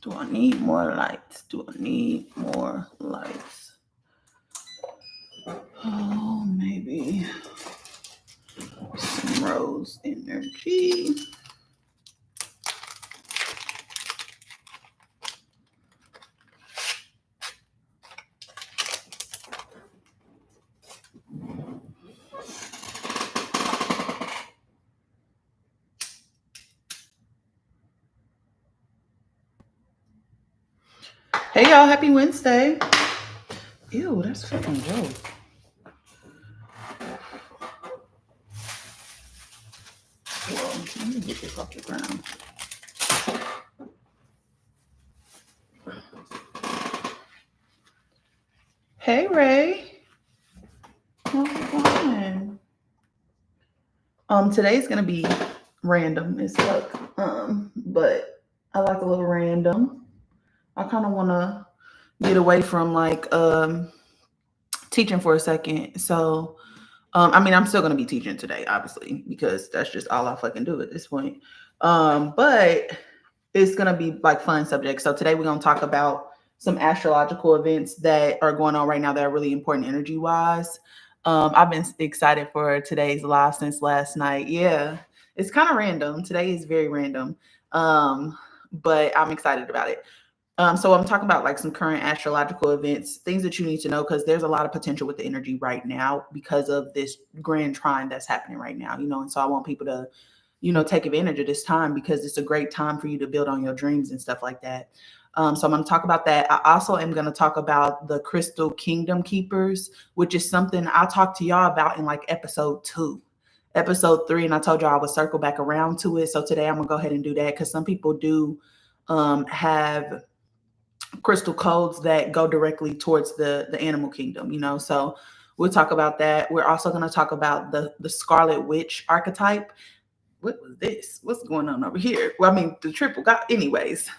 Do I need more lights? Do I need more lights? Oh, maybe some rose energy. Hey y'all, happy Wednesday. Ew, that's fucking dope. Well, let me get this off the ground. Hey Ray. How's it going? Today's gonna be random as fuck. But I like a little random. I kinda wanna get away from like teaching for a second. So I'm still gonna be teaching today, obviously, because that's just all I fucking do at this point. But it's gonna be like fun subjects. So today we're gonna talk about some astrological events that are going on right now that are really important energy wise. I've been excited for today's live since last night. Yeah, it's kind of random. Today is very random. But I'm excited about it. So I'm talking about like some current astrological events, things that you need to know, because there's a lot of potential with the energy right now because of this grand trine that's happening right now, and so I want people to, take advantage of this time because it's a great time for you to build on your dreams and stuff like that. So I'm going to talk about that. I also am going to talk about the Crystal Kingdom Keepers, which is something I'll talk to y'all about in like episode 2. Episode 3, and I told y'all I would circle back around to it. So today I'm going to go ahead and do that because some people do have crystal codes that go directly towards the animal kingdom, so we'll talk about that. We're also going to talk about the Scarlett Witch archetype. What was this? What's going on over here? Well, I mean, the triple god. Anyways,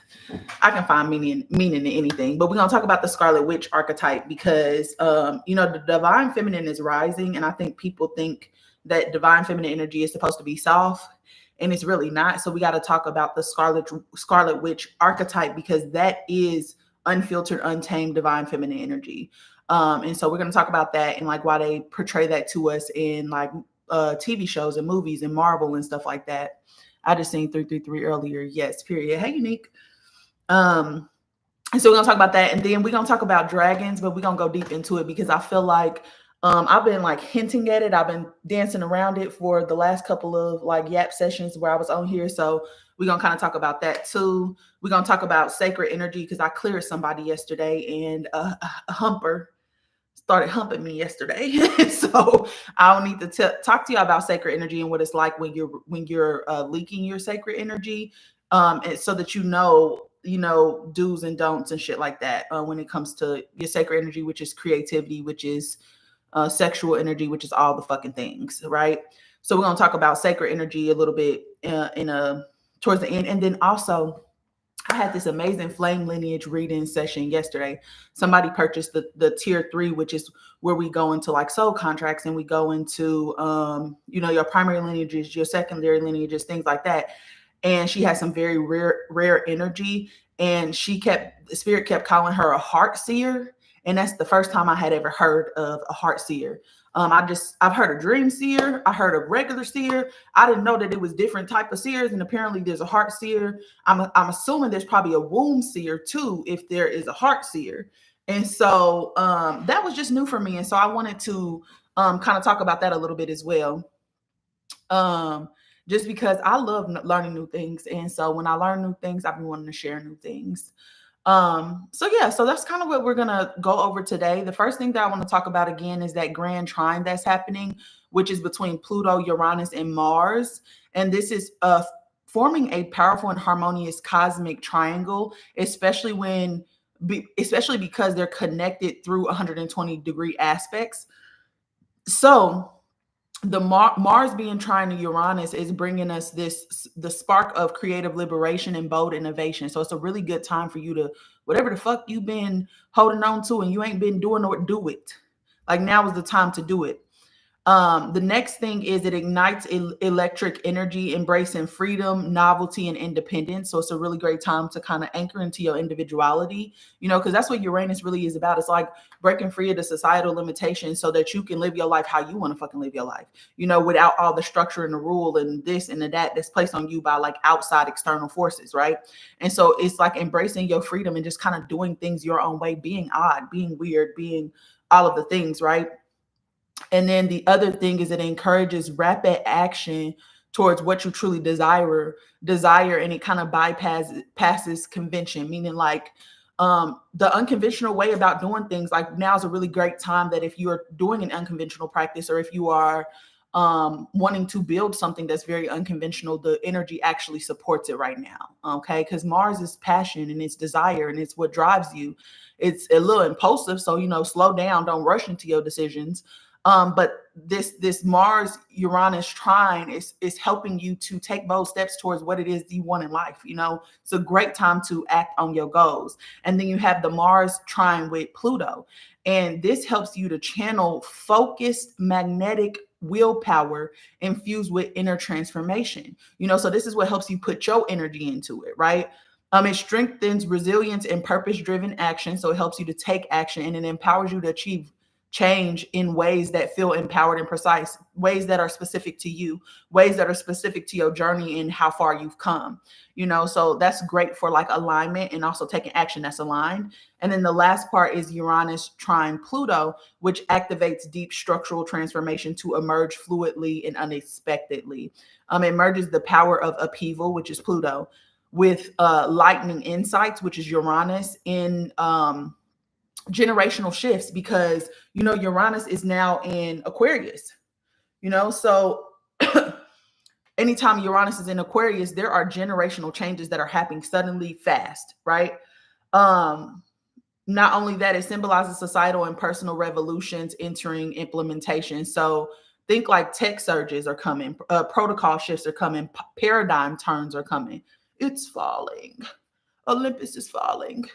I can find meaning in anything, but we're going to talk about the Scarlet Witch archetype because the divine feminine is rising, and I think people think that divine feminine energy is supposed to be soft, and it's really not. So we got to talk about the Scarlet Witch archetype because that is unfiltered, untamed divine feminine energy. And so we're going to talk about that and like why they portray that to us in like TV shows and movies and Marvel and stuff like that. I just seen 333 earlier. Yes, period. Hey, Unique. And so we're going to talk about that. And then we're going to talk about dragons, but we're going to go deep into it because I feel like I've been like hinting at it. I've been dancing around it for the last couple of like yap sessions where I was on here. So we're going to kind of talk about that too. We're going to talk about sacred energy because I cleared somebody yesterday and a humper started humping me yesterday. So I'll need to talk to you about sacred energy and what it's like when you're leaking your sacred energy, and so that you know do's and don'ts and shit like that when it comes to your sacred energy, which is creativity, which is sexual energy, which is all the fucking things, right? So we're going to talk about sacred energy a little bit towards the end. And then also I had this amazing flame lineage reading session yesterday. Somebody purchased the tier 3, which is where we go into like soul contracts and we go into, your primary lineages, your secondary lineages, things like that. And she had some very rare energy, and spirit kept calling her a heart seer. And that's the first time I had ever heard of a heart seer. I've heard a dream seer. I heard a regular seer. I didn't know that it was different type of seers. And apparently there's a heart seer. I'm assuming there's probably a womb seer too, if there is a heart seer. And so that was just new for me. And so I wanted to kind of talk about that a little bit as well. Just because I love learning new things. And so when I learn new things, I've been wanting to share new things. So that's kind of what we're going to go over today. The first thing that I want to talk about again is that grand trine that's happening, which is between Pluto, Uranus, and Mars. And this is forming a powerful and harmonious cosmic triangle, especially because they're connected through 120-degree aspects. So the Mars being trine to Uranus is bringing us the spark of creative liberation and bold innovation. So it's a really good time for you to, whatever the fuck you've been holding on to and you ain't been doing or do it. Like now is the time to do it. The next thing is it ignites electric energy, embracing freedom, novelty, and independence. So it's a really great time to kind of anchor into your individuality, because that's what Uranus really is about. It's like breaking free of the societal limitations so that you can live your life how you want to fucking live your life, without all the structure and the rule and this and the that that's placed on you by like outside external forces, right? And so it's like embracing your freedom and just kind of doing things your own way, being odd, being weird, being all of the things, right? And then the other thing is it encourages rapid action towards what you truly desire, and it kind of passes convention, meaning like the unconventional way about doing things. Like now is a really great time that if you're doing an unconventional practice, or if you are wanting to build something that's very unconventional, the energy actually supports it right now. Okay, because Mars is passion and it's desire and it's what drives you. It's a little impulsive, so slow down, don't rush into your decisions. But this Mars Uranus trine is helping you to take bold steps towards what it is you want in life. It's a great time to act on your goals. And then you have the Mars trine with Pluto, and this helps you to channel focused magnetic willpower infused with inner transformation. So this is what helps you put your energy into it, right? It strengthens resilience and purpose-driven action. So it helps you to take action, and it empowers you to achieve change in ways that feel empowered and precise, ways that are specific to you, ways that are specific to your journey and how far you've come. So that's great for like alignment and also taking action that's aligned. And then the last part is Uranus trine Pluto, which activates deep structural transformation to emerge fluidly and unexpectedly. It merges the power of upheaval, which is Pluto, with lightning insights, which is Uranus, in generational shifts, because Uranus is now in Aquarius. So anytime Uranus is in Aquarius, there are generational changes that are happening suddenly, fast, right? Not only that, it symbolizes societal and personal revolutions entering implementation. So think like tech surges are coming, protocol shifts are coming, paradigm turns are coming. It's falling. Olympus is falling.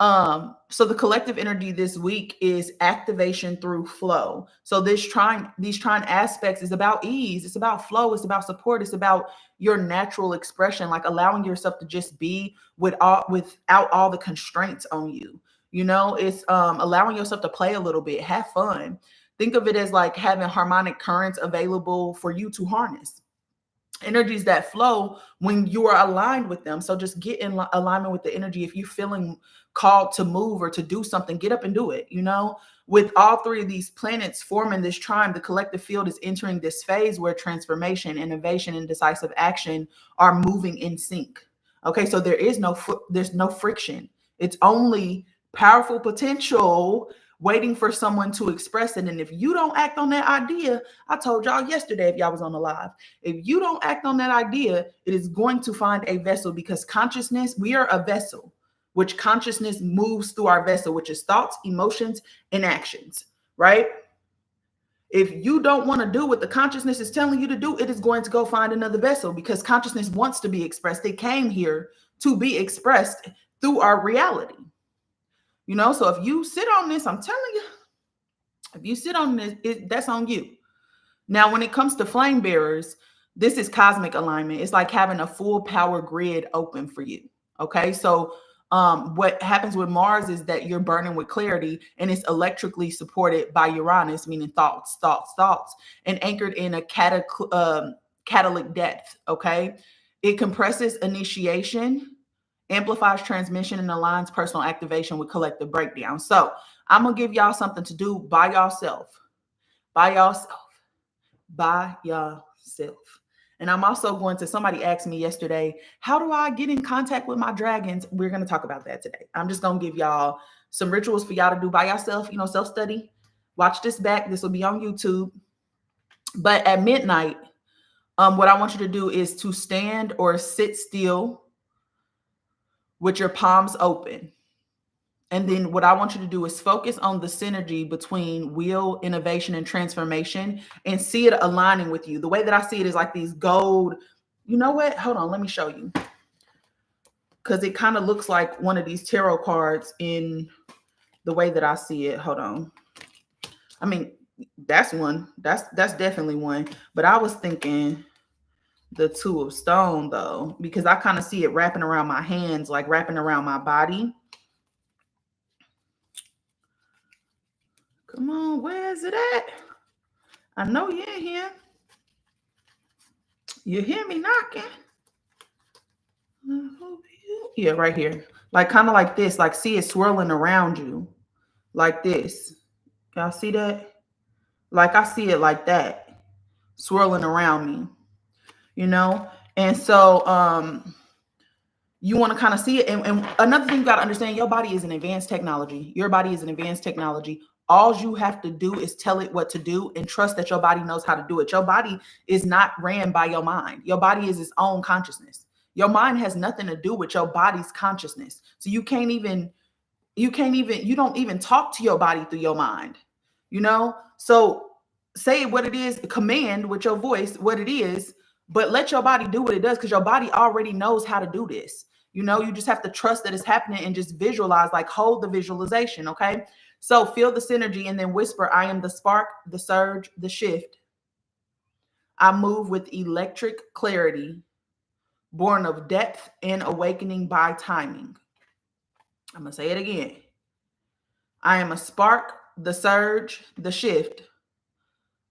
So the collective energy this week is activation through flow. So these trine aspects is about ease, it's about flow, it's about support, it's about your natural expression, like allowing yourself to just be without all the constraints on you. It's allowing yourself to play a little bit, have fun. Think of it as like having harmonic currents available for you to harness. Energies that flow when you are aligned with them. So just get in alignment with the energy. If you're feeling called to move or to do something, get up and do it. With all three of these planets forming this trine, the collective field is entering this phase where transformation, innovation, and decisive action are moving in sync. Okay, so there's no friction. It's only powerful potential waiting for someone to express it. And if you don't act on that idea, I told y'all yesterday, if y'all was on the live, if you don't act on that idea, it is going to find a vessel, because consciousness, we are a vessel, which consciousness moves through our vessel, which is thoughts, emotions, and actions, right? If you don't want to do what the consciousness is telling you to do, it is going to go find another vessel, because consciousness wants to be expressed. It came here to be expressed through our reality. So if you sit on this, I'm telling you, if you sit on this, that's on you. Now, when it comes to flame bearers, this is cosmic alignment. It's like having a full power grid open for you. Okay. So what happens with Mars is that you're burning with clarity, and it's electrically supported by Uranus, meaning thoughts, and anchored in a catalytic depth. Okay. It compresses initiation, amplifies transmission, and aligns personal activation with collective breakdown. So I'm going to give y'all something to do by yourself. And I'm also going to, somebody asked me yesterday, how do I get in contact with my dragons? We're going to talk about that today. I'm just going to give y'all some rituals for y'all to do by yourself, self-study. Watch this back. This will be on YouTube. But at midnight, what I want you to do is to stand or sit still with your palms open. And then what I want you to do is focus on the synergy between will, innovation, and transformation, and see it aligning with you. The way that I see it is like these gold, you know what? Hold on, let me show you. Because it kind of looks like one of these tarot cards in the way that I see it. Hold on. I mean, That's one. That's definitely one. But I was thinking the two of stone though, because I kind of see it wrapping around my hands, like wrapping around my body. Come on, where is it at? I know you're in here. You hear me knocking? Yeah, right here. Like kind of like this. Like see it swirling around you. Like this. Y'all see that? Like I see it like that. Swirling around me. You know? And so you want to kind of see it. And another thing you got to understand, your body is an advanced technology. Your body is an advanced technology. All you have to do is tell it what to do and trust that your body knows how to do it. Your body is not ran by your mind. Your body is its own consciousness. Your mind has nothing to do with your body's consciousness. So you don't even talk to your body through your mind, you know? So say what it is, command with your voice what it is, but let your body do what it does because your body already knows how to do this. You know, you just have to trust that it's happening and just visualize, like hold the visualization, okay? So feel the synergy and then whisper, I am the spark, the surge, the shift. I move with electric clarity, born of depth and awakening by timing. I'm going to say it again. I am a spark, the surge, the shift.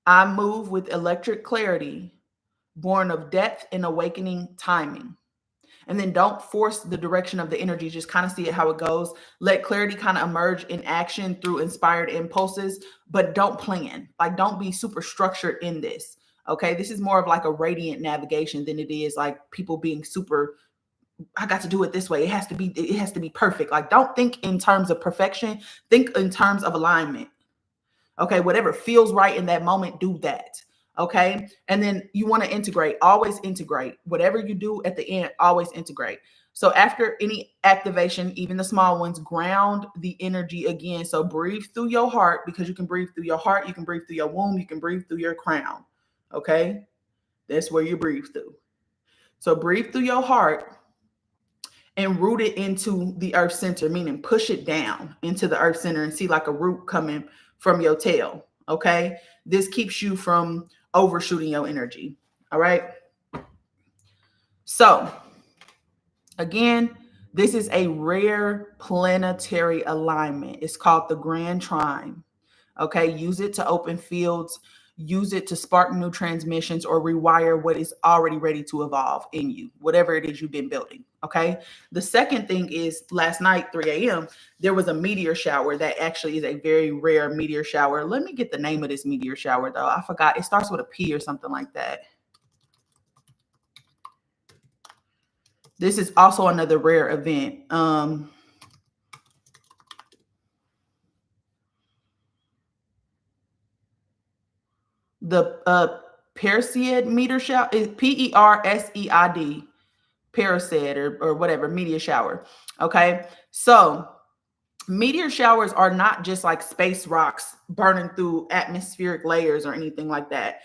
I move with electric clarity, born of depth and awakening timing. And then don't force the direction of the energy. Just kind of see it how it goes. Let clarity kind of emerge in action through inspired impulses, but don't plan. Like don't be super structured in this. Okay. This is more of like a radiant navigation than it is like people being super, I got to do it this way. It has to be perfect. Like don't think in terms of perfection. Think in terms of alignment. Okay. Whatever feels right in that moment, do that. Okay. And then you want to integrate, always integrate. Whatever you do at the end, always integrate. So after any activation, even the small ones, ground the energy again. So breathe through your heart because you can breathe through your heart. You can breathe through your womb. You can breathe through your crown. Okay. That's where you breathe through. So breathe through your heart and root it into the earth center, meaning push it down into the earth center and see like a root coming from your tail. Okay. This keeps you from overshooting your energy. All right. So again, this is a rare planetary alignment. It's called the Grand Trine. Okay. Use it to open fields, use it to spark new transmissions or rewire what is already ready to evolve in you, whatever it is you've been building. Okay. The second thing is last night, 3 a.m., there was a meteor shower that actually is a very rare meteor shower. Let me get the name of this meteor shower though. I forgot. It starts with a P or something like that. This is also another rare event. The Perseid meteor shower is Perseid, Perseid or whatever, meteor shower. Okay. So meteor showers are not just like space rocks burning through atmospheric layers or anything like that.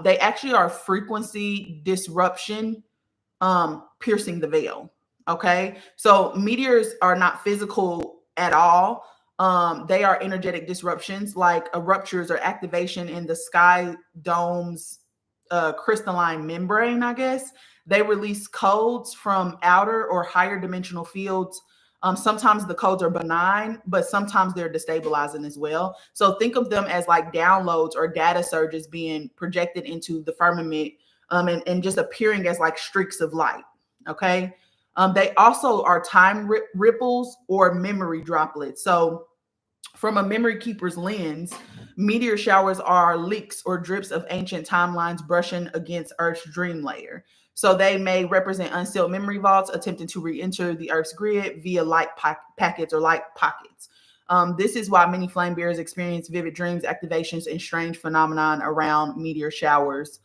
They actually are frequency disruption, piercing the veil. Okay. So meteors are not physical at all. They are energetic disruptions like ruptures or activation in the sky dome's crystalline membrane, I guess. They release codes from outer or higher dimensional fields. Sometimes the codes are benign, but sometimes they're destabilizing as well. So think of them as like downloads or data surges being projected into the firmament, and just appearing as like streaks of light. Okay. They also are time ripples or memory droplets. So from a memory keeper's lens, meteor showers are leaks or drips of ancient timelines brushing against Earth's dream layer. So they may represent unsealed memory vaults attempting to re-enter the Earth's grid via light packets or light pockets. This is why many flame bearers experience vivid dreams, activations, and strange phenomenon around meteor showers.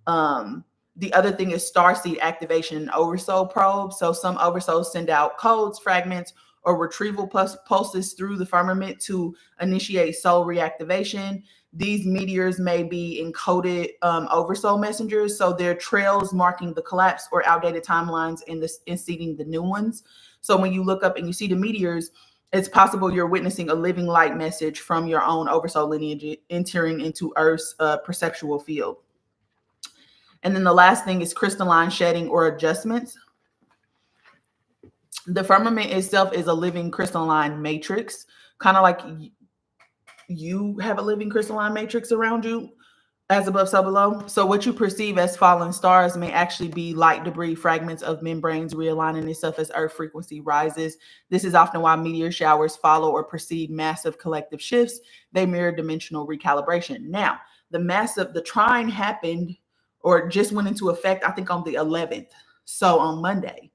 The other thing is starseed activation and oversoul probes. So some oversouls send out codes, fragments, or retrieval pulses through the firmament to initiate soul reactivation. These meteors may be encoded oversoul messengers, so they're trails marking the collapse or outdated timelines in seeding the new ones. So when you look up and you see the meteors, It's possible you're witnessing a living light message from your own oversoul lineage entering into Earth's perceptual field. And then the last thing is crystalline shedding or adjustments. The firmament itself is a living crystalline matrix, kind of like you have a living crystalline matrix around you, as above, so below. So what you perceive as falling stars may actually be light debris, fragments of membranes realigning itself as Earth frequency rises. This is often why meteor showers follow or precede massive collective shifts. They mirror dimensional recalibration. Now, the trine happened or just went into effect, I think on the 11th. So on Monday,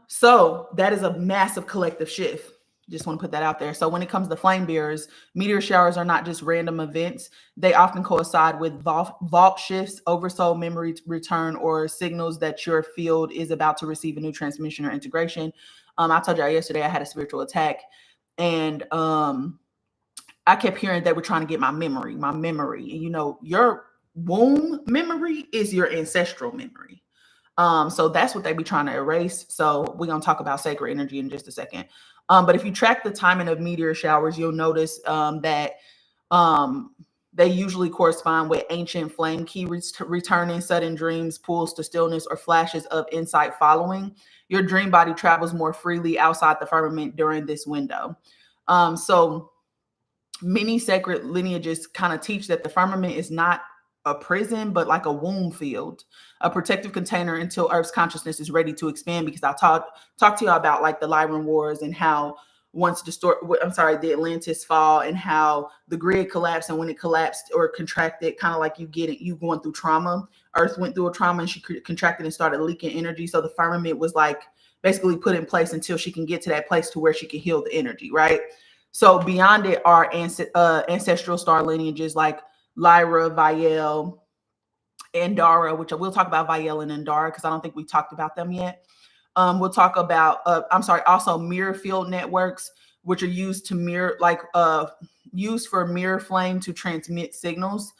so that is a massive collective shift. Just want to put that out there. So when it comes to flame bearers, meteor showers are not just random events. They often coincide with vault shifts, oversoul memory return, or signals that your field is about to receive a new transmission or integration. I told y'all yesterday I had a spiritual attack, and I kept hearing they were trying to get my memory. And your womb memory is your ancestral memory. So that's what they be trying to erase. So we're going to talk about sacred energy in just a second. But if you track the timing of meteor showers, you'll notice that they usually correspond with ancient flame key returning, sudden dreams, pulls to stillness, or flashes of insight following. Your dream body travels more freely outside the firmament during this window. So many sacred lineages kind of teach that the firmament is not a prison, but like a womb field, a protective container until Earth's consciousness is ready to expand. Because I talked to you about like the Lyran Wars and how the Atlantis fall and how the grid collapsed, and when it collapsed or contracted, kind of like you going through trauma. Earth went through a trauma and she contracted and started leaking energy. So the firmament was like basically put in place until she can get to that place to where she can heal the energy, right? So beyond it are ancestral star lineages like Lyra, Viel, Andara, which we'll talk about Viel and Andara because I don't think we talked about them yet. We'll talk about, also mirror field networks, which are used to used for mirror flame to transmit signals.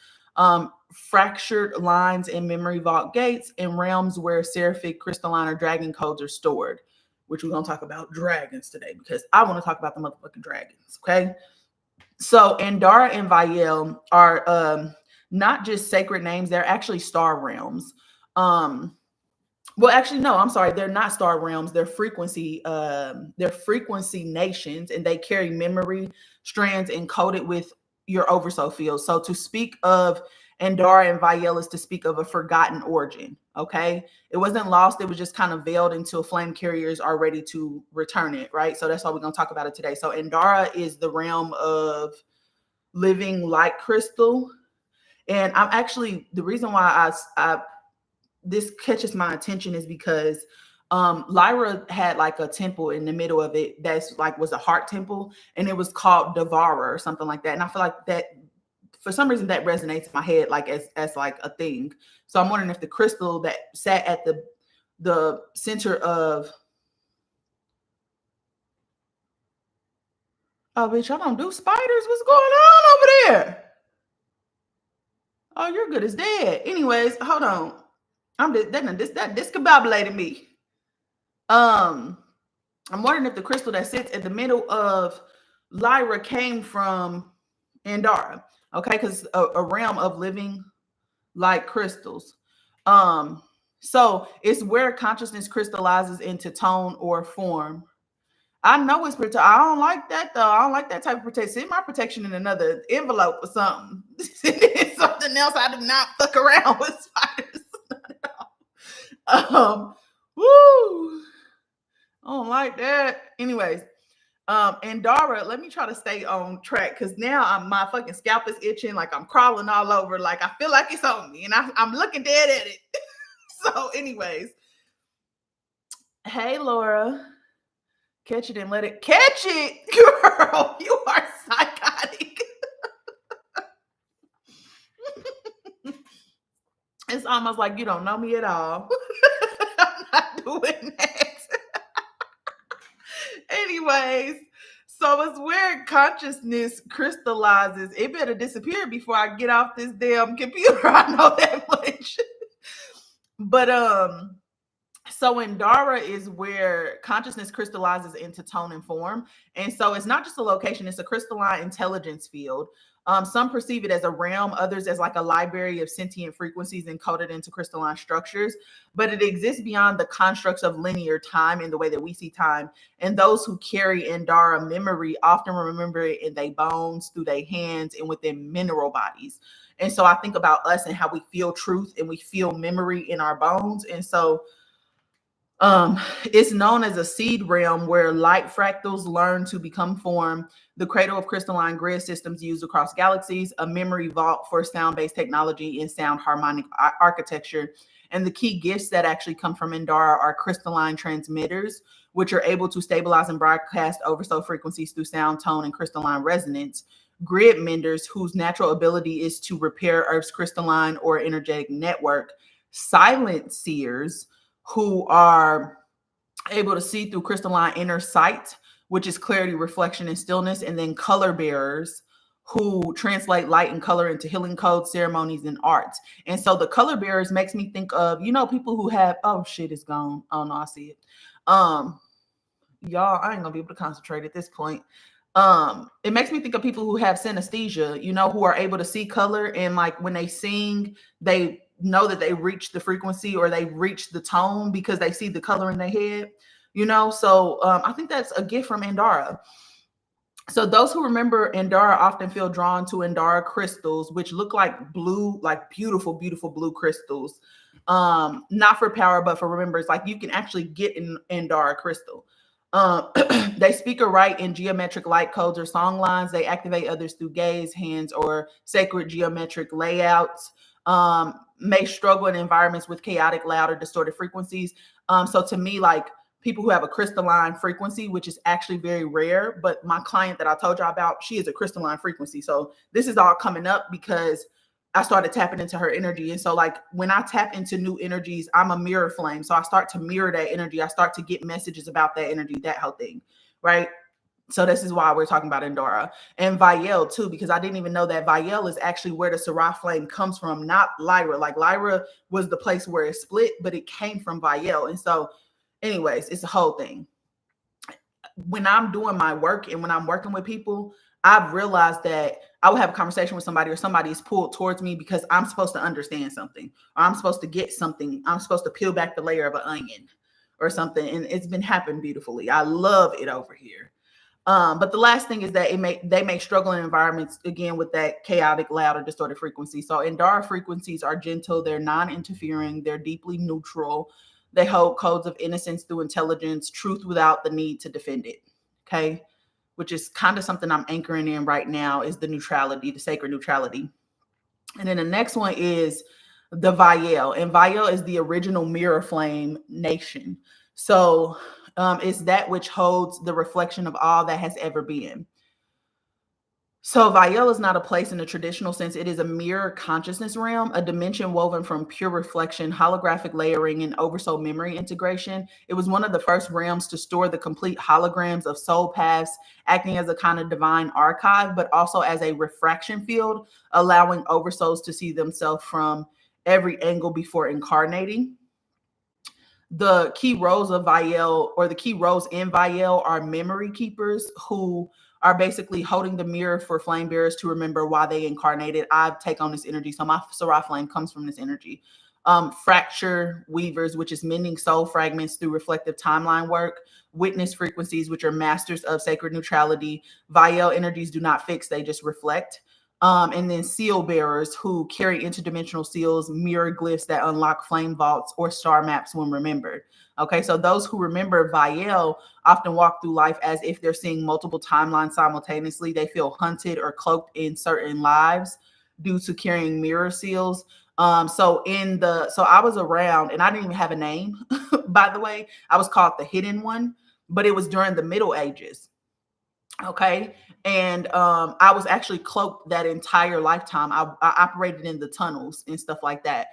Fractured lines in memory vault gates and realms where seraphic, crystalline, or dragon codes are stored, which we're going to talk about dragons today because I want to talk about the motherfucking dragons, okay? So Andara and Viel are not just sacred names, they're actually star realms. They're not star realms, they're frequency nations, and they carry memory strands encoded with your oversoul field. So to speak of Andara and Viel is to speak of a forgotten origin. Okay, it wasn't lost, it was just kind of veiled until flame carriers are ready to return it, right? So that's why we're going to talk about it today. So Andara is the realm of living light crystal, and I'm actually, the reason why I this catches my attention is because Lyra had like a temple in the middle of it that's like was a heart temple, and it was called Devara or something like that. And I feel like that for some reason that resonates in my head like as like a thing. So I'm wondering if the crystal that sat at the center of, oh bitch, I don't do spiders. What's going on over there? Oh, you're good as dead. Anyways, hold on. That discombobulated me. I'm wondering if the crystal that sits at the middle of Lyra came from Andara. Okay, because a realm of living like crystals. So it's where consciousness crystallizes into tone or form. I know it's protection. I don't like that though. I don't like that type of protection. Send my protection in another envelope or something. Something else. I do not fuck around with spiders. Woo. I don't like that. Anyways, Andara, let me try to stay on track because now my fucking scalp is itching, like I'm crawling all over, like I feel like it's on me, and I'm looking dead at it. So, anyways, hey Laura, catch it and let it catch it, girl. You are psychotic. It's almost like you don't know me at all. I'm not doing that. Anyways, so it's where consciousness crystallizes. It better disappear before I get off this damn computer. I know that much. But So Indara is where consciousness crystallizes into tone and form. And so it's not just a location, it's a crystalline intelligence field. Some perceive it as a realm, others as like a library of sentient frequencies encoded into crystalline structures. But it exists beyond the constructs of linear time in the way that we see time. And those who carry Indara memory often remember it in their bones, through their hands, and within mineral bodies. And so I think about us and how we feel truth and we feel memory in our bones. And so it's known as a seed realm where light fractals learn to become form, the cradle of crystalline grid systems used across galaxies, a memory vault for sound-based technology and sound harmonic architecture. And the key gifts that actually come from Indara are crystalline transmitters, which are able to stabilize and broadcast oversoul frequencies through sound, tone, and crystalline resonance. Grid menders, whose natural ability is to repair Earth's crystalline or energetic network. Silent seers, who are able to see through crystalline inner sight, which is clarity, reflection, and stillness. And then color bearers, who translate light and color into healing codes, ceremonies, and arts. And so the color bearers makes me think of, people who have, oh shit, it's gone. Oh no, I see it. Y'all, I ain't gonna be able to concentrate at this point. It makes me think of people who have synesthesia, who are able to see color, and like when they sing, they know that they reach the frequency or they reach the tone because they see the color in their head, So I think that's a gift from Indara. So those who remember Indara often feel drawn to Indara crystals, which look like blue, like beautiful, beautiful blue crystals. Not for power, but for remembrance. Like you can actually get an Indara crystal. They speak or write in geometric light codes or song lines. They activate others through gaze, hands, or sacred geometric layouts. May struggle in environments with chaotic, loud, or distorted frequencies. So to me, like people who have a crystalline frequency, which is actually very rare, but my client that I told y'all about, she is a crystalline frequency. So this is all coming up because I started tapping into her energy. And so like when I tap into new energies, I'm a mirror flame. So I start to mirror that energy. I start to get messages about that energy, that whole thing, right? So this is why we're talking about Indara and Viel too, because I didn't even know that Viel is actually where the Sarah flame comes from, not Lyra. Like Lyra was the place where it split, but it came from Viel. And so anyways, it's a whole thing. When I'm doing my work and when I'm working with people, I've realized that I will have a conversation with somebody or somebody is pulled towards me because I'm supposed to understand something or I'm supposed to get something. I'm supposed to peel back the layer of an onion or something. And it's been happening beautifully. I love it over here. But the last thing is that they may struggle in environments, again, with that chaotic, loud, or distorted frequency. So Indara frequencies are gentle. They're non-interfering. They're deeply neutral. They hold codes of innocence through intelligence, truth without the need to defend it. Okay. Which is kind of something I'm anchoring in right now, is the neutrality, the sacred neutrality. And then the next one is the Viel. And Viel is the original mirror flame nation. So it's that which holds the reflection of all that has ever been. So Viel is not a place in the traditional sense. It is a mirror consciousness realm, a dimension woven from pure reflection, holographic layering, and oversoul memory integration. It was one of the first realms to store the complete holograms of soul paths, acting as a kind of divine archive, but also as a refraction field, allowing oversouls to see themselves from every angle before incarnating. The key roles of Viel, or the key roles in Viel, are memory keepers, who are basically holding the mirror for flame bearers to remember why they incarnated. I take on this energy, so my Sarah flame comes from this energy. Fracture weavers, which is mending soul fragments through reflective timeline work. Witness frequencies, which are masters of sacred neutrality. Viel energies do not fix, they just reflect. And then seal bearers, who carry interdimensional seals, mirror glyphs that unlock flame vaults or star maps when remembered. Okay, so those who remember Viel often walk through life as if they're seeing multiple timelines simultaneously. They feel hunted or cloaked in certain lives due to carrying mirror seals. So I was around, and I didn't even have a name, by the way. I was called the Hidden One, but it was during the Middle Ages. Okay. And I was actually cloaked that entire lifetime. I operated in the tunnels and stuff like that.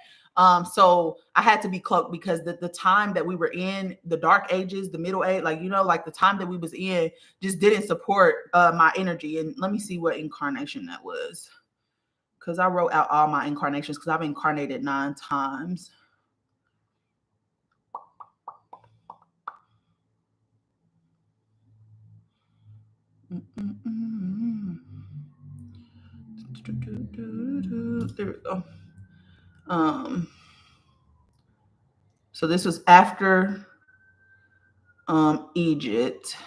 So I had to be cloaked because the time that we were in, the dark ages, the middle age, like the time that we was in just didn't support my energy. And let me see what incarnation that was, because I wrote out all my incarnations, because I've incarnated 9 times. There we go. So this was after Egypt.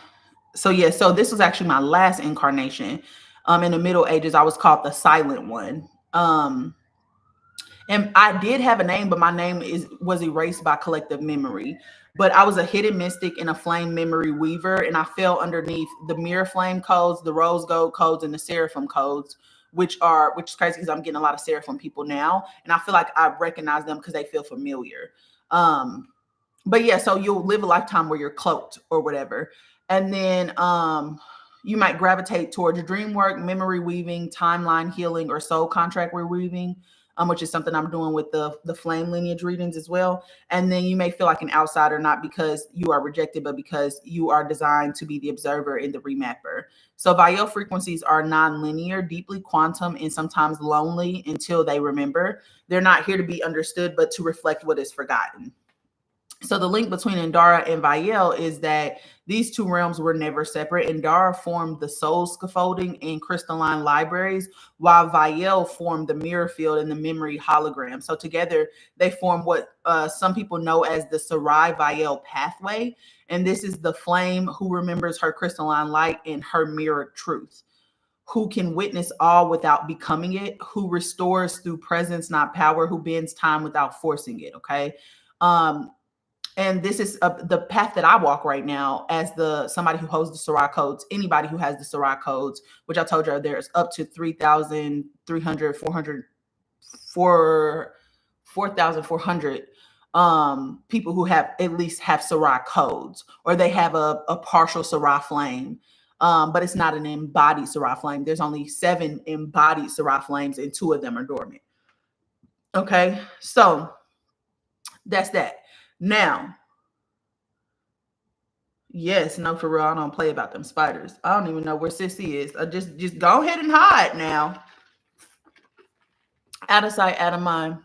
So yeah, so this was actually my last incarnation. In the Middle Ages, I was called the Silent One. And I did have a name, but my name was erased by collective memory. But I was a hidden mystic and a flame memory weaver, and I fell underneath the mirror flame codes, the rose gold codes, and the seraphim codes, which is crazy because I'm getting a lot of seraphim people now, and I feel like I recognize them because they feel familiar. But yeah, so you'll live a lifetime where you're cloaked or whatever, and then you might gravitate towards dream work, memory weaving, timeline healing, or soul contract reweaving, which is something I'm doing with the flame lineage readings as well. And then you may feel like an outsider, not because you are rejected, but because you are designed to be the observer and the remapper. So Vial frequencies are non-linear, deeply quantum, and sometimes lonely until they remember. They're not here to be understood, but to reflect what is forgotten. So the link between Indara and Vial is that these two realms were never separate. Indara formed the soul scaffolding and crystalline libraries, while Vial formed the mirror field and the memory hologram. So together they form what some people know as the Sarai Vial pathway. And this is the flame who remembers her crystalline light and her mirrored truth, who can witness all without becoming it, who restores through presence, not power, who bends time without forcing it. Okay. And this is the path that I walk right now as somebody who holds the Sarai codes. Anybody who has the Sarai codes, which I told you there's up to 3,300, 4,400 people who have at least have Sarai codes, or they have a partial Sarai flame. But it's not an embodied Sarai flame. There's only 7 embodied Sarai flames, and 2 of them are dormant. Okay, so that's that. Now, yes, no, for real, I don't play about them spiders. I don't even know where Sissy is. I just go ahead and hide now. Out of sight, out of mind.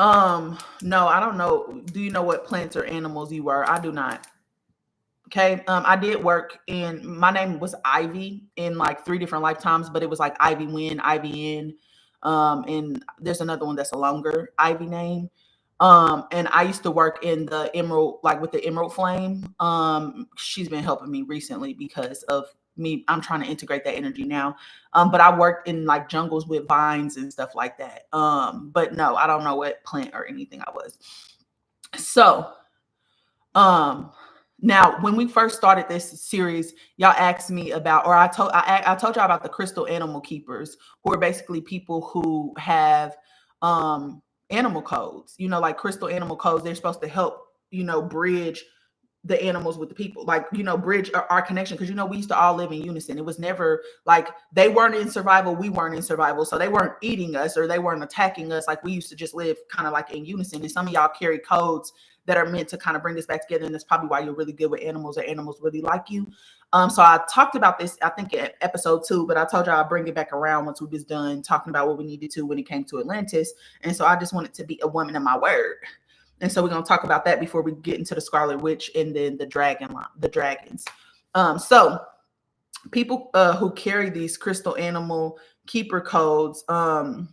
No, I don't know. Do you know what plants or animals you were? I do not. Okay. I did work my name was Ivy in like 3 different lifetimes, but it was like Ivy Win, Ivy In. And there's another one that's a longer Ivy name. And I used to work in the emerald, like with the emerald flame. She's been helping me recently because of me. I'm trying to integrate that energy now. But I worked in like jungles with vines and stuff like that. But no, I don't know what plant or anything I was. So, now when we first started this series, y'all asked me about, or I told y'all about the crystal animal keepers, who are basically people who have animal codes, like crystal animal codes. They're supposed to help, bridge the animals with the people, like, bridge our connection. Because, we used to all live in unison. It was never like they weren't in survival, we weren't in survival. So they weren't eating us or they weren't attacking us. Like, we used to just live kind of like in unison. And some of y'all carry codes that are meant to kind of bring us back together. And that's probably why you're really good with animals, or animals really like you. So I talked about this, I think, at episode 2, but I told y'all I'll bring it back around once we was done talking about what we needed to when it came to Atlantis. And so I just wanted to be a woman of my word. And so we're going to talk about that before we get into the Scarlett Witch and then the dragons. So people who carry these crystal animal keeper codes, and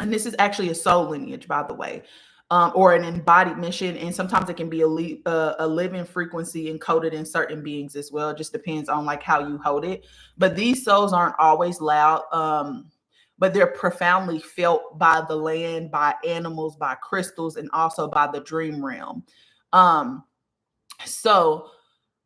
this is actually a soul lineage, by the way, or an embodied mission. And sometimes it can be a living frequency encoded in certain beings as well. It just depends on like how you hold it. But these souls aren't always loud. But they're profoundly felt by the land, by animals, by crystals, and also by the dream realm. So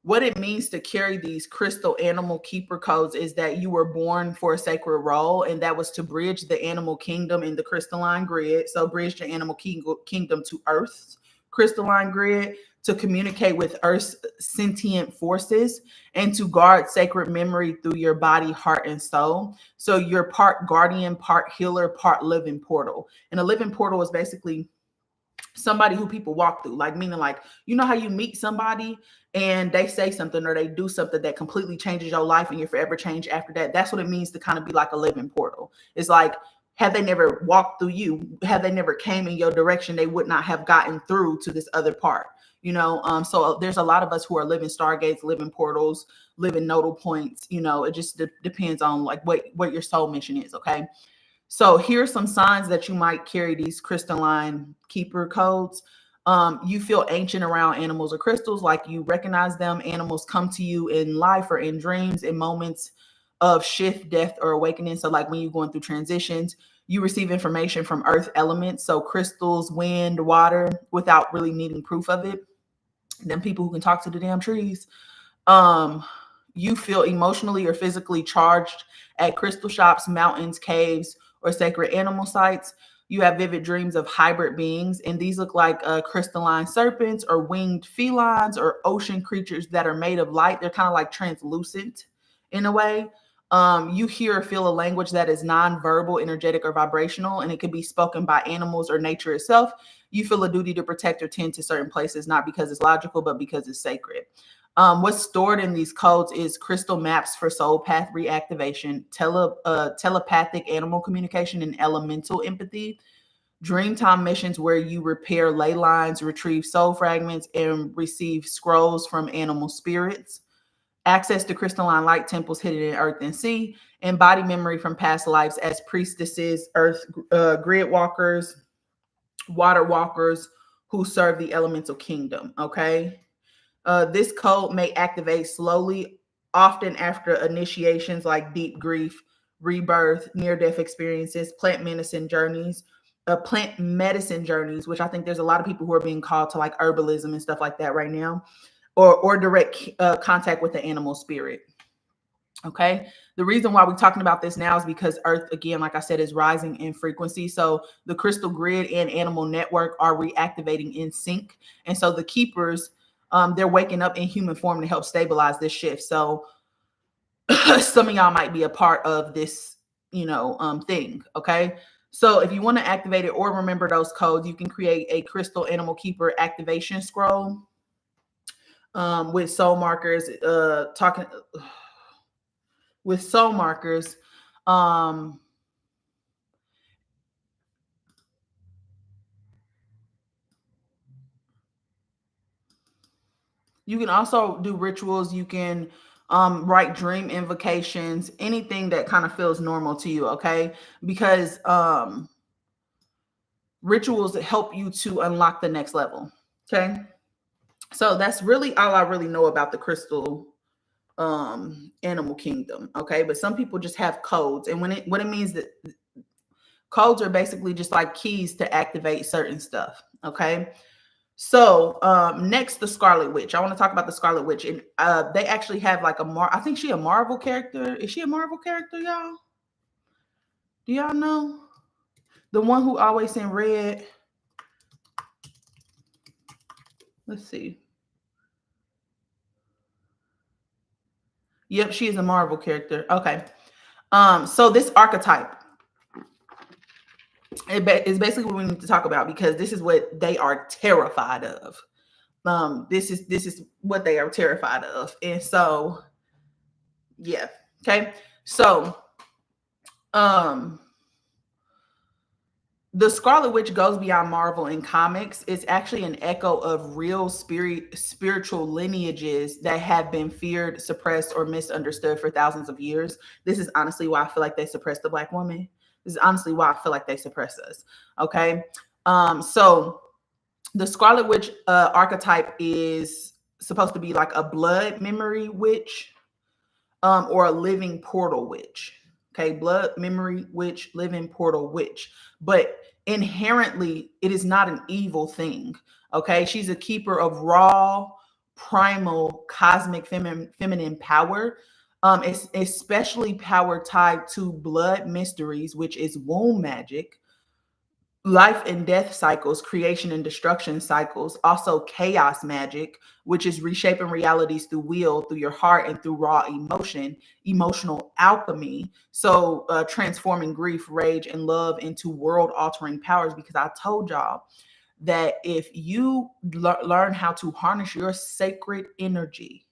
what it means to carry these crystal animal keeper codes is that you were born for a sacred role, and that was to bridge the animal kingdom in the crystalline grid. So bridge the animal kingdom to Earth's crystalline grid, to communicate with Earth's sentient forces, and to guard sacred memory through your body, heart, and soul. So you're part guardian, part healer, part living portal. And a living portal is basically somebody who people walk through, like, meaning like, how you meet somebody and they say something or they do something that completely changes your life and you're forever changed after that. That's what it means to kind of be like a living portal. It's like, had they never walked through you, had they never came in your direction, they would not have gotten through to this other part. So there's a lot of us who are living stargates, living portals, living nodal points. It just depends on like what your soul mission is. Okay. So here's some signs that you might carry these crystalline keeper codes. You feel ancient around animals or crystals, like you recognize them. Animals come to you in life or in dreams in moments of shift, death, or awakening. So like when you're going through transitions, you receive information from earth elements, so crystals, wind, water, without really needing proof of it. Them people who can talk to the damn trees. Um, you feel emotionally or physically charged at crystal shops, mountains, caves, or sacred animal sites. You have vivid dreams of hybrid beings, and these look like crystalline serpents or winged felines or ocean creatures that are made of light. They're kind of like translucent in a way. You hear or feel a language that is non-verbal, energetic, or vibrational, and it can be spoken by animals or nature itself. You feel a duty to protect or tend to certain places, not because it's logical, but because it's sacred. What's stored in these codes is crystal maps for soul path reactivation, telepathic animal communication, and elemental empathy. Dreamtime missions where you repair ley lines, retrieve soul fragments, and receive scrolls from animal spirits. Access to crystalline light temples hidden in earth and sea, and body memory from past lives as priestesses, earth grid walkers, water walkers who serve the elemental kingdom. Okay. This code may activate slowly, often after initiations like deep grief, rebirth, near-death experiences, plant medicine journeys, which I think there's a lot of people who are being called to like herbalism and stuff like that right now, or direct contact with the animal spirit. Okay. The reason why we're talking about this now is because Earth, again, like I said, is rising in frequency. So the crystal grid and animal network are reactivating in sync. And so the keepers, they're waking up in human form to help stabilize this shift. So some of y'all might be a part of this, thing. Okay. So if you want to activate it or remember those codes, you can create a crystal animal keeper activation scroll with soul markers, with soul markers. You can also do rituals. You can write dream invocations, anything that kind of feels normal to you. Okay. Because rituals help you to unlock the next level. Okay. So that's really all I really know about the crystal animal kingdom. Okay. But some people just have codes. And what it means that codes are basically just like keys to activate certain stuff. Okay. So next, the Scarlet Witch. I want to talk about the Scarlet Witch. And they actually have like I think she a Marvel character. Is she a Marvel character, y'all? Do y'all know? The one who always in red. Let's see. Yep, she is a Marvel character. Okay. So this archetype is basically what we need to talk about, because this is what they are terrified of. This is what they are terrified of. And so, yeah. Okay. So, the Scarlet Witch goes beyond Marvel and comics. It's actually an echo of real spiritual lineages that have been feared, suppressed, or misunderstood for thousands of years. This is honestly why I feel like they suppress the Black woman. This is honestly why I feel like they suppress us. Okay. So the Scarlet Witch archetype is supposed to be like a blood memory witch, or a living portal witch. Okay, blood memory witch, living portal witch. But inherently, it is not an evil thing. Okay, she's a keeper of raw, primal, cosmic feminine power. It's especially power tied to blood mysteries, which is womb magic, life and death cycles, creation and destruction cycles, also chaos magic, which is reshaping realities through will, through your heart, and through raw emotion, emotional alchemy. So transforming grief, rage, and love into world altering powers. Because I told y'all that if you learn how to harness your sacred energy,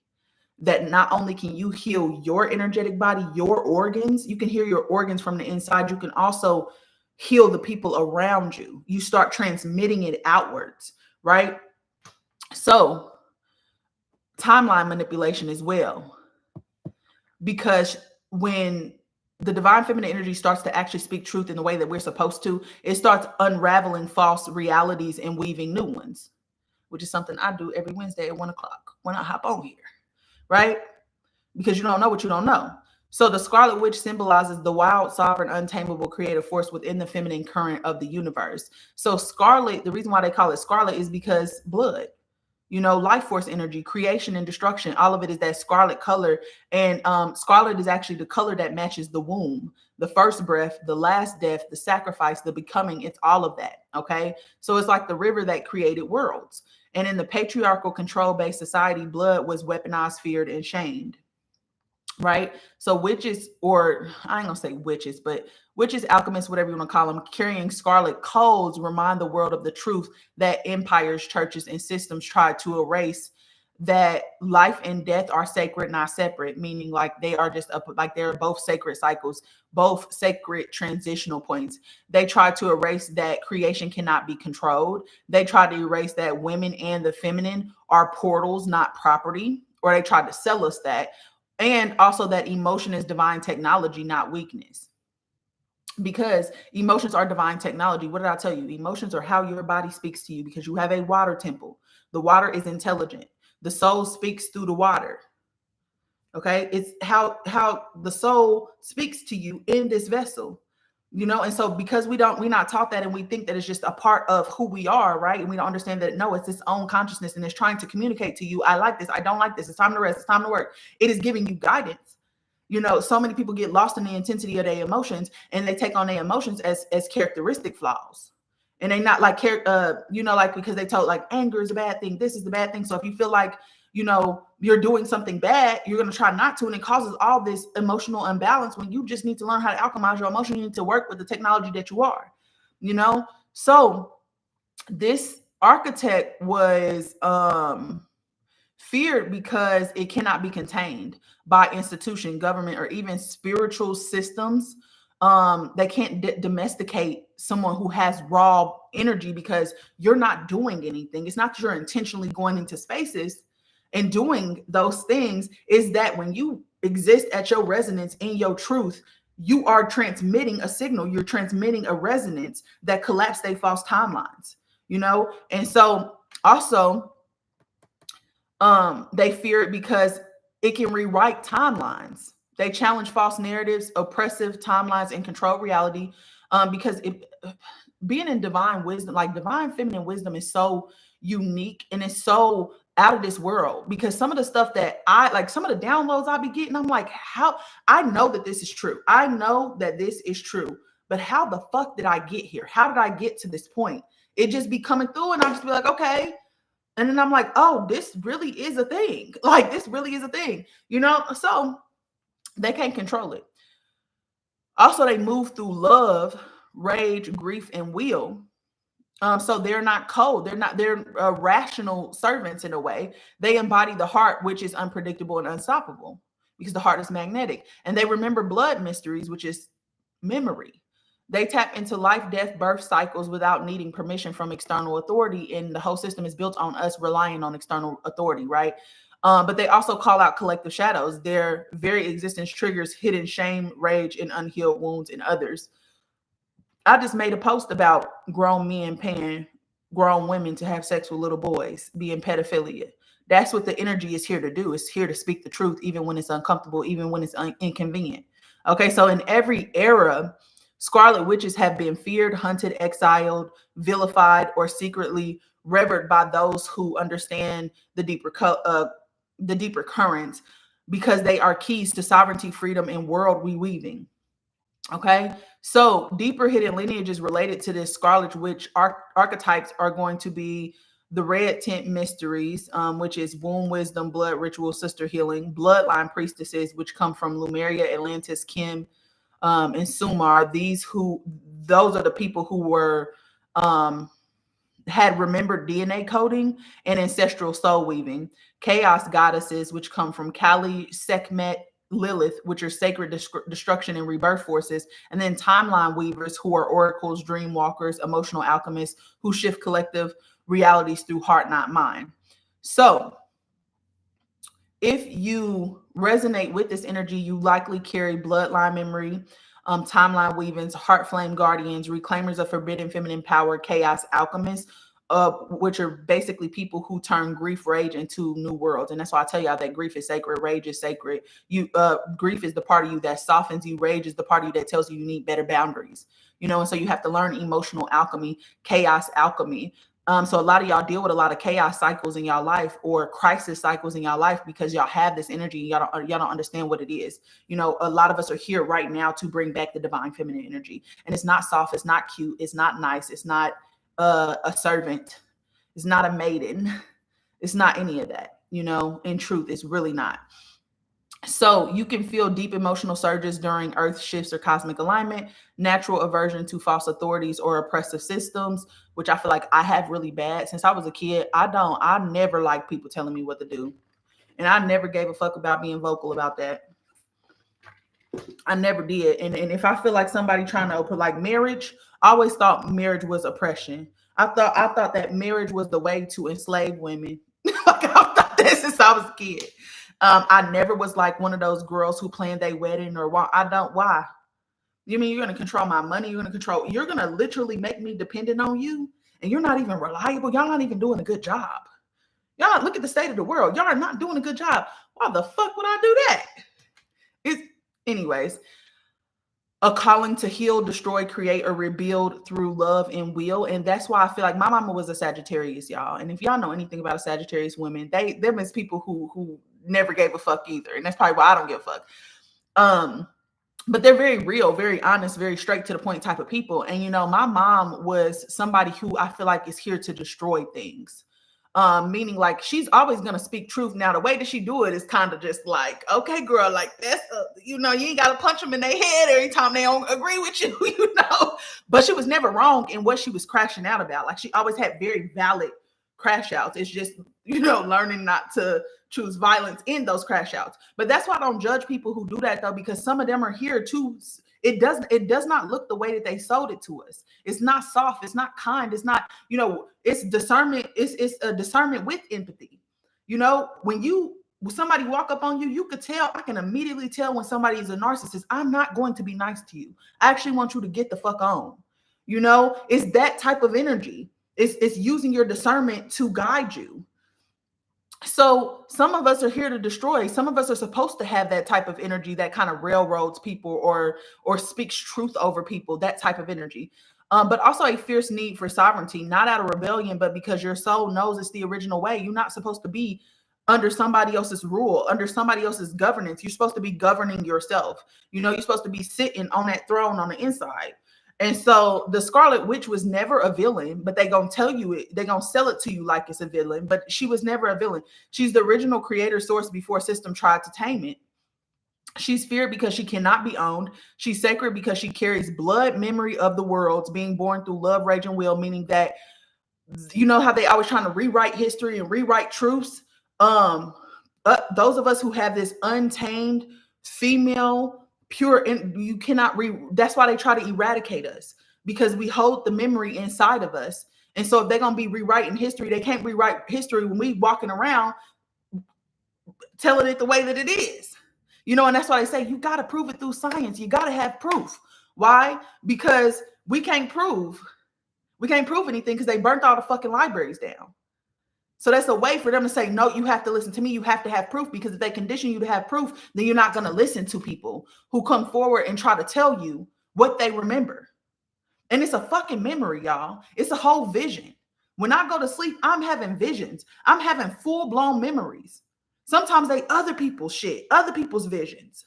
that not only can you heal your energetic body, your organs, you can heal your organs from the inside, you can also heal the people around you. You start transmitting it outwards, right? So timeline manipulation as well, because when the divine feminine energy starts to actually speak truth in the way that we're supposed to, it starts unraveling false realities and weaving new ones, which is something I do every Wednesday at 1:00 when I hop on here, right? Because you don't know what you don't know. So the Scarlet Witch symbolizes the wild, sovereign, untamable creative force within the feminine current of the universe. So Scarlet, the reason why they call it Scarlet is because blood, life force energy, creation and destruction, all of it is that scarlet color. And scarlet is actually the color that matches the womb, the first breath, the last death, the sacrifice, the becoming. It's all of that. Okay. So it's like the river that created worlds. And in the patriarchal control-based society, blood was weaponized, feared, and shamed. Right. So witches, or I ain't gonna say witches, but witches, alchemists, whatever you want to call them, carrying scarlet codes remind the world of the truth that empires, churches, and systems try to erase, that life and death are sacred, not separate, meaning like they are just like they're both sacred cycles, both sacred transitional points. They try to erase that creation cannot be controlled. They try to erase that women and the feminine are portals, not property, or they try to sell us that. And also that emotion is divine technology, not weakness. Because emotions are divine technology. What did I tell you? Emotions are how your body speaks to you, because you have a water temple. The water is intelligent. The soul speaks through the water. Okay. It's how the soul speaks to you in this vessel. And so because we're not taught that, and we think that it's just a part of who we are, right? And we don't understand that, no, it's its own consciousness, and it's trying to communicate to you, I like this, I don't like this, it's time to rest, it's time to work. It is giving you guidance. So many people get lost in the intensity of their emotions, and they take on their emotions as characteristic flaws. And they not like like, because they told like anger is a bad thing, this is the bad thing. So if you feel like you're doing something bad, you're going to try not to, and it causes all this emotional imbalance, when you just need to learn how to alchemize your emotion. You need to work with the technology that you are, so this architect was feared because it cannot be contained by institution, government, or even spiritual systems. They can't domesticate someone who has raw energy, because you're not doing anything. It's not that you're intentionally going into spaces and doing those things, is that when you exist at your resonance in your truth, you are transmitting a signal, you're transmitting a resonance that collapse their false timelines, And so also, they fear it because it can rewrite timelines. They challenge false narratives, oppressive timelines, and control reality. Because being in divine wisdom, like divine feminine wisdom, is so unique, and it's so out of this world. Because some of the stuff that some of the downloads I be getting, I'm like, how? I know that this is true. I know that this is true. But how the fuck did I get here? How did I get to this point? It just be coming through, and I just be like, okay. And then I'm like, oh, this really is a thing. Like, this really is a thing, So they can't control it. Also, they move through love, rage, grief, and will. So they're not cold. They're rational servants in a way. They embody the heart, which is unpredictable and unstoppable, because the heart is magnetic. And they remember blood mysteries, which is memory. They tap into life, death, birth cycles without needing permission from external authority. And the whole system is built on us relying on external authority, right? But they also call out collective shadows. Their very existence triggers hidden shame, rage, and unhealed wounds in others. I just made a post about grown men paying grown women to have sex with little boys, being pedophilia. That's what the energy is here to do. It's here to speak the truth, even when it's uncomfortable, even when it's inconvenient. Okay, so in every era, Scarlet Witches have been feared, hunted, exiled, vilified, or secretly revered by those who understand the deeper currents, because they are keys to sovereignty, freedom, and world reweaving. Okay, so deeper hidden lineages related to this Scarlet Witch archetypes are going to be the red tent mysteries, which is womb wisdom, blood ritual, sister healing, bloodline priestesses, which come from Lemuria, Atlantis, Kim, and Sumar. Those are the people who were had remembered DNA coding and ancestral soul weaving. Chaos goddesses, which come from Kali, Sekhmet, Lilith, which are sacred destruction and rebirth forces. And then timeline weavers, who are oracles, dream walkers, emotional alchemists, who shift collective realities through heart, not mind. So if you resonate with this energy, you likely carry bloodline memory, timeline weavings, heart flame guardians, reclaimers of forbidden feminine power, chaos alchemists, which are basically people who turn grief, rage into new worlds. And that's why I tell y'all that grief is sacred, rage is sacred. Grief is the part of you that softens you, rage is the part of you that tells you need better boundaries. And so you have to learn emotional alchemy, chaos alchemy. So a lot of y'all deal with a lot of chaos cycles in y'all life or crisis cycles in y'all life because y'all have this energy. Y'all don't understand what it is. A lot of us are here right now to bring back the divine feminine energy. And it's not soft. It's not cute. It's not nice. It's not a servant. It's not a maiden. It's not any of that. In truth, it's really not. So you can feel deep emotional surges during earth shifts or cosmic alignment, natural aversion to false authorities or oppressive systems, which I feel like I have really bad. Since I was a kid, I never liked people telling me what to do. And I never gave a fuck about being vocal about that. I never did. And if I feel like somebody trying to open like marriage, I always thought marriage was oppression. I thought that marriage was the way to enslave women. Like I thought that since I was a kid. I never was like one of those girls who planned their wedding or why. Why? You mean you're going to control my money? You're going to literally make me dependent on you. And you're not even reliable. Y'all not even doing a good job. Y'all look at the state of the world. Y'all are not doing a good job. Why the fuck would I do that? Anyways, a calling to heal, destroy, create, or rebuild through love and will. And that's why I feel like my mama was a Sagittarius, y'all. And if y'all know anything about a Sagittarius women, them is people who never gave a fuck either. And that's probably why I don't give a fuck. But they're very real, very honest, very straight to the point type of people. And, my mom was somebody who I feel like is here to destroy things. Meaning like she's always going to speak truth. Now, the way that she do it is kind of just like, okay, girl, like that's, you ain't got to punch them in their head every time they don't agree with you, but she was never wrong in what she was crashing out about. Like she always had very valid crash outs. It's just, learning not to choose violence in those crash outs. But that's why I don't judge people who do that though, because some of them are here to, it does not look the way that they sold it to us. It's not soft. It's not kind. It's not, it's discernment. It's a discernment with empathy. When somebody walk up on you, you could tell, I can immediately tell when somebody is a narcissist. I'm not going to be nice to you. I actually want you to get the fuck on. It's that type of energy. It's using your discernment to guide you. So some of us are here to destroy. Some of us are supposed to have that type of energy that kind of railroads people or speaks truth over people, that type of energy. But also a fierce need for sovereignty, not out of rebellion, but because your soul knows it's the original way. You're not supposed to be under somebody else's rule, under somebody else's governance. You're supposed to be governing yourself. You're supposed to be sitting on that throne on the inside. And so the Scarlett Witch was never a villain, but they gonna tell you it. They gonna sell it to you like it's a villain, but she was never a villain. She's the original creator source before system tried to tame it. She's feared because she cannot be owned. She's sacred because she carries blood memory of the worlds, being born through love, rage, and will, meaning that, how they always trying to rewrite history and rewrite truths. Those of us who have this untamed female pure, and you cannot that's why they try to eradicate us, because we hold the memory inside of us. And so if they're gonna be rewriting history, they can't rewrite history when we walking around telling it the way that it is. And that's why they say you got to prove it through science. You got to have proof. Why? Because we can't prove anything because they burnt all the fucking libraries down. So that's a way for them to say, no, you have to listen to me. You have to have proof, because if they condition you to have proof, then you're not going to listen to people who come forward and try to tell you what they remember. And it's a fucking memory, y'all. It's a whole vision. When I go to sleep, I'm having visions. I'm having full-blown memories. Sometimes they other people's shit, other people's visions.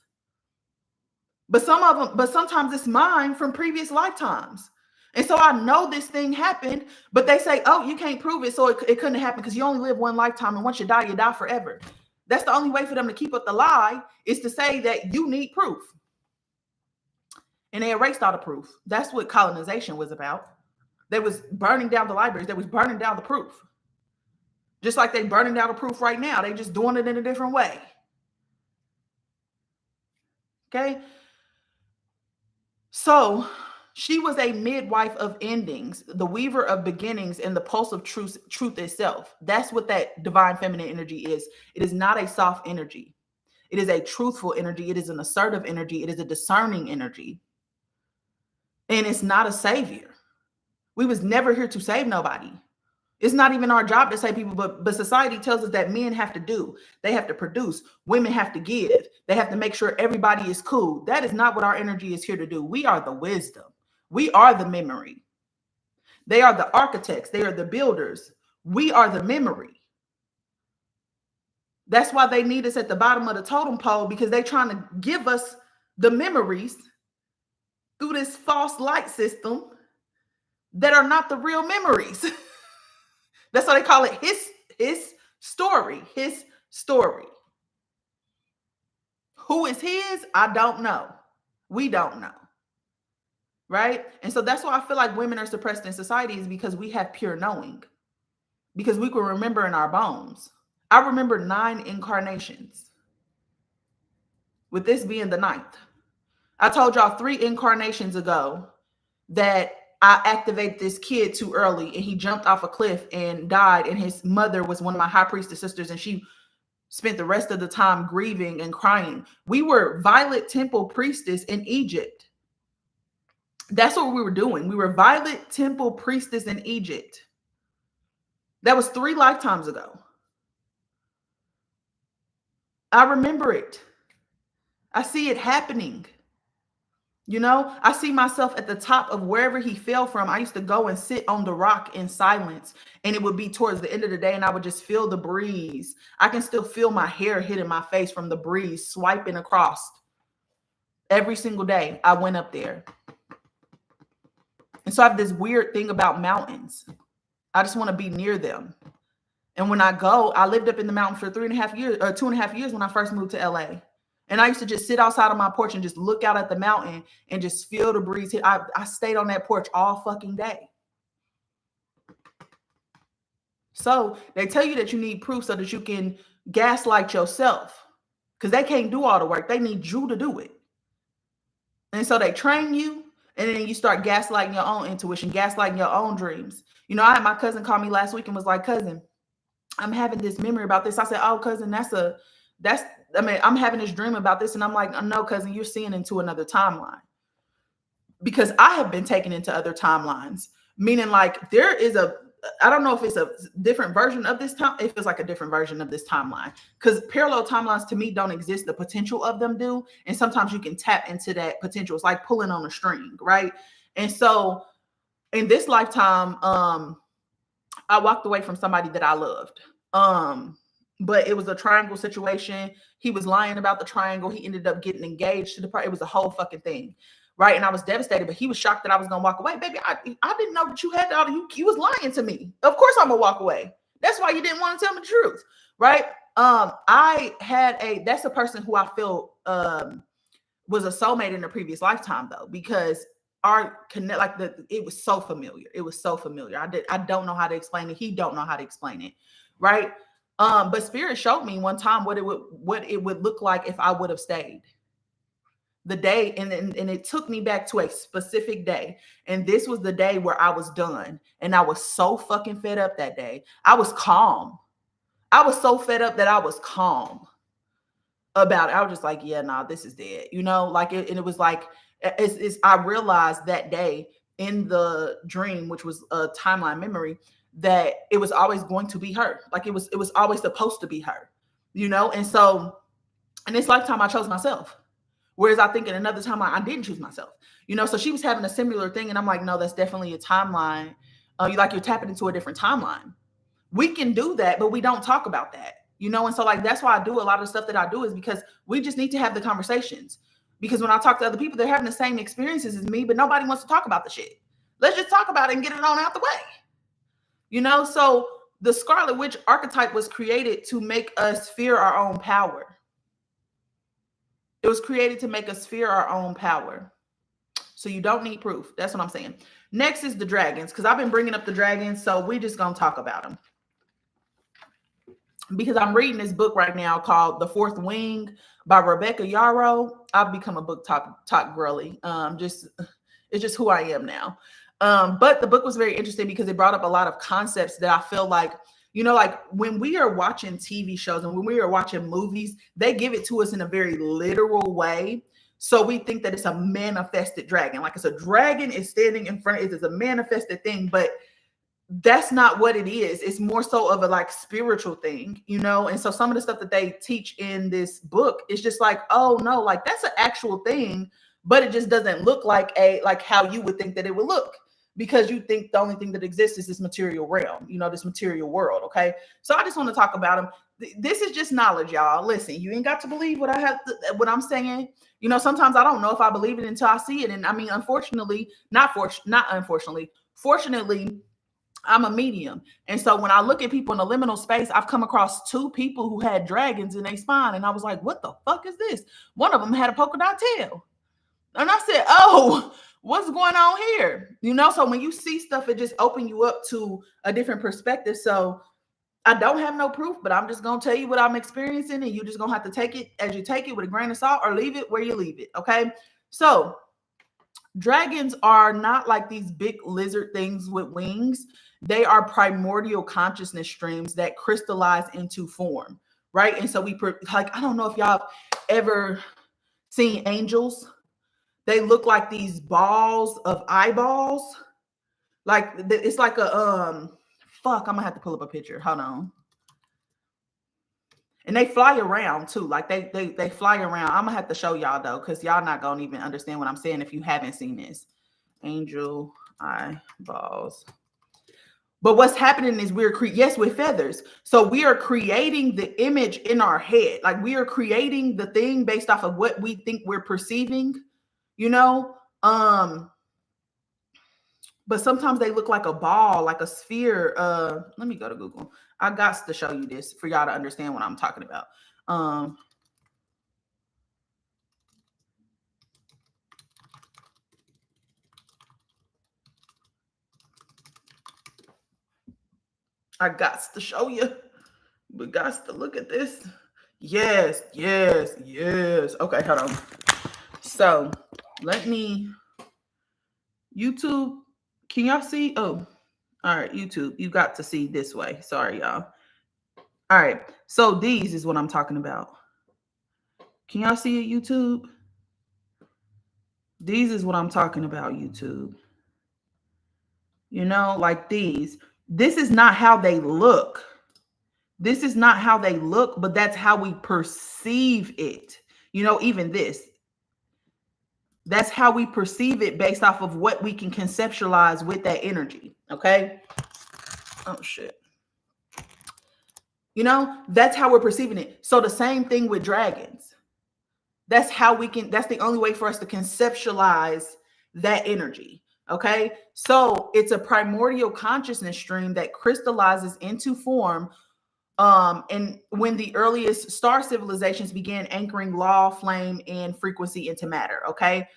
But sometimes it's mine from previous lifetimes. And so I know this thing happened, but they say, oh, you can't prove it, so it couldn't happen because you only live one lifetime, and once you die forever. That's the only way for them to keep up the lie, is to say that you need proof. And they erased all the proof. That's what colonization was about. They was burning down the libraries. They was burning down the proof. Just like they burning down the proof right now. They just doing it in a different way. Okay? So She was a midwife of endings, the weaver of beginnings, and the pulse of truth itself. That's what that divine feminine energy is. It is not a soft energy. It is a truthful energy. It is an assertive energy. It is a discerning energy. And it's not a savior. We was never here to save nobody. It's not even our job to save people, but society tells us that men have to do. They have to produce. Women have to give. They have to make sure everybody is cool. That is not what our energy is here to do. We are the wisdom. We are the memory. They are the architects. They are the builders. We are the memory. That's why they need us at the bottom of the totem pole, because they're trying to give us the memories through this false light system that are not the real memories. That's why they call it his story, his story. Who is his? I don't know. We don't know. Right? And so that's why I feel like women are suppressed in society, is because we have pure knowing. Because we can remember in our bones. I remember 9 incarnations, with this being the 9th. I told y'all 3 incarnations ago that I activated this kid too early, and he jumped off a cliff and died. And his mother was one of my high priestess sisters, and she spent the rest of the time grieving and crying. We were Violet Temple priestess in Egypt. That's what we were doing. We were Violet Temple priestess in Egypt. That was 3 lifetimes ago. I remember it. I see it happening. You know, I see myself at the top of wherever he fell from. I used to go and sit on the rock in silence, and it would be towards the end of the day, and I would just feel the breeze. I can still feel my hair hitting my face from the breeze swiping across. Every single day I went up there. And so I have this weird thing about mountains. I just want to be near them. And when I go, I lived up in the mountain for 3.5 years, or 2.5 years when I first moved to LA. And I used to just sit outside on my porch and just look out at the mountain and just feel the breeze hit. I stayed on that porch all fucking day. So they tell you that you need proof so that you can gaslight yourself, because they can't do all the work. They need you to do it. And so they train you, and then you start gaslighting your own intuition, gaslighting your own dreams. You know, I had my cousin call me last week and was like, cousin, I'm having this memory about this. I said, oh, cousin, I'm having this dream about this. And I'm like, no, cousin, you're seeing into another timeline. Because I have been taken into other timelines, meaning like there is I don't know if it's a different version of this time. It feels like a different version of this timeline, because parallel timelines to me don't exist. The potential of them do. And sometimes you can tap into that potential. It's like pulling on a string, right? And so in this lifetime, I walked away from somebody that I loved. But it was a triangle situation. He was lying about the triangle. He ended up getting engaged to the part. It was a whole fucking thing. Right. And I was devastated, but he was shocked that I was going to walk away. Baby, I didn't know that you had all you was lying to me. Of course I'm going to walk away. That's why you didn't want to tell me the truth. Right. That's a person who I feel was a soulmate in a previous lifetime, though, because it was so familiar. It was so familiar. I don't know how to explain it. He don't know how to explain it. Right. But Spirit showed me one time what it would look like if I would have stayed. The day, and it took me back to a specific day. And this was the day where I was done. And I was so fucking fed up that day. I was calm. I was so fed up that I was calm about it. I was just like, yeah, nah, this is dead. You know, like and it was like, I realized that day in the dream, which was a timeline memory, that it was always going to be her. Like it was always supposed to be her, you know? And so in this lifetime, I chose myself. Whereas I think in another time, I didn't choose myself, you know? So she was having a similar thing. And I'm like, no, that's definitely a timeline. You're tapping into a different timeline. We can do that, but we don't talk about that, you know? And so like, that's why I do a lot of stuff that I do, is because we just need to have the conversations. Because when I talk to other people, they're having the same experiences as me, but nobody wants to talk about the shit. Let's just talk about it and get it on out the way. You know, so the Scarlett Witch archetype was created to make us fear our own power. It was created to make us fear our own power. So you don't need proof. That's what I'm saying. Next is the dragons, because I've been bringing up the dragons, so we're just going to talk about them. Because I'm reading this book right now called The Fourth Wing by Rebecca Yarrow. I've become a book talk girly. It's just who I am now. But the book was very interesting because it brought up a lot of concepts that I feel like, you know, like when we are watching TV shows and when we are watching movies, they give it to us in a very literal way. So we think that it's a manifested dragon, like it's a dragon is standing in front of it, it's a manifested thing, but that's not what it is. It's more so of a like spiritual thing, you know? And so some of the stuff that they teach in this book is just like, oh no, like that's an actual thing, but it just doesn't look like how you would think that it would look, because you think the only thing that exists is this material realm, you know, this material world. Okay. So I just want to talk about them. This is just knowledge, y'all. Listen, you ain't got to believe what what I'm saying. You know, sometimes I don't know if I believe it until I see it. And I mean, unfortunately, not unfortunately, fortunately, I'm a medium. And so when I look at people in the liminal space, I've come across 2 people who had dragons in their spine. And I was like, what the fuck is this? One of them had a polka dot tail. And I said, oh, what's going on here? You know, so when you see stuff, it just opens you up to a different perspective. So I don't have no proof, but I'm just going to tell you what I'm experiencing. And you just going to have to take it as you take it with a grain of salt, or leave it where you leave it. Okay. So dragons are not like these big lizard things with wings. They are primordial consciousness streams that crystallize into form, right? And so like, I don't know if y'all have ever seen angels. They look like these balls of eyeballs. Like it's like a fuck, I'm gonna have to pull up a picture. Hold on. And they fly around too. Like they fly around. I'm gonna have to show y'all though, because y'all not gonna even understand what I'm saying if you haven't seen this. Angel eyeballs. But what's happening is yes, with feathers. So we are creating the image in our head. Like we are creating the thing based off of what we think we're perceiving, you know? But sometimes they look like a ball, like a sphere. Let me go to Google. I got to show you this for y'all to understand what I'm talking about. I got to show you. We got to look at this. Yes. Okay, hold on. So let me, YouTube, can y'all see? Oh, all right, YouTube, you got to see this way. Sorry, y'all. All right, so these is what I'm talking about. Can y'all see it, YouTube? These is what I'm talking about, YouTube. You know, like these. This is not how they look. This is not how they look, but that's how we perceive it. You know, even this. That's how we perceive it based off of what we can conceptualize with that energy. Okay. Oh, shit. You know, that's how we're perceiving it. So the same thing with dragons. That's how we can, that's the only way for us to conceptualize that energy. Okay. So it's a primordial consciousness stream that crystallizes into form. And when the earliest star civilizations began anchoring law, flame, and frequency into matter. Okay.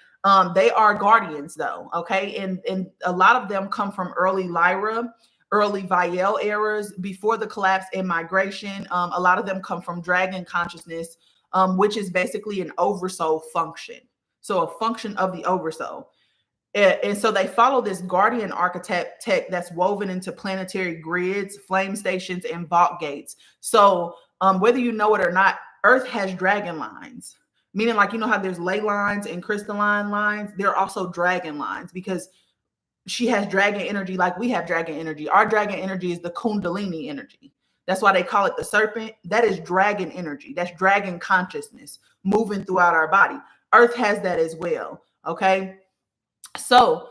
They are guardians though. Okay. And a lot of them come from early Lyra, early Vial eras before the collapse and migration. A lot of them come from dragon consciousness, which is basically an oversoul function. So a function of the oversoul. And so they follow this guardian architect tech that's woven into planetary grids, flame stations, and vault gates. So whether you know it or not, Earth has dragon lines, meaning like, you know how there's ley lines and crystalline lines? There are also dragon lines because she has dragon energy like we have dragon energy. Our dragon energy is the Kundalini energy. That's why they call it the serpent. That is dragon energy. That's dragon consciousness moving throughout our body. Earth has that as well. Okay. So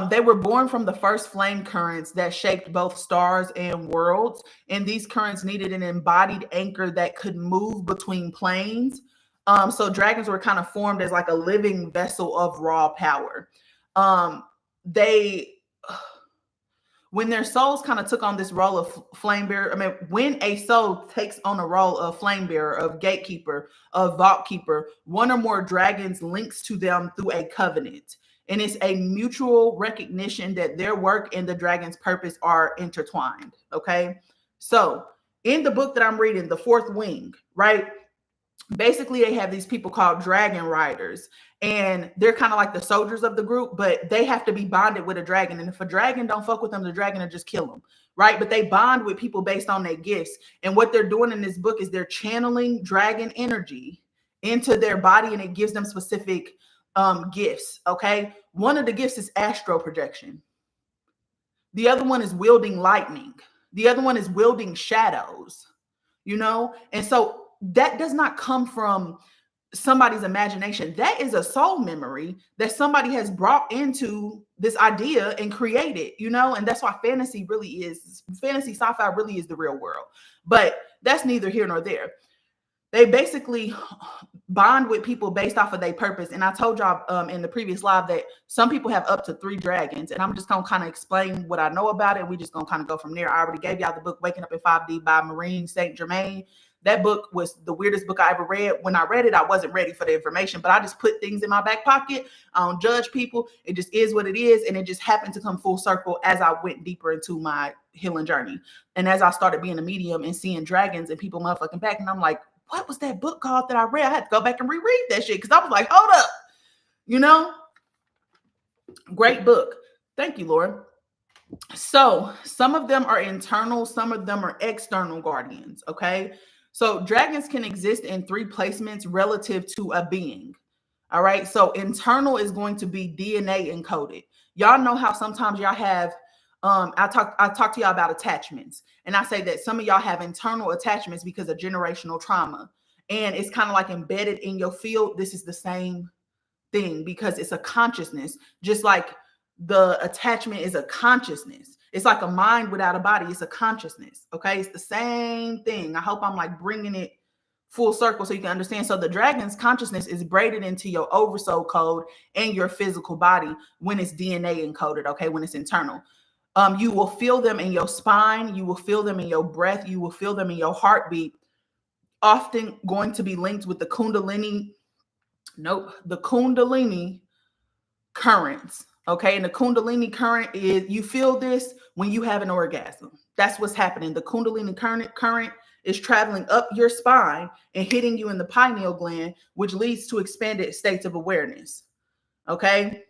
they were born from the first flame currents that shaped both stars and worlds. And these currents needed an embodied anchor that could move between planes. So dragons were kind of formed as like a living vessel of raw power. When their souls kind of took on this role of flame bearer, I mean, when a soul takes on a role of flame bearer, of gatekeeper, of vault keeper, one or more dragons links to them through a covenant. And it's a mutual recognition that their work and the dragon's purpose are intertwined. Okay. So in the book that I'm reading, The Fourth Wing, right? basically they have these people called dragon riders, and they're kind of like the soldiers of the group, but they have to be bonded with a dragon. And if a dragon don't fuck with them, the dragon will just kill them, right? But they bond with people based on their gifts. And what they're doing in this book is they're channeling dragon energy into their body, and it gives them specific gifts. Okay, one of the gifts is astral projection. The other one is wielding lightning. The other one is wielding shadows, you know? And so that does not come from somebody's imagination. That is a soul memory that somebody has brought into this idea and created, you know? And that's why fantasy sci-fi really is the real world. But that's neither here nor there. They basically bond with people based off of their purpose. And I told y'all in the previous live that some people have up to 3 dragons. And I'm just going to kind of explain what I know about it. We just going to kind of go from there. I already gave y'all the book Waking Up in 5D by Marine St. Germain. That book was the weirdest book I ever read. When I read it, I wasn't ready for the information, but I just put things in my back pocket. I don't judge people. It just is what it is. And it just happened to come full circle as I went deeper into my healing journey. And as I started being a medium and seeing dragons and people motherfucking back, and I'm like, what was that book called that I read? I had to go back and reread that shit because I was like, hold up, you know? Great book. Thank you, Lord. So some of them are internal, some of them are external guardians, okay? So dragons can exist in 3 placements relative to a being. All right. So internal is going to be DNA encoded. Y'all know how sometimes y'all have, I talk to y'all about attachments, and I say that some of y'all have internal attachments because of generational trauma, and it's kind of like embedded in your field. This is the same thing because it's a consciousness, just like the attachment is a consciousness. It's like a mind without a body. It's a consciousness. Okay. It's the same thing. I hope I'm like bringing it full circle so you can understand. So the dragon's consciousness is braided into your oversoul code and your physical body when it's DNA encoded. Okay. When it's internal, you will feel them in your spine. You will feel them in your breath. You will feel them in your heartbeat, often going to be linked with the Kundalini currents. Okay. And the Kundalini current is, you feel this when you have an orgasm. That's what's happening. The Kundalini current is traveling up your spine and hitting you in the pineal gland, which leads to expanded states of awareness. Okay.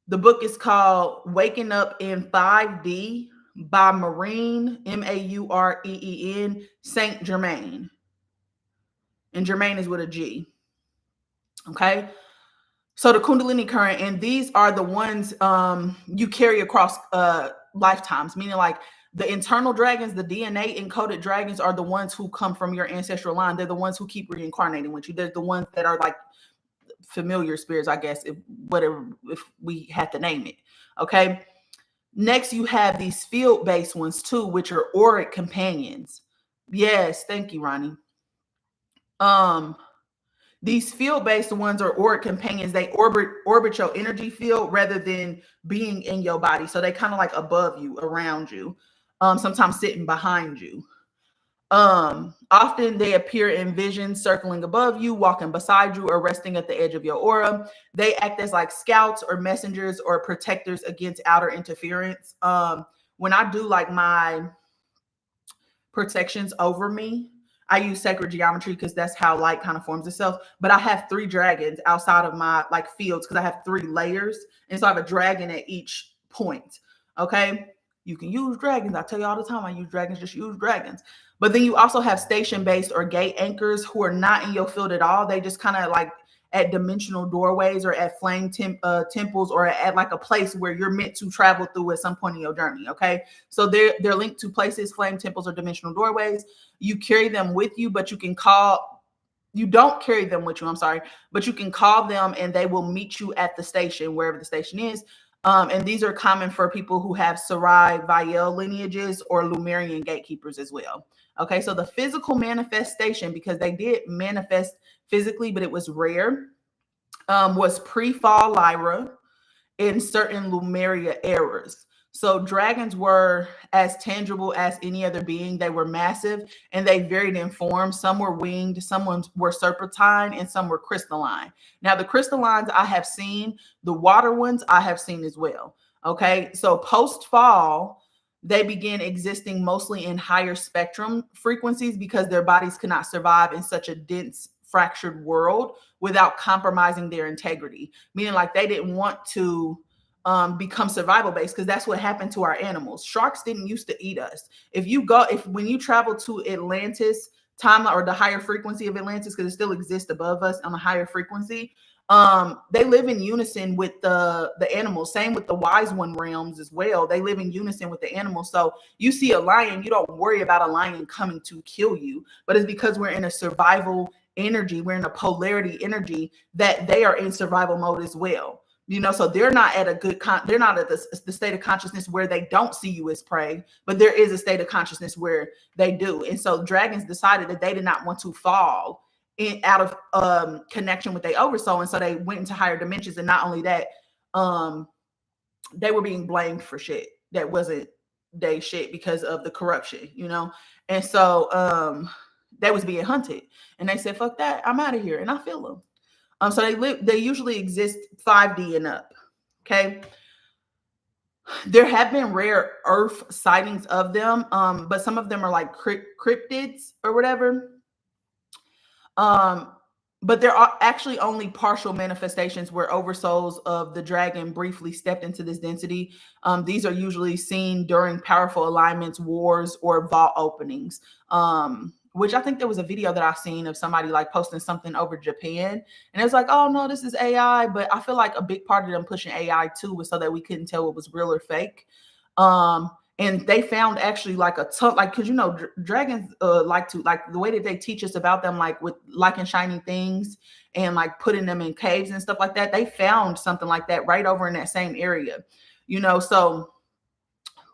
The book is called Waking Up in 5D by Marine, Maureen, St. Germain. And Germain is with a G. Okay. So the Kundalini current, and these are the ones you carry across lifetimes, meaning like the internal dragons, the DNA encoded dragons are the ones who come from your ancestral line. They're the ones who keep reincarnating with you. They're the ones that are like familiar spirits, I guess, if we had to name it. Okay. Next, you have these field-based ones too, which are auric companions. Yes, thank you, Ronnie. These field-based ones are auric companions. They orbit your energy field rather than being in your body. So they kind of like above you, around you, sometimes sitting behind you. Often they appear in visions circling above you, walking beside you, or resting at the edge of your aura. They act as like scouts or messengers or protectors against outer interference. When I do like my protections over me, I use sacred geometry because that's how light kind of forms itself. But I have 3 dragons outside of my like fields because I have 3 layers. And so I have a dragon at each point. Okay. You can use dragons. I tell you all the time, I use dragons, just use dragons. But then you also have station-based or gate anchors who are not in your field at all. They just kind of like at dimensional doorways or at flame temples or at like a place where you're meant to travel through at some point in your journey. Okay. So they're linked to places, flame temples, or dimensional doorways. You carry them with you, but you don't carry them with you. I'm sorry, but you can call them and they will meet you at the station, wherever the station is. And these are common for people who have Sarai Viel lineages or Lumerian gatekeepers as well. Okay, so the physical manifestation, because they did manifest physically, but it was rare, was pre-fall Lyra in certain Lumeria eras. So dragons were as tangible as any other being. They were massive and they varied in form. Some were winged, some were serpentine, and some were crystalline. Now the crystallines I have seen, the water ones I have seen as well. Okay, so post-fall, they begin existing mostly in higher spectrum frequencies because their bodies cannot survive in such a dense, fractured world without compromising their integrity. Meaning, like, they didn't want to become survival based, because that's what happened to our animals. Sharks didn't used to eat us. When you travel to Atlantis timeline, or the higher frequency of Atlantis, because it still exists above us on a higher frequency, they live in unison with the animals. Same with the wise one realms as well. They live in unison with the animals. So you see a lion, you don't worry about a lion coming to kill you, but it's because we're in a survival energy, we're in a polarity energy, that they are in survival mode as well. So they're not at they're not at the state of consciousness where they don't see you as prey, but there is a state of consciousness where they do. And so dragons decided that they did not want to fall out of connection with their oversoul, and so they went into higher dimensions. And not only that, they were being blamed for shit that wasn't they shit because of the corruption, and so they was being hunted, and they said, fuck that, I'm out of here. And I feel them. So they usually exist 5D and up. Okay. There have been rare earth sightings of them, but some of them are like cryptids or whatever. But there are actually only partial manifestations where oversouls of the dragon briefly stepped into this density. These are usually seen during powerful alignments, wars, or vault openings. Which I think there was a video that I seen of somebody like posting something over Japan, and it was like, oh no, this is AI. But I feel like a big part of them pushing AI too was so that we couldn't tell what was real or fake. And they found actually like a ton, like, because dragons like the way that they teach us about them, like with liking shiny things and like putting them in caves and stuff like that. They found something like that right over in that same area, so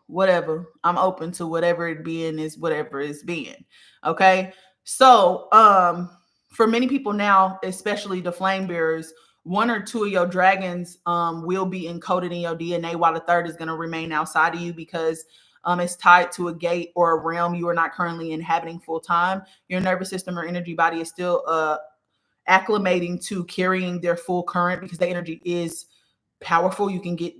whatever, I'm open to whatever it being is, whatever is being. Okay. So for many people now, especially the flame bearers, 1 or 2 of your dragons will be encoded in your DNA, while the third is going to remain outside of you because it's tied to a gate or a realm you are not currently inhabiting full time. Your nervous system or energy body is still acclimating to carrying their full current, because the energy is powerful. You can get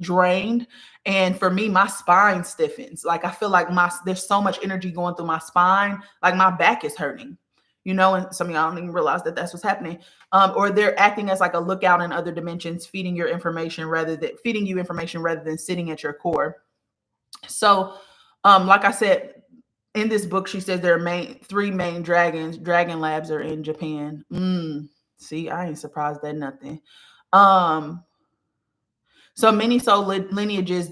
drained. And for me, my spine stiffens. Like, I feel like there's so much energy going through my spine, like my back is hurting, and some of y'all don't even realize that that's what's happening. Or they're acting as like a lookout in other dimensions, feeding you information rather than sitting at your core. So like I said, in this book, she says there are 3 main dragon labs are in Japan. See, I ain't surprised at nothing. So many soul lineages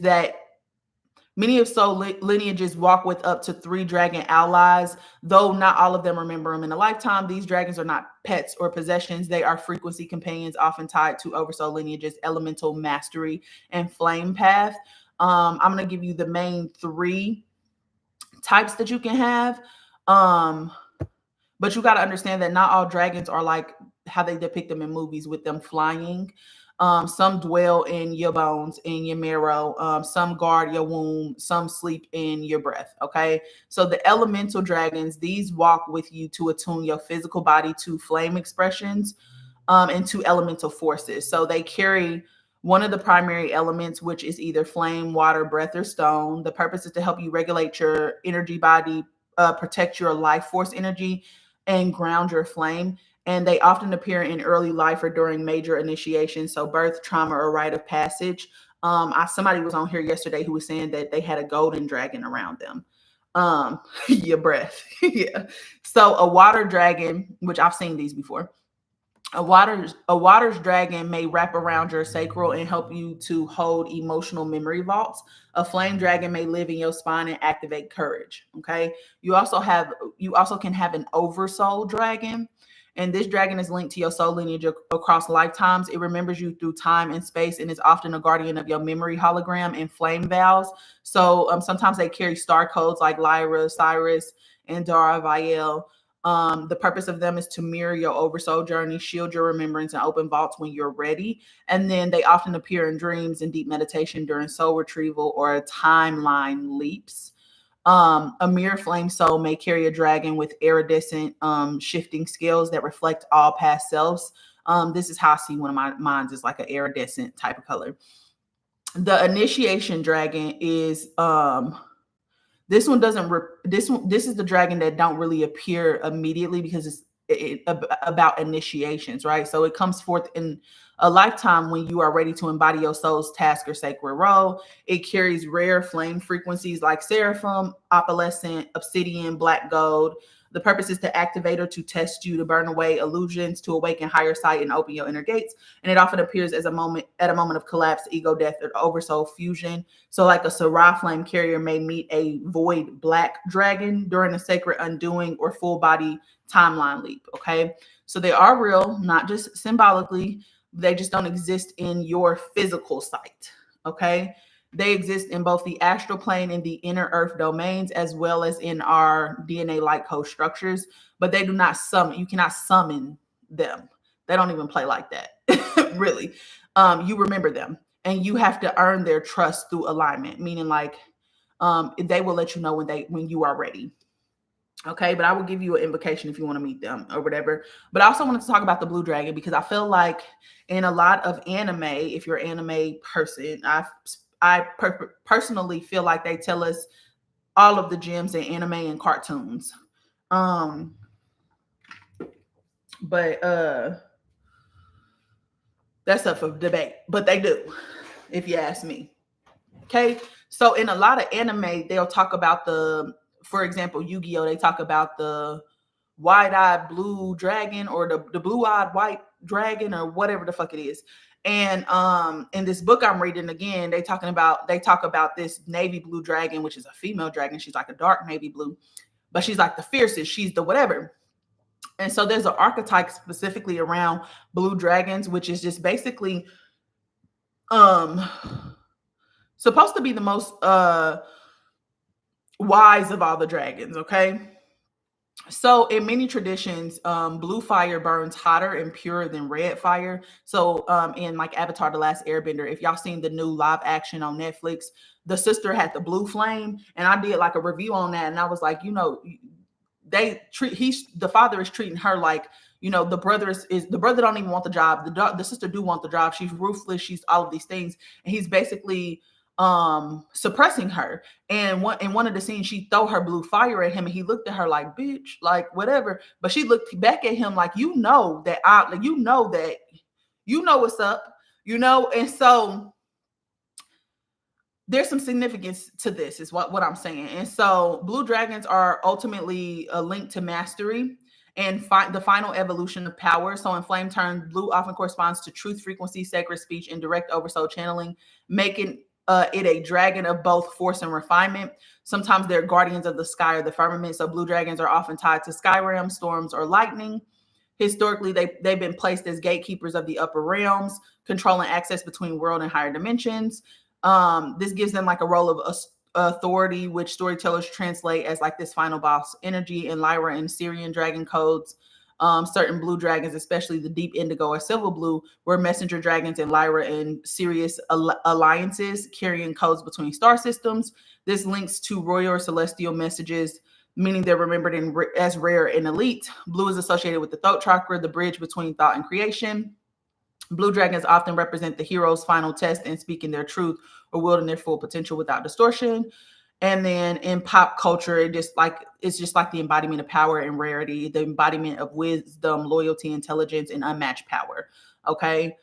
walk with up to 3 dragon allies, though not all of them remember them in a lifetime. These dragons are not pets or possessions. They are frequency companions, often tied to oversoul lineages, elemental mastery, and flame path. I'm going to give you the main 3 types that you can have. But you got to understand that not all dragons are like how they depict them in movies with them flying. Some dwell in your bones, in your marrow. Some guard your womb. Some sleep in your breath. Okay. So the elemental dragons, these walk with you to attune your physical body to flame expressions and to elemental forces. So they carry one of the primary elements, which is either flame, water, breath, or stone. The purpose is to help you regulate your energy body, protect your life force energy, and ground your flame. And they often appear in early life or during major initiation, so birth, trauma, or rite of passage. Somebody was on here yesterday who was saying that they had a golden dragon around them. Your breath. Yeah. So a water dragon, which I've seen these before. A water's dragon may wrap around your sacral and help you to hold emotional memory vaults. A flame dragon may live in your spine and activate courage. Okay. You also can have an oversoul dragon. And this dragon is linked to your soul lineage across lifetimes. It remembers you through time and space and is often a guardian of your memory hologram and flame vows. So sometimes they carry star codes like Lyra, Cyrus, and Dara Viel. The purpose of them is to mirror your oversoul journey, shield your remembrance, and open vaults when you're ready. And then they often appear in dreams and deep meditation during soul retrieval or timeline leaps. A mirror flame soul may carry a dragon with iridescent shifting scales that reflect all past selves. This is how I see one of my minds is like an iridescent type of color. The initiation dragon is this one doesn't this is the dragon that don't really appear immediately because it's about initiations, right? So it comes forth in a lifetime when you are ready to embody your soul's task or sacred role. It carries rare flame frequencies like seraphim, opalescent, obsidian, black gold. The purpose is to activate or to test you, to burn away illusions, to awaken higher sight and open your inner gates. And it often appears as a moment of collapse, ego death, or oversoul fusion. So like a Sarah flame carrier may meet a void black dragon during a sacred undoing or full body timeline leap. Okay. So they are real, not just symbolically. They just don't exist in your physical sight. Okay. They exist in both the astral plane and the inner earth domains, as well as in our DNA light code structures, but they do not summon. You cannot summon them. They don't even play like that. Really. You remember them and you have to earn their trust through alignment, meaning like they will let you know when you are ready. Okay, but I will give you an invocation if you want to meet them or whatever. But I also wanted to talk about the blue dragon because I feel like in a lot of anime, if you're an anime person, personally feel like they tell us all of the gems in anime and cartoons. But that's up for debate. But they do, if you ask me. Okay, so in a lot of anime, they'll talk about for example, Yu-Gi-Oh! They talk about the wide-eyed blue dragon or the blue-eyed white dragon or whatever the fuck it is. And in this book I'm reading again, they talk about this navy blue dragon, which is a female dragon. She's like a dark navy blue, but she's like the fiercest. She's the whatever. And so there's an archetype specifically around blue dragons, which is just basically supposed to be the most wise of all the dragons. Okay. So in many traditions, blue fire burns hotter and purer than red fire. So in like Avatar: The Last Airbender, if y'all seen the new live action on Netflix, the sister had the blue flame, and I did like a review on that, and I was like, the father is treating her like, the brother is the brother don't even want the job. The sister do want the job. She's ruthless. She's all of these things, and he's basically suppressing her. And in one of the scenes, she throw her blue fire at him, and he looked at her like, bitch, like whatever. But she looked back at him like, that you know what's up, and so there's some significance to this is what I'm saying. And so blue dragons are ultimately a link to mastery and the final evolution of power. So in flame terms, blue often corresponds to truth, frequency, sacred speech, and direct oversoul channeling, making it a dragon of both force and refinement. Sometimes they're guardians of the sky or the firmament. So blue dragons are often tied to sky realms, storms, or lightning. Historically, they've been placed as gatekeepers of the upper realms, controlling access between world and higher dimensions. This gives them like a role of authority, which storytellers translate as like this final boss energy. In Lyra and Syrian dragon codes, certain blue dragons, especially the deep indigo or silver blue, were messenger dragons in Lyra and Sirius alliances, carrying codes between star systems. This links to royal or celestial messages, meaning they're remembered as rare and elite. Blue is associated with the throat chakra, the bridge between thought and creation. Blue dragons often represent the hero's final test in speaking their truth or wielding their full potential without distortion. And then in pop culture, it's just like the embodiment of power and rarity, the embodiment of wisdom, loyalty, intelligence, and unmatched power. Okay.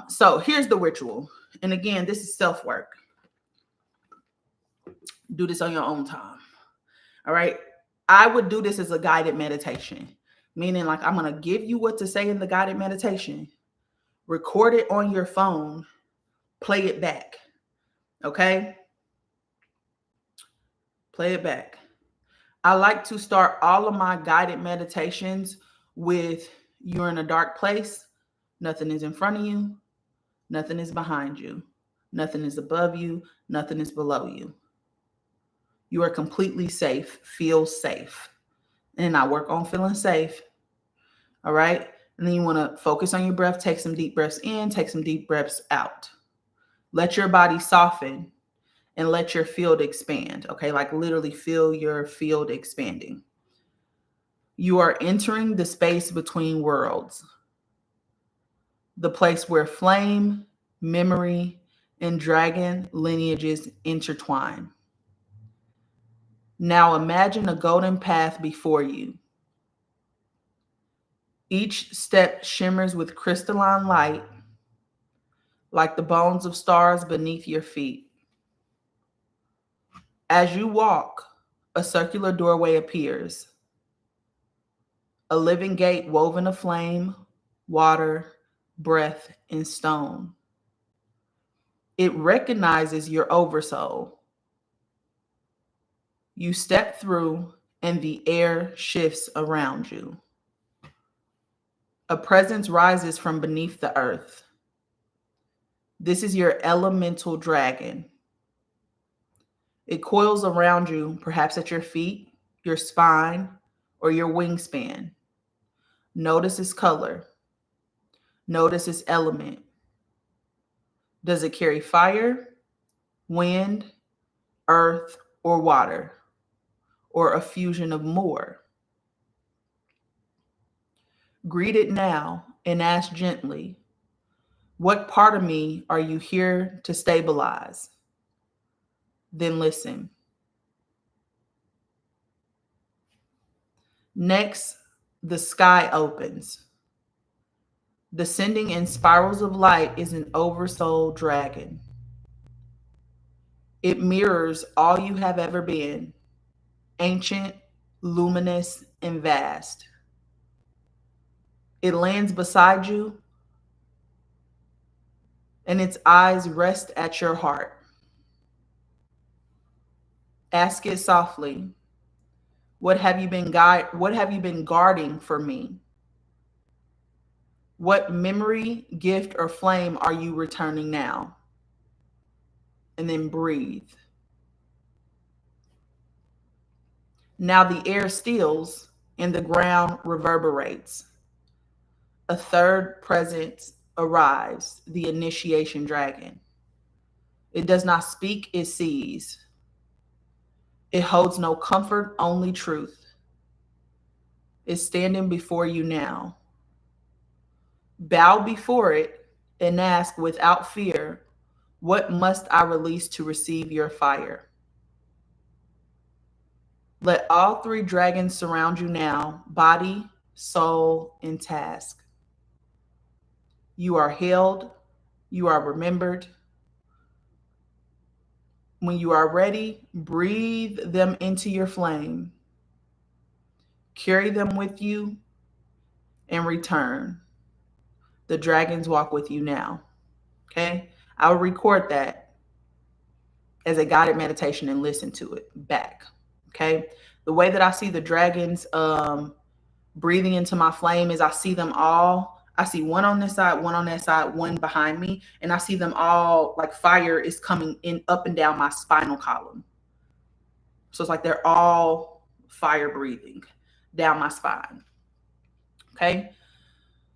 So here's the ritual. And again, this is self-work. Do this on your own time. All right. I would do this as a guided meditation, meaning like I'm going to give you what to say in the guided meditation. Record it on your phone, play it back. Okay? Play it back. I like to start all of my guided meditations with you're in a dark place. Nothing is in front of you. Nothing is behind you. Nothing is above you. Nothing is below you. You are completely safe. Feel safe. And I work on feeling safe. All right? And then you want to focus on your breath. Take some deep breaths in. Take some deep breaths out. Let your body soften and let your field expand. Okay, like literally feel your field expanding. You are entering the space between worlds. The place where flame, memory, and dragon lineages intertwine. Now imagine a golden path before you. Each step shimmers with crystalline light, like the bones of stars beneath your feet. As you walk, a circular doorway appears, a living gate woven of flame, water, breath, and stone. It recognizes your oversoul. You step through, and the air shifts around you. A presence rises from beneath the earth. This is your elemental dragon. It coils around you, perhaps at your feet, your spine, or your wingspan. Notice its color. Notice its element. Does it carry fire, wind, earth, or water, or a fusion of more? Greet it now and ask gently, what part of me are you here to stabilize? Then listen. Next, the sky opens. Descending in spirals of light is an oversoul dragon. It mirrors all you have ever been, ancient, luminous, and vast. It lands beside you, and its eyes rest at your heart. Ask it softly, what have you been guarding for me? What memory, gift, or flame are you returning now? And then breathe. Now the air stills and the ground reverberates. A third presence arrives, the initiation dragon. It does not speak, it sees. It holds no comfort, only truth. It's standing before you now. Bow before it and ask without fear, what must I release to receive your fire? Let all three dragons surround you now, body, soul, and task. You are held, you are remembered. When you are ready, breathe them into your flame. Carry them with you and return. The dragons walk with you now. Okay? I will record that as a guided meditation and listen to it back. Okay? The way that I see the dragons breathing into my flame is I see them all. I see one on this side, one on that side, one behind me. And I see them all like fire is coming in up and down my spinal column. So it's like they're all fire breathing down my spine. Okay?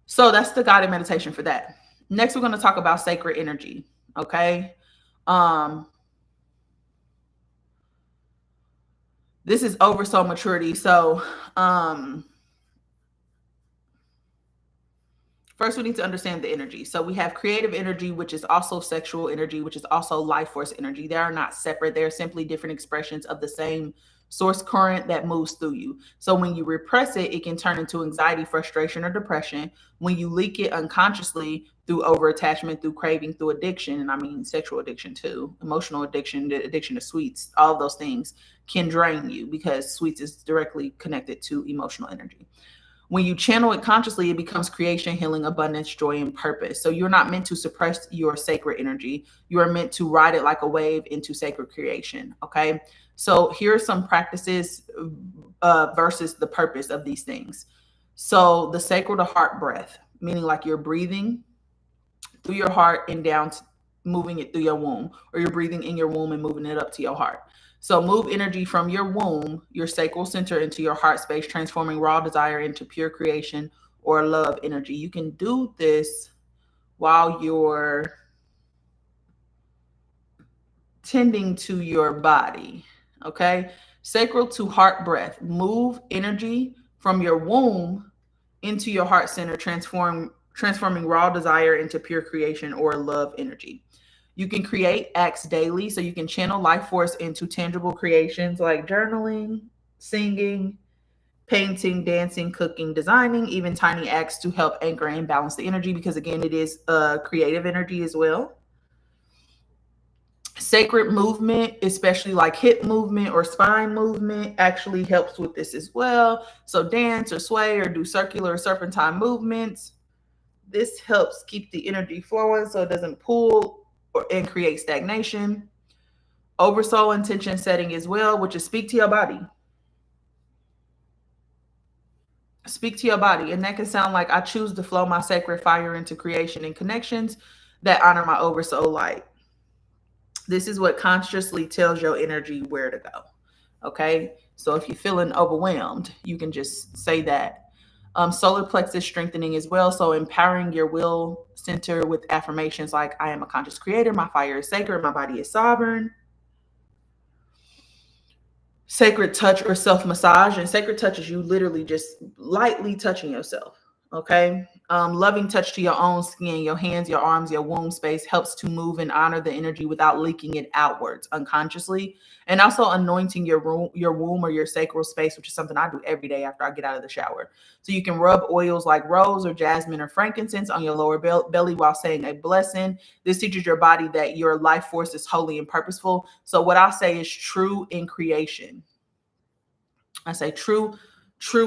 So that's the guided meditation for that. Next, we're going to talk about sacred energy. Okay. This is oversoul maturity. So, first, we need to understand the energy. So we have creative energy, which is also sexual energy, which is also life force energy. They are not separate. They're simply different expressions of the same source current that moves through you. So when you repress it, it can turn into anxiety, frustration, or depression. When you leak it unconsciously through over-attachment, through craving, through addiction, and I mean sexual addiction too, emotional addiction, the addiction to sweets, all of those things can drain you because sweets is directly connected to emotional energy. When you channel it consciously, it becomes creation, healing, abundance, joy, and purpose. So you're not meant to suppress your sacred energy. You are meant to ride it like a wave into sacred creation. Okay. So here are some practices versus the purpose of these things. So the sacral to heart breath, meaning like you're breathing through your heart and down, moving it through your womb, or you're breathing in your womb and moving it up to your heart. So move energy from your womb, your sacral center, into your heart space, transforming raw desire into pure creation or love energy. You can do this while you're tending to your body. Okay. Sacral to heart breath. Move energy from your womb into your heart center, transforming raw desire into pure creation or love energy. You can create acts daily, so you can channel life force into tangible creations like journaling, singing, painting, dancing, cooking, designing, even tiny acts to help anchor and balance the energy, because again, it is creative energy as well. Sacred movement, especially like hip movement or spine movement, actually helps with this as well. So dance or sway or do circular or serpentine movements. This helps keep the energy flowing so it doesn't pull and create stagnation. Oversoul intention setting as well, which is speak to your body. Speak to your body. And that can sound like, I choose to flow my sacred fire into creation and connections that honor my oversoul light. This is what consciously tells your energy where to go. Okay. So if you're feeling overwhelmed, you can just say that. Solar plexus strengthening as well. So empowering your will center with affirmations like, I am a conscious creator. My fire is sacred. My body is sovereign. Sacred touch or self massage. And sacred touch is you literally just lightly touching yourself. Okay. Loving touch to your own skin, your hands, your arms, your womb space helps to move and honor the energy without leaking it outwards unconsciously. And also anointing your womb or your sacral space, which is something I do every day after I get out of the shower. So you can rub oils like rose or jasmine or frankincense on your lower belly while saying a blessing. This teaches your body that your life force is holy and purposeful. So what I say is true in creation. I say true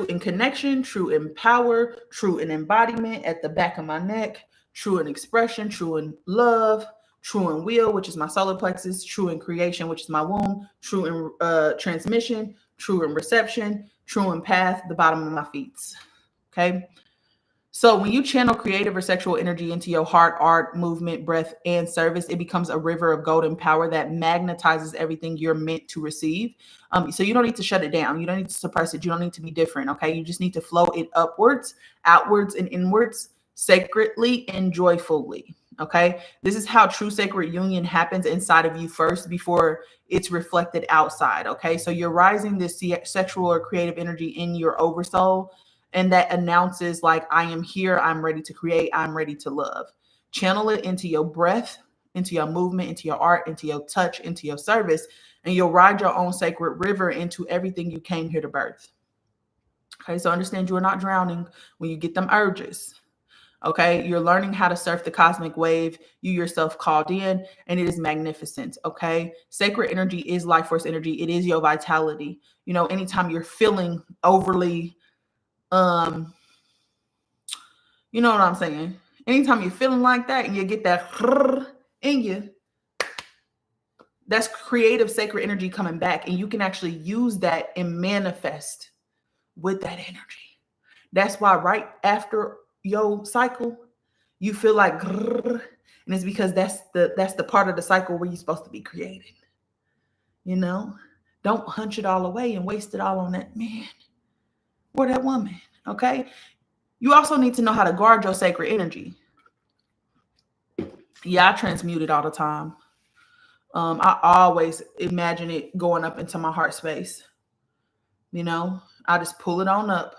in connection, true in power, true in embodiment at the back of my neck, true in expression, true in love, true in will, which is my solar plexus, true in creation, which is my womb, true in transmission, true in reception, true in path, the bottom of my feet. Okay. So when you channel creative or sexual energy into your heart, art, movement, breath, and service, it becomes a river of golden power that magnetizes everything you're meant to receive. So you don't need to shut it down. You don't need to suppress it. You don't need to be different. Okay. You just need to flow it upwards, outwards, and inwards, sacredly and joyfully. Okay. This is how true sacred union happens inside of you first before it's reflected outside. Okay. So you're rising this sexual or creative energy in your oversoul. And that announces like, I am here, I'm ready to create, I'm ready to love. Channel it into your breath, into your movement, into your art, into your touch, into your service, and you'll ride your own sacred river into everything you came here to birth. Okay, so understand you are not drowning when you get them urges. Okay, you're learning how to surf the cosmic wave you yourself called in, and it is magnificent. Okay, sacred energy is life force energy. It is your vitality. You know, anytime you're feeling overly you know what I'm saying? Anytime you're feeling like that and you get that in you, that's creative sacred energy coming back, and you can actually use that and manifest with that energy. That's why right after your cycle, you feel like, and it's because that's the part of the cycle where you're supposed to be creating. You know, don't hunch it all away and waste it all on that man or that woman. Okay. You also need to know how to guard your sacred energy. Yeah, I transmute it all the time. I always imagine it going up into my heart space. You know, I just pull it on up.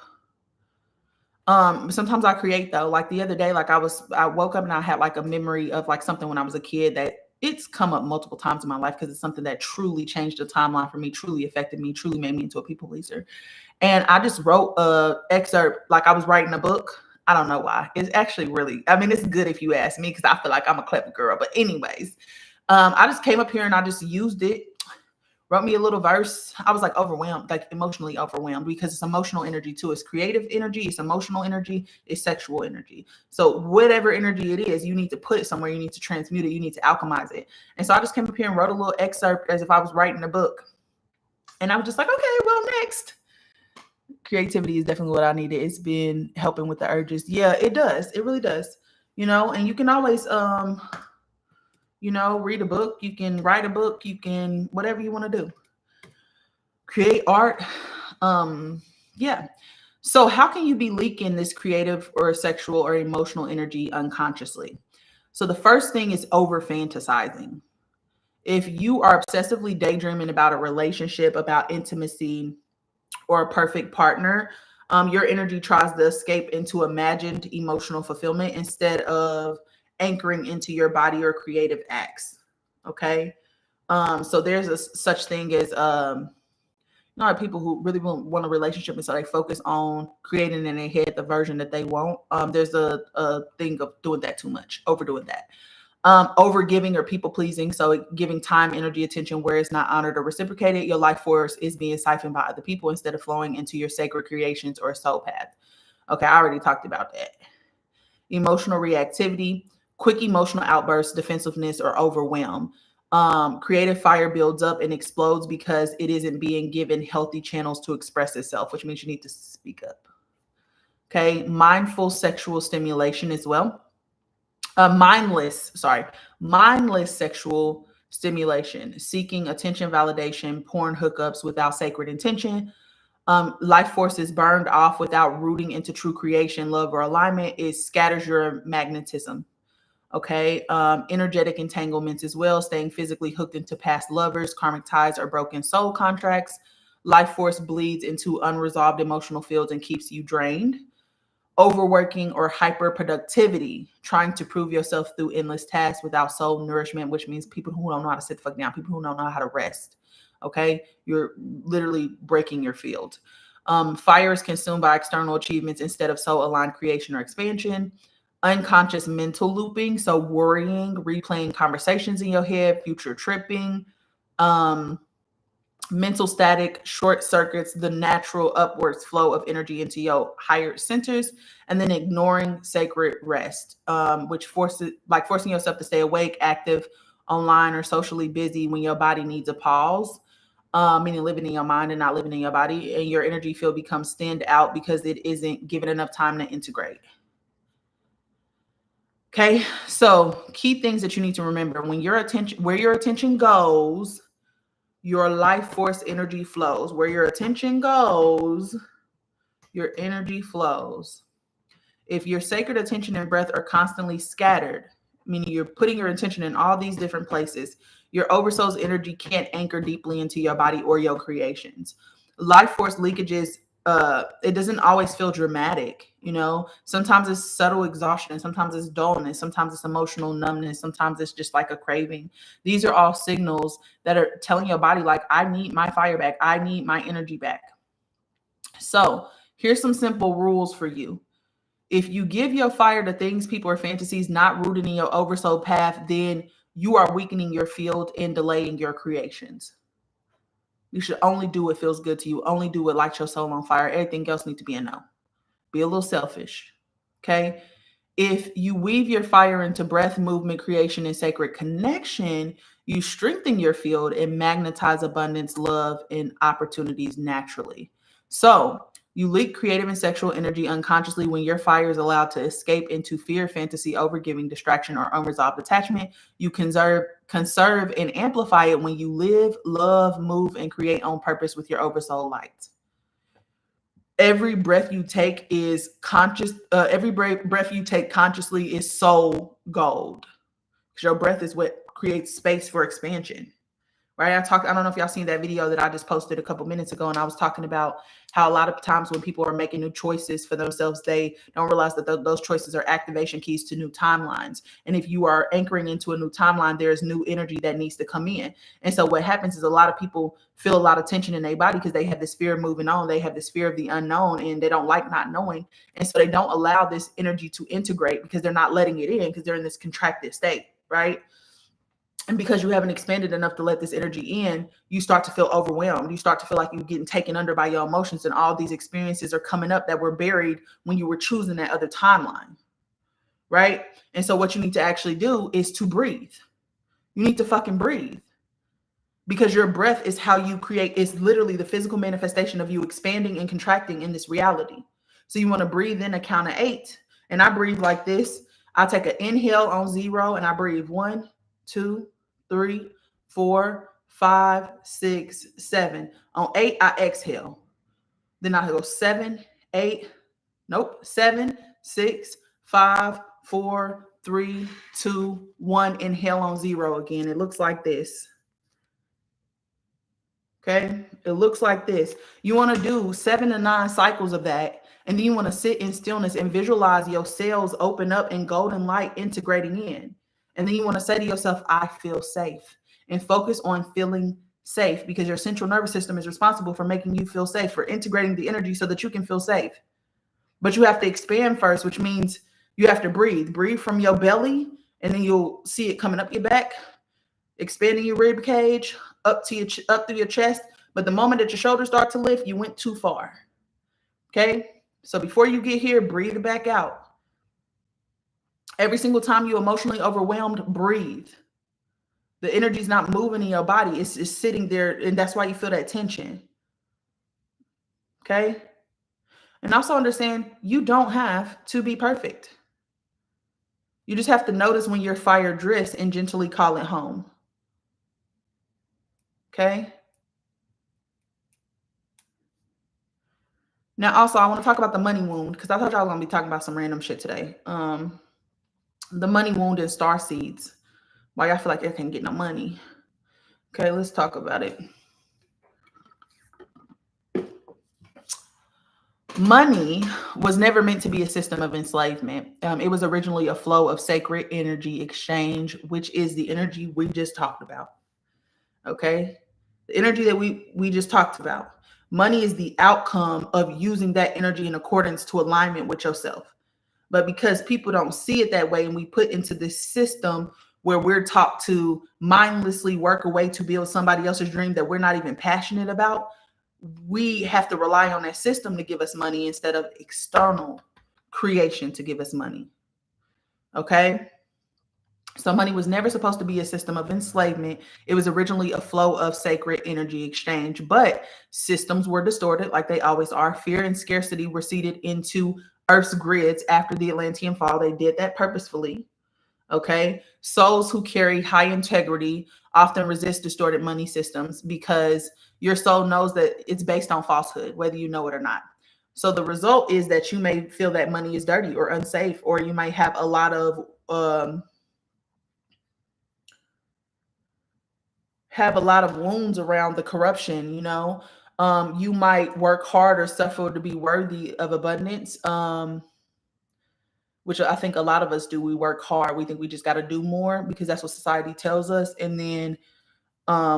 Sometimes I create though. Like the other day, like I woke up and I had like a memory of like something when I was a kid that it's come up multiple times in my life because it's something that truly changed the timeline for me, truly affected me, truly made me into a people pleaser. And I just wrote a excerpt like I was writing a book. I don't know why. It's actually really, I mean, it's good if you ask me because I feel like I'm a clever girl. But anyways, I just came up here and I just used it, wrote me a little verse. I was like overwhelmed, like emotionally overwhelmed because it's emotional energy too. It's creative energy, it's emotional energy, it's sexual energy. So whatever energy it is, you need to put it somewhere, you need to transmute it, you need to alchemize it. And so I just came up here and wrote a little excerpt as if I was writing a book. And I was just like, okay, well, next. Creativity is definitely what I needed. It's been helping with the urges. Yeah, it does. It really does. You know, and you can always you know, read a book, you can write a book, you can whatever you want to do. Create art. Yeah. So how can you be leaking this creative or sexual or emotional energy unconsciously? So the first thing is over fantasizing. If you are obsessively daydreaming about a relationship, about intimacy, or a perfect partner, your energy tries to escape into imagined emotional fulfillment instead of anchoring into your body or creative acts. Okay. So there's a such thing as not people who really want a relationship, and so they focus on creating in their head the version that they want. There's a thing of doing that too much, overdoing that. Over giving or people pleasing. So giving time, energy, attention where it's not honored or reciprocated. Your life force is being siphoned by other people instead of flowing into your sacred creations or soul path. Okay, I already talked about that. Emotional reactivity, quick emotional outbursts, defensiveness, or overwhelm. Creative fire builds up and explodes because it isn't being given healthy channels to express itself, which means you need to speak up. Okay, mindful sexual stimulation as well. Mindless sexual stimulation, seeking attention, validation, porn hookups without sacred intention. Life force is burned off without rooting into true creation, love, or alignment. It scatters your magnetism. Okay. Energetic entanglements as well, staying physically hooked into past lovers, karmic ties, or broken soul contracts. Life force bleeds into unresolved emotional fields and keeps you drained. Overworking or hyper productivity, trying to prove yourself through endless tasks without soul nourishment, which means people who don't know how to sit the fuck down, people who don't know how to rest. Okay. You're literally breaking your field. Fire is consumed by external achievements instead of soul aligned creation or expansion. Unconscious mental looping. So worrying, replaying conversations in your head, future tripping. Mental static, short circuits the natural upwards flow of energy into your higher centers, and then ignoring sacred rest, which forcing yourself to stay awake, active, online, or socially busy when your body needs a pause, meaning living in your mind and not living in your body, and your energy field becomes thinned out because it isn't given enough time to integrate. Okay, so key things that you need to remember: where your attention goes, your life force energy flows. Where your attention goes, your energy flows. If your sacred attention and breath are constantly scattered, meaning you're putting your attention in all these different places, your oversoul's energy can't anchor deeply into your body or your creations. Life force leakages, it doesn't always feel dramatic. Sometimes it's subtle exhaustion, sometimes it's dullness, sometimes it's emotional numbness, sometimes it's just like a craving. These are all signals that are telling your body, like, I need my fire back, I need my energy back. So here's some simple rules for you. If you give your fire to things, people, or fantasies not rooted in your oversoul path, then you are weakening your field and delaying your creations. You should only do what feels good to you. Only do what lights your soul on fire. Everything else needs to be a no. Be a little selfish. Okay. If you weave your fire into breath, movement, creation, and sacred connection, you strengthen your field and magnetize abundance, love, and opportunities naturally. So you leak creative and sexual energy unconsciously when your fire is allowed to escape into fear, fantasy, overgiving, distraction, or unresolved attachment. You conserve, and amplify it when you live, love, move, and create on purpose with your oversoul light. Every breath you take is conscious. Every breath you take consciously is soul gold. Because your breath is what creates space for expansion. Right? I don't know if y'all seen that video that I just posted a couple minutes ago, and I was talking about how a lot of times when people are making new choices for themselves, they don't realize that those choices are activation keys to new timelines. And if you are anchoring into a new timeline, there's new energy that needs to come in. And so what happens is a lot of people feel a lot of tension in their body because they have this fear of moving on. They have this fear of the unknown, and they don't like not knowing. And so they don't allow this energy to integrate because they're not letting it in, because they're in this contracted state, right? And because you haven't expanded enough to let this energy in, you start to feel overwhelmed. You start to feel like you're getting taken under by your emotions, and all these experiences are coming up that were buried when you were choosing that other timeline, right? And so what you need to actually do is to breathe. You need to fucking breathe, because your breath is how you create. It's literally the physical manifestation of you expanding and contracting in this reality. So you want to breathe in a count of 8. And I breathe like this. I take an inhale on 0 and I breathe 1, 2, 3, 4, 5, 6, 7. On 8, I exhale. Then I go 7, 8, 7, 6, 5, 4, 3, 2, 1. Inhale on 0 again. It looks like this. Okay, it looks like this. You want to do 7 to 9 cycles of that. And then you want to sit in stillness and visualize your cells open up and golden light integrating in. And then you want to say to yourself, I feel safe, and focus on feeling safe, because your central nervous system is responsible for making you feel safe, for integrating the energy so that you can feel safe. But you have to expand first, which means you have to breathe from your belly, and then you'll see it coming up your back, expanding your rib cage up to up through your chest. But the moment that your shoulders start to lift, you went too far. Okay? So before you get here, breathe it back out. Every single time you're emotionally overwhelmed, breathe. The energy's not moving in your body. It's sitting there, and that's why you feel that tension. Okay? And also understand, you don't have to be perfect. You just have to notice when your fire drifts and gently call it home. Okay? Now, also, I want to talk about the money wound, because I thought y'all was going to be talking about some random shit today. The money wound and star seeds. Why y'all feel like you can't get no money. Okay, let's talk about it. Money was never meant to be a system of enslavement. It was originally a flow of sacred energy exchange, which is the energy we just talked about. Okay? The energy that we just talked about. Money is the outcome of using that energy in accordance to alignment with yourself. But because people don't see it that way, and we put into this system where we're taught to mindlessly work a way to build somebody else's dream that we're not even passionate about, we have to rely on that system to give us money instead of external creation to give us money. Okay? So money was never supposed to be a system of enslavement. It was originally a flow of sacred energy exchange, but systems were distorted like they always are. Fear and scarcity were seeded into Earth's grids after the Atlantean fall. They did that purposefully. Okay. Souls who carry high integrity often resist distorted money systems because your soul knows that it's based on falsehood, whether you know it or not. So the result is that you may feel that money is dirty or unsafe, or you might have a lot of wounds around the corruption. You might work hard or suffer to be worthy of abundance, which I think a lot of us do. We work hard. We think we just got to do more because that's what society tells us. And then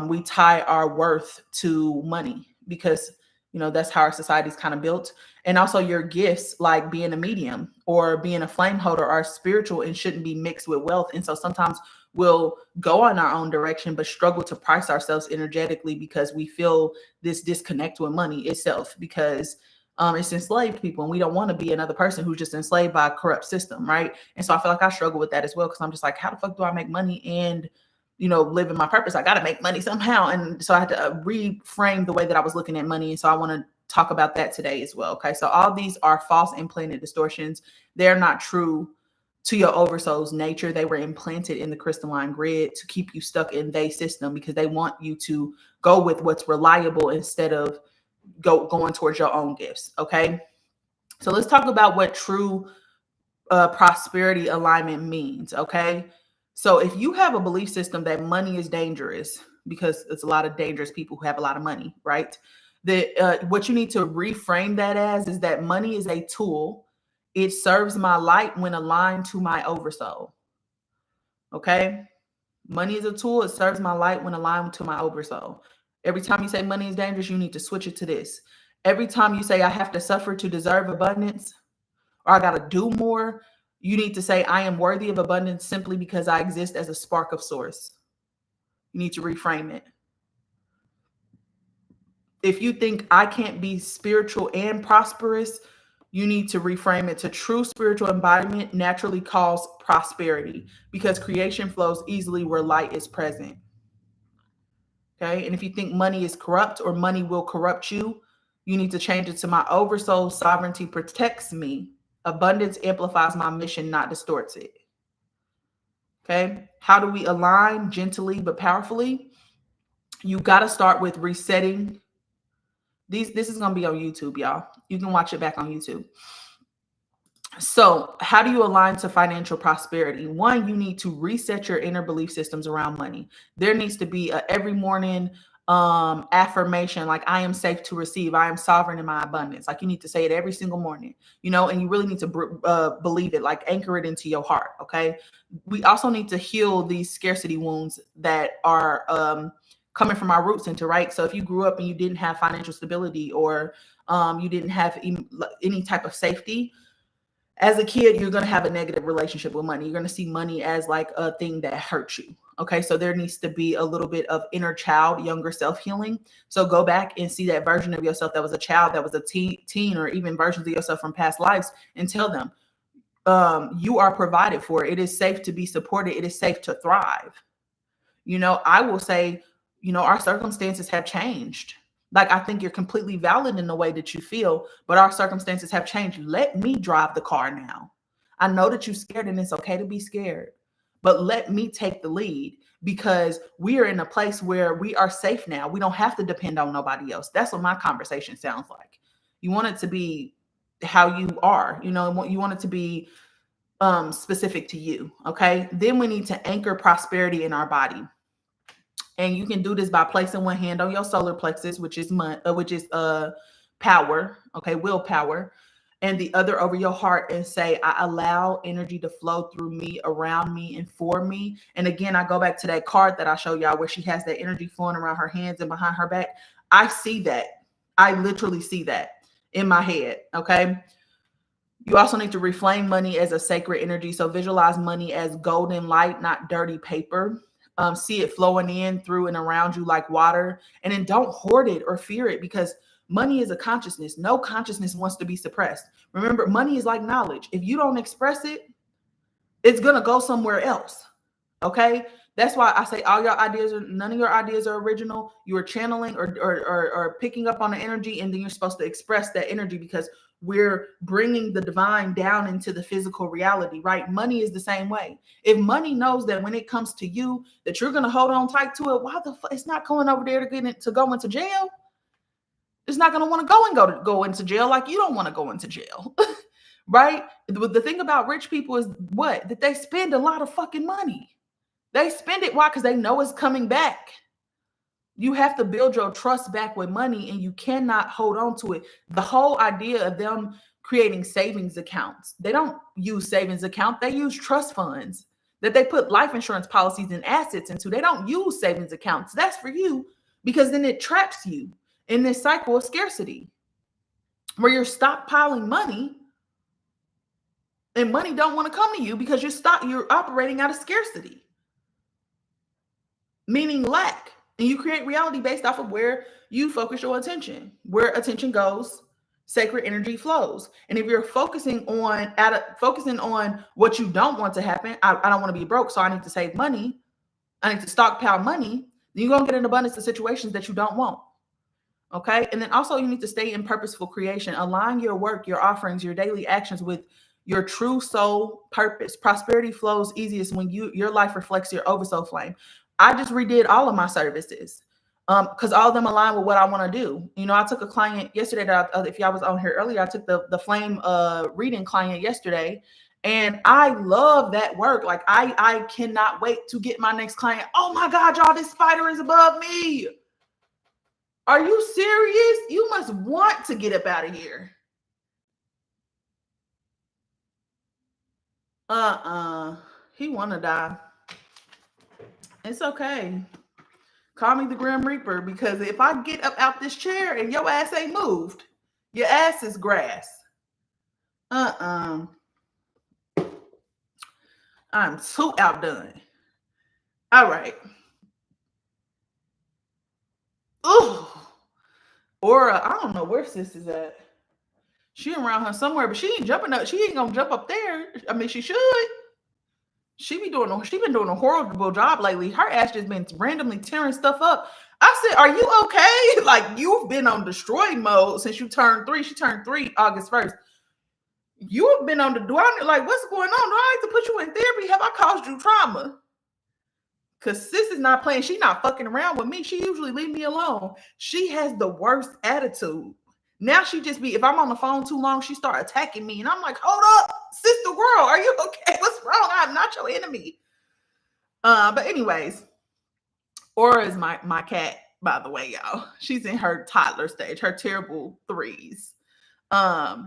we tie our worth to money because, that's how our society is kind of built. And also your gifts, like being a medium or being a flame holder, are spiritual and shouldn't be mixed with wealth. And so sometimes we'll go in our own direction, but struggle to price ourselves energetically because we feel this disconnect with money itself, because it's enslaved people, and we don't want to be another person who's just enslaved by a corrupt system, right? And so I feel like I struggle with that as well, because I'm just like, how the fuck do I make money and live in my purpose? I got to make money somehow. And so I had to reframe the way that I was looking at money. And so I want to talk about that today as well. Okay. So all these are false implanted distortions. They're not true to your oversoul's nature. They were implanted in the crystalline grid to keep you stuck in their system, because they want you to go with what's reliable instead of going towards your own gifts. Okay. So let's talk about what true prosperity alignment means. Okay. So if you have a belief system that money is dangerous, because it's a lot of dangerous people who have a lot of money, right? What you need to reframe that as is that money is a tool. It serves my light when aligned to my oversoul. Okay? Money is a tool. It serves my light when aligned to my oversoul. Every time you say money is dangerous, you need to switch it to this. Every time you say I have to suffer to deserve abundance, or I got to do more, you need to say I am worthy of abundance simply because I exist as a spark of source. You need to reframe it. If you think I can't be spiritual and prosperous, you need to reframe it to true spiritual embodiment naturally calls prosperity, because creation flows easily where light is present. Okay. And if you think money is corrupt or money will corrupt you, you need to change it to my oversoul sovereignty protects me. Abundance amplifies my mission, not distorts it. Okay. How do we align gently but powerfully? You got to start with resetting. This is going to be on YouTube, y'all. You can watch it back on YouTube. So how do you align to financial prosperity? One, you need to reset your inner belief systems around money. There needs to be every morning affirmation, like I am safe to receive, I am sovereign in my abundance. Like you need to say it every single morning, and you really need to believe it, like anchor it into your heart. Okay. We also need to heal these scarcity wounds that are coming from our root center, right? So if you grew up and you didn't have financial stability, or you didn't have any type of safety as a kid, you're going to have a negative relationship with money. You're going to see money as like a thing that hurts you. Okay. So there needs to be a little bit of inner child, younger self healing. So go back and see that version of yourself that was a child, that was a teen, or even versions of yourself from past lives, and tell them, you are provided for. It is safe to be supported. It is safe to thrive. I will say, our circumstances have changed. Like, I think you're completely valid in the way that you feel, but our circumstances have changed. Let me drive the car now. I know that you're scared, and it's okay to be scared, but let me take the lead, because we are in a place where we are safe now. We don't have to depend on nobody else. That's what my conversation sounds like. You want it to be how you are, you want it to be specific to you. Okay. Then we need to anchor prosperity in our body. And you can do this by placing one hand on your solar plexus, which is power, okay, willpower, and the other over your heart, and say, I allow energy to flow through me, around me, and for me. And again, I go back to that card that I show y'all where she has that energy flowing around her hands and behind her back. I see that. I literally see that in my head. Okay. You also need to reframe money as a sacred energy. So visualize money as golden light, not dirty paper. See it flowing in, through, and around you like water. And then don't hoard it or fear it, because money is a consciousness. No consciousness wants to be suppressed. Remember, money is like knowledge. If you don't express it, it's going to go somewhere else. Okay. That's why I say none of your ideas are original. You are channeling or picking up on the energy, and then you're supposed to express that energy, because we're bringing the divine down into the physical reality, right? Money is the same way. If money knows that when it comes to you, that you're going to hold on tight to it, why the fuck? It's not going over there to go into jail. It's not going to want to go into jail like you don't want to go into jail, right? The thing about rich people is what? That they spend a lot of fucking money. They spend it. Why? Because they know it's coming back. You have to build your trust back with money, and you cannot hold on to it. The whole idea of them creating savings accounts, they don't use savings account. They use trust funds that they put life insurance policies and assets into. They don't use savings accounts. That's for you, because then it traps you in this cycle of scarcity where you're stockpiling money, and money don't want to come to you because you're operating out of scarcity, meaning lack. And you create reality based off of where you focus your attention. Where attention goes, sacred energy flows. And if you're focusing on what you don't want to happen, I don't want to be broke, so I need to save money, I need to stockpile money, then you're going to get an abundance of situations that you don't want. Okay. And then also you need to stay in purposeful creation. Align your work, your offerings, your daily actions with your true soul purpose. Prosperity flows easiest when your life reflects your oversoul flame. I just redid all of my services because all of them align with what I want to do. I took a client yesterday that if y'all was on here earlier, I took the flame reading client yesterday, and I love that work. Like I cannot wait to get my next client. Oh my God, y'all, this spider is above me. Are you serious? You must want to get up out of here. He want to die. It's okay. Call me the Grim Reaper, because if I get up out this chair and your ass ain't moved, your ass is grass. I'm too outdone. All right. Ooh. Aura, I don't know where sis is at. She around her somewhere, but she ain't jumping up. She ain't gonna jump up there. I mean, she should. She been doing a horrible job lately. Her ass just been randomly tearing stuff up. I said, "Are you okay? Like, you've been on destroy mode since you turned 3. She turned 3 August 1st. You've been on do I like what's going on? Do I have to put you in therapy? Have I caused you trauma?" Because sis is not playing. She not fucking around with me. She usually leave me alone. She has the worst attitude. Now she just if I'm on the phone too long, she start attacking me. And I'm like, hold up, sister world, are you okay? What's wrong? I'm not your enemy. But anyways, Aura is my cat. by the way, y'all. She's in her toddler stage, her terrible threes. So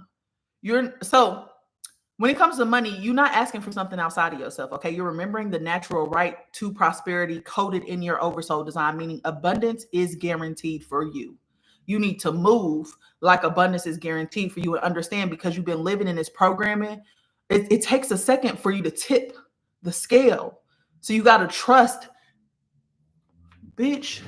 when it comes to money, you're not asking for something outside of yourself, okay? You're remembering the natural right to prosperity coded in your oversoul design, meaning abundance is guaranteed for you. You need to move like abundance is guaranteed for you and understand, because you've been living in this programming. It takes a second for you to tip the scale. So you got to trust, bitch.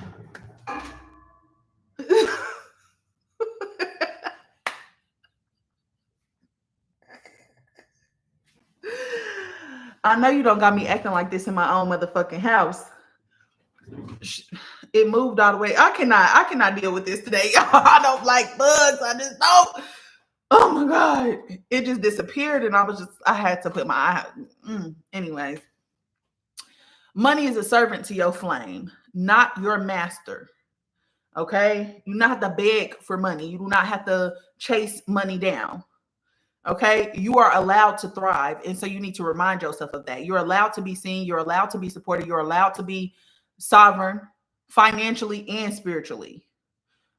I know you don't got me acting like this in my own motherfucking house. It moved all the way. I cannot deal with this today. I don't like bugs. I just don't. Oh my God. It just disappeared and I had to put my eye out. Anyways. Money is a servant to your flame, not your master. Okay? You do not have to beg for money. You do not have to chase money down. Okay? You are allowed to thrive. And so you need to remind yourself of that. You're allowed to be seen. You're allowed to be supported. You're allowed to be sovereign financially and spiritually.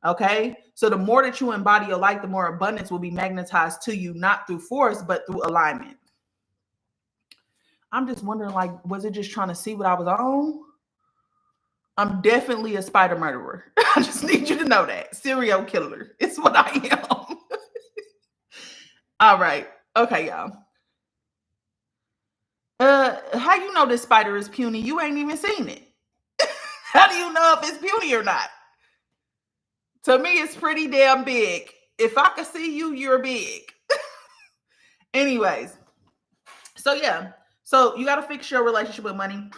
Okay? So the more that you embody your light, the more abundance will be magnetized to you, not through force, but through alignment. I'm just wondering, like, was it just trying to see what I was on? I'm definitely a spider murderer. I just need you to know that. Serial killer. It's what I am. All right. Okay, y'all. How you know this spider is puny? You ain't even seen it. How do you know if it's puny or not? To me, it's pretty damn big. If I could see you, you're big. Anyways. So yeah. So you got to fix your relationship with money,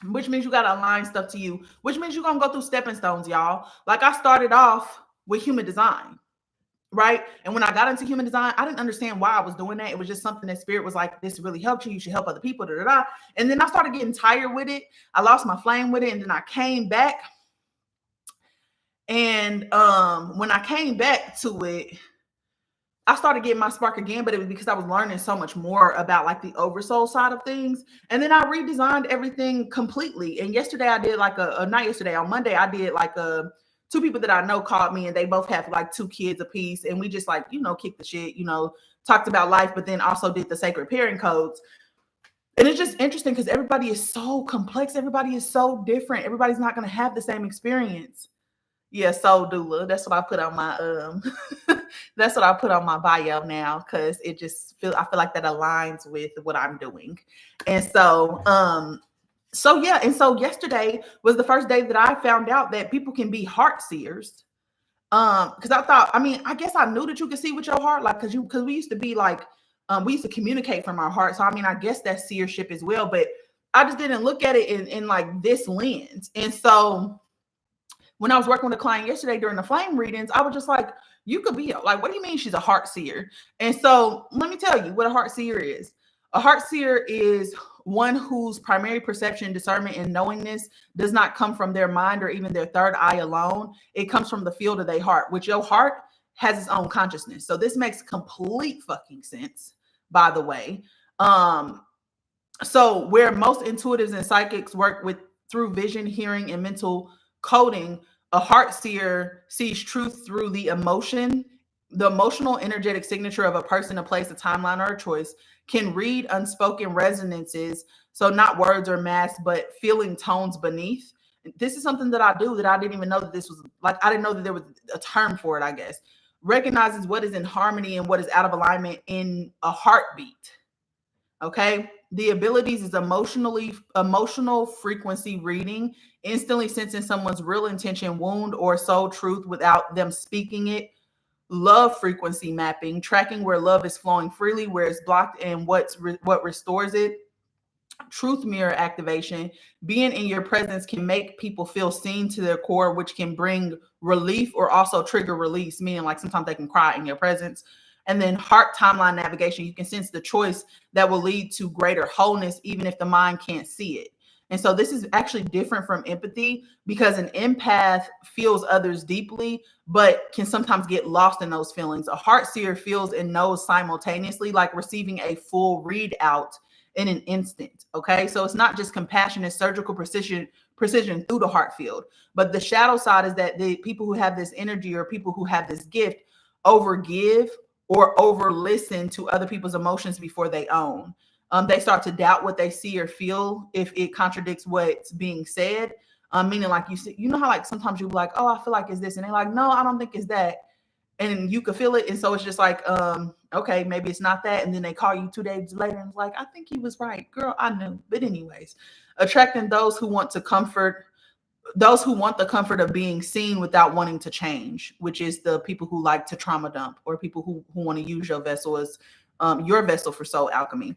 which means you got to align stuff to you, which means you're going to go through stepping stones, y'all. Like I started off with human design, right? And when I got into human design, I didn't understand why I was doing that. It was just something that spirit was like, this really helped you. You should help other people. Da, da, da. And then I started getting tired with it. I lost my flame with it. And then I came back. And when I came back to it, I started getting my spark again, but it was because I was learning so much more about like the oversoul side of things. And then I redesigned everything completely. And yesterday I did like not yesterday, on Monday, I did like two people that I know called me and they both have like 2 kids apiece. And we just like, kicked the shit, talked about life, but then also did the sacred pairing codes. And it's just interesting because everybody is so complex. Everybody is so different. Everybody's not going to have the same experience. Yeah, soul doula. That's what I put on my that's what I put on my bio now, because I feel like that aligns with what I'm doing. And so yeah, and so yesterday was the first day that I found out that people can be heart seers. Because I thought, I guess I knew that you could see with your heart, like because we used to be like we used to communicate from our heart. So I guess that's seership as well, but I just didn't look at it in like this lens. And so when I was working with a client yesterday during the flame readings, I was just like, you could be like, what do you mean she's a heart seer? And so let me tell you what a heart seer is. A heart seer is one whose primary perception, discernment, and knowingness does not come from their mind or even their third eye alone. It comes from the field of their heart, which your heart has its own consciousness. So this makes complete fucking sense, by the way. So where most intuitives and psychics work through vision, hearing, and mental coding, a heart seer sees truth through the emotional energetic signature of a person, a place, a timeline, or a choice, can read unspoken resonances. So not words or mass, but feeling tones beneath. This is something that I do that I didn't even know that this was like, I didn't know that there was a term for it, I guess. Recognizes what is in harmony and what is out of alignment in a heartbeat. Okay. The abilities is emotional frequency reading, instantly sensing someone's real intention, wound, or soul truth without them speaking it. Love frequency mapping, tracking where love is flowing freely, where it's blocked, and what restores it. Truth mirror activation, being in your presence can make people feel seen to their core, which can bring relief or also trigger release, meaning like sometimes they can cry in your presence. And then heart timeline navigation, you can sense the choice that will lead to greater wholeness, even if the mind can't see it. And so this is actually different from empathy, because an empath feels others deeply, but can sometimes get lost in those feelings. A heart seer feels and knows simultaneously, like receiving a full readout in an instant. Okay. So it's not just compassion, it's surgical precision precision through the heart field. But the shadow side is that the people who have this energy or people who have this gift overgive or over listen to other people's emotions before they own. They start to doubt what they see or feel if it contradicts what's being said. Meaning, like you see, you know how like sometimes you're like, oh, I feel like it's this, and they're like, no, I don't think it's that, and you could feel it, and so it's just like, okay, maybe it's not that, and then they call you 2 days later and it's like, I think he was right, girl, I knew. But anyways, attracting those who want to comfort. Those who want the comfort of being seen without wanting to change, which is the people who like to trauma dump, or people who want to use your vessel as your vessel for soul alchemy.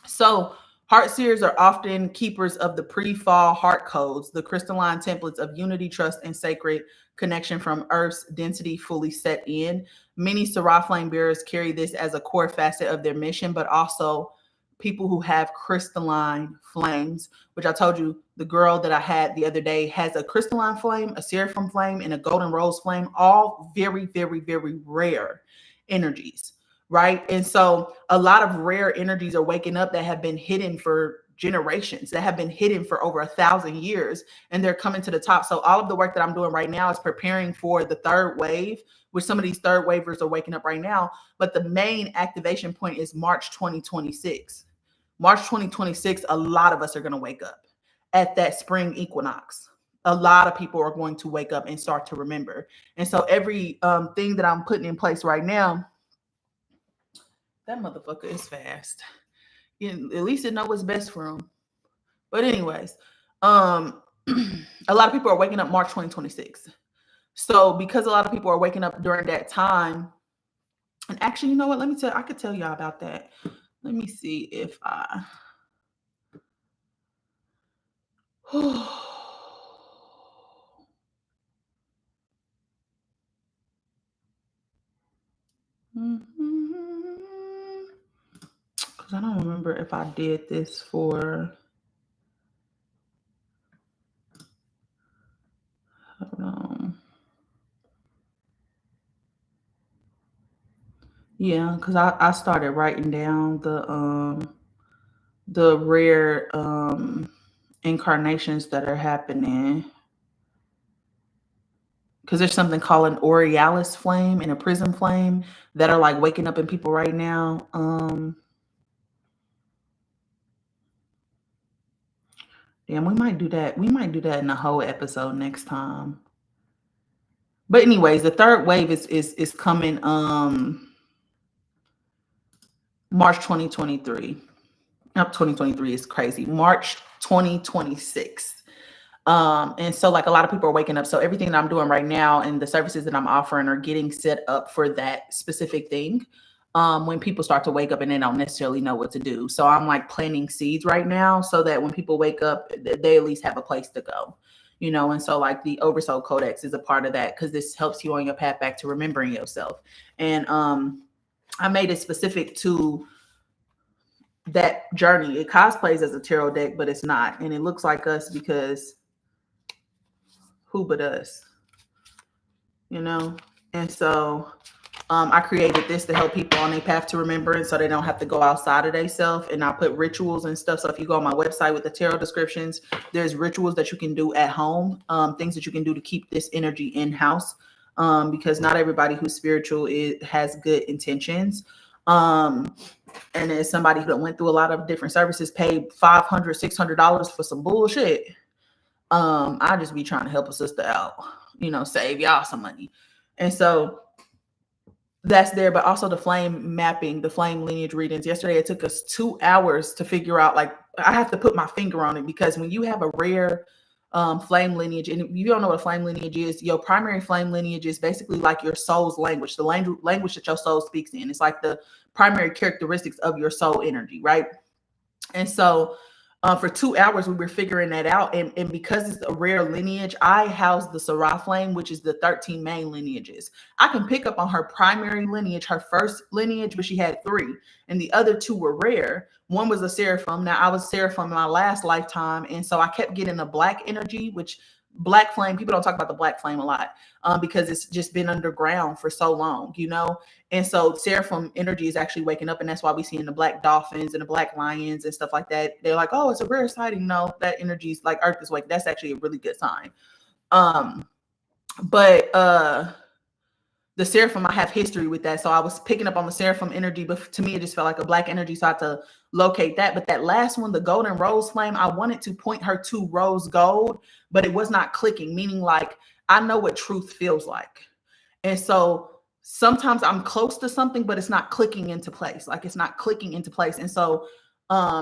So heart seers are often keepers of the pre-fall heart codes, the crystalline templates of unity, trust, and sacred connection from Earth's density fully set in. Many Sarah flame bearers carry this as a core facet of their mission, but also people who have crystalline flames, which I told you the girl that I had the other day has a crystalline flame, a seraphim flame, and a golden rose flame, all very, very, very rare energies, right? And so a lot of rare energies are waking up that have been hidden for generations, that have been hidden for over 1,000 years, and they're coming to the top. So all of the work that I'm doing right now is preparing for the third wave, which some of these third wavers are waking up right now. But the main activation point is March 2026. March 2026, a lot of us are going to wake up at that spring equinox. A lot of people are going to wake up and start to remember. And so every thing that I'm putting in place right now, that motherfucker is fast. At least it knows what's best for them. But anyways, a lot of people are waking up March 2026. So because a lot of people are waking up during that time, and actually, you know what? I could tell y'all about that. Let me see if I. Because I don't remember if I did this for. Hold on. Yeah, because I started writing down the rare incarnations that are happening. Because there's something called an Aurealis flame and a prism flame that are like waking up in people right now. Damn, we might do that. We might do that in a whole episode next time. But anyways, the third wave is coming March 2023. Up 2023 is crazy. March 2026. And so like a lot of people are waking up. So everything that I'm doing right now and the services that I'm offering are getting set up for that specific thing. When people start to wake up and they don't necessarily know what to do. So I'm like planting seeds right now so that when people wake up, they at least have a place to go, you know? And so like the Oversoul Codex is a part of that because this helps you on your path back to remembering yourself. And I made it specific to that journey. It cosplays as a tarot deck, but it's not. And it looks like us because who but us, you know? And so I created this to help people on their path to remembrance so they don't have to go outside of themselves. And I put rituals and stuff. So if you go on my website with the tarot descriptions, there's rituals that you can do at home, things that you can do to keep this energy in-house, because not everybody who's spiritual has good intentions. And as somebody who went through a lot of different services, paid $500, $600 for some bullshit, I just be trying to help a sister out, you know, save y'all some money. And so that's there, but also the flame mapping, the flame lineage readings. Yesterday, it took us 2 hours to figure out, like, I have to put my finger on it because when you have a rare flame lineage, and if you don't know what a flame lineage is, your primary flame lineage is basically like your soul's language, the language that your soul speaks in. It's like the primary characteristics of your soul energy, right? And so for 2 hours, we were figuring that out. And because it's a rare lineage, I house the Sarah flame, which is the 13 main lineages. I can pick up on her primary lineage, her first lineage, but she had 3. And the other 2 were rare. One was a seraphim. Now, I was seraphim in my last lifetime. And so I kept getting a black energy, which black flame, people don't talk about the black flame a lot because it's just been underground for so long, you know? And so seraphim energy is actually waking up. And that's why we see in the black dolphins and the black lions and stuff like that. They're like, oh, it's a rare sighting. No, that energy is like Earth is waking. That's actually a really good sign. But the seraphim, I have history with that. So I was picking up on the seraphim energy, but to me, it just felt like a black energy. So I had to locate that. But that last one, the golden rose flame, I wanted to point her to rose gold, but it was not clicking, meaning like I know what truth feels like. And so sometimes I'm close to something, but it's not clicking into place. Like it's not clicking into place. And so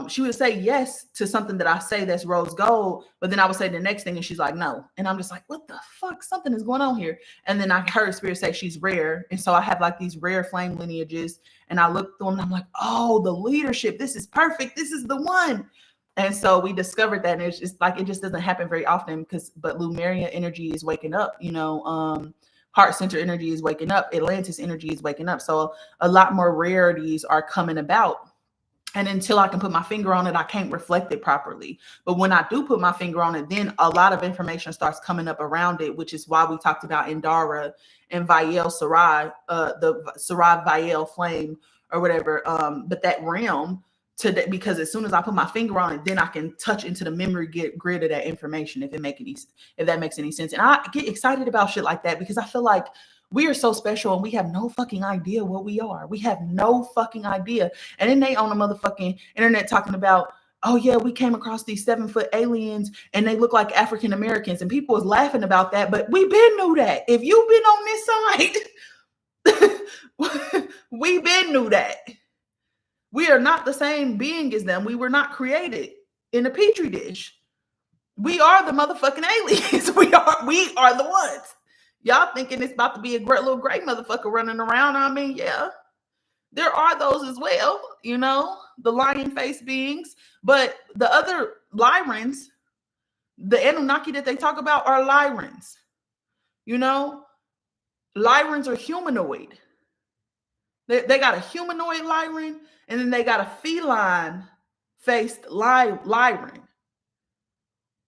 she would say yes to something that I say that's rose gold, but then I would say the next thing and she's like, no. And I'm just like, what the fuck? Something is going on here. And then I heard spirit say she's rare. And so I have like these rare flame lineages and I look through them and I'm like, oh, the leadership, this is perfect. This is the one. And so we discovered that, and it's just like, it just doesn't happen very often but Lumeria energy is waking up, you know, heart center energy is waking up. Atlantis energy is waking up. So a lot more rarities are coming about. And until I can put my finger on it, I can't reflect it properly. But when I do put my finger on it, then a lot of information starts coming up around it, which is why we talked about Indara and Vael Sarai, the Sarai Vael flame or whatever. But that realm because as soon as I put my finger on it, then I can touch into the memory grid of that information, if that makes any sense. And I get excited about shit like that because I feel like we are so special and we have no fucking idea what we are. We have no fucking idea. And then they on the motherfucking internet talking about, oh yeah, we came across these 7-foot aliens and they look like African Americans. And people was laughing about that, but we been knew that. If you've been on this side, we been knew that. We are not the same being as them. We were not created in a petri dish. We are the motherfucking aliens. We are the ones. Y'all thinking it's about to be a great little gray motherfucker running around. I mean, yeah, there are those as well, you know, the lion face beings. But the other Lyrans, the Anunnaki that they talk about are Lyrans. You know, Lyrans are humanoid. They got a humanoid Lyran, and then they got a feline-faced Lyran.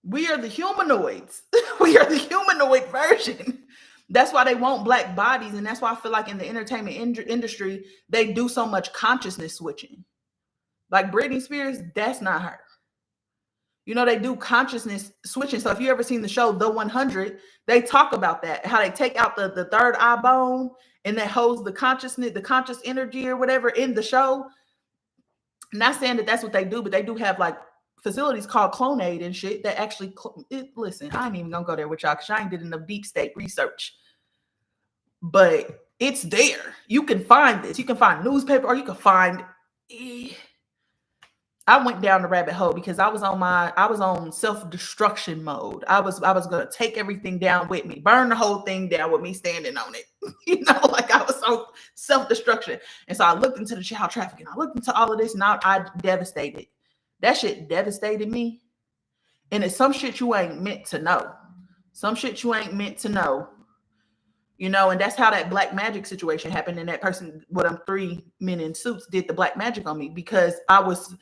We are the humanoids. We are the humanoid version. That's why they want black bodies. And that's why I feel like in the entertainment industry, they do so much consciousness switching. Like Britney Spears, that's not her. You know, they do consciousness switching. So if you ever seen the show, The 100, they talk about that, how they take out the third eye bone and that holds the consciousness, the conscious energy or whatever in the show. Not saying that that's what they do, but they do have like facilities called Clonade and shit that actually, listen, I ain't even gonna go there with y'all because I ain't did enough deep state research. But it's there. You can find this. You can find newspaper or you can find... I went down the rabbit hole because I was on self-destruction mode. I was gonna take everything down with me, burn the whole thing down with me standing on it. You know, like I was on self-destruction. And so I looked into the child trafficking. I looked into all of this and I devastated. That shit devastated me. And it's some shit you ain't meant to know. Some shit you ain't meant to know. You know, and that's how that black magic situation happened. And that person with them 3 men in suits did the black magic on me because I was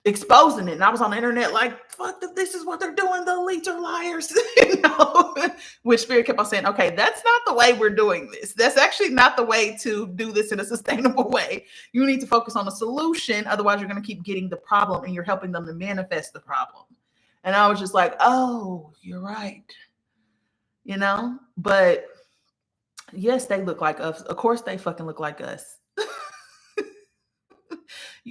exposing it. And I was on the internet like, fuck, this is what they're doing. The elites are liars. You know? Which Spirit kept on saying, okay, that's not the way we're doing this. That's actually not the way to do this in a sustainable way. You need to focus on the solution. Otherwise, you're going to keep getting the problem and you're helping them to manifest the problem. And I was just like, oh, you're right. You know, but yes, they look like us. Of course, they fucking look like us.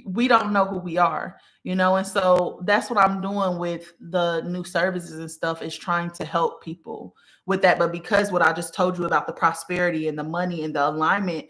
We don't know who we are, you know? And so that's what I'm doing with the new services and stuff, is trying to help people with that. But because what I just told you about the prosperity and the money and the alignment,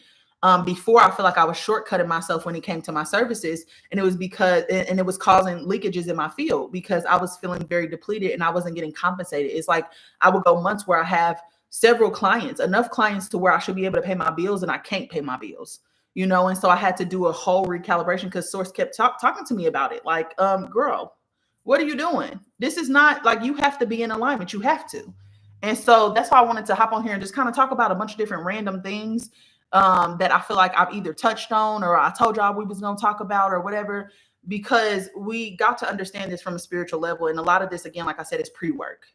before I feel like I was shortcutting myself when it came to my services. And it was and it was causing leakages in my field because I was feeling very depleted and I wasn't getting compensated. It's like I would go months where I have several clients, enough clients to where I should be able to pay my bills and I can't pay my bills. You know, and so I had to do a whole recalibration because Source kept talking to me about it. Like, girl, what are you doing? This is not like, you have to be in alignment. You have to. And so that's why I wanted to hop on here and just kind of talk about a bunch of different random things that I feel like I've either touched on or I told y'all we was going to talk about or whatever, because we got to understand this from a spiritual level. And a lot of this, again, like I said, is pre-work.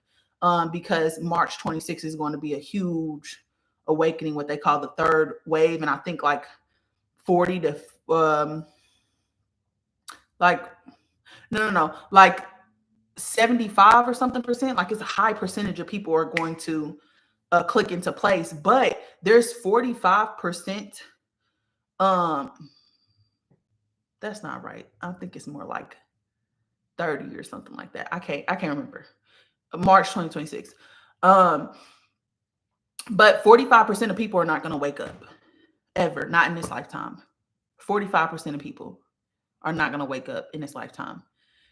because March 26th is going to be a huge awakening, what they call the third wave. And I think like 40 to like like 75 or something percent, like it's a high percentage of people are going to click into place, but there's 45%. That's not right. I think it's more like 30 or something like that. I can't remember. March 2026. But 45% of people are not going to wake up ever, not in this lifetime. 45% of people are not going to wake up in this lifetime.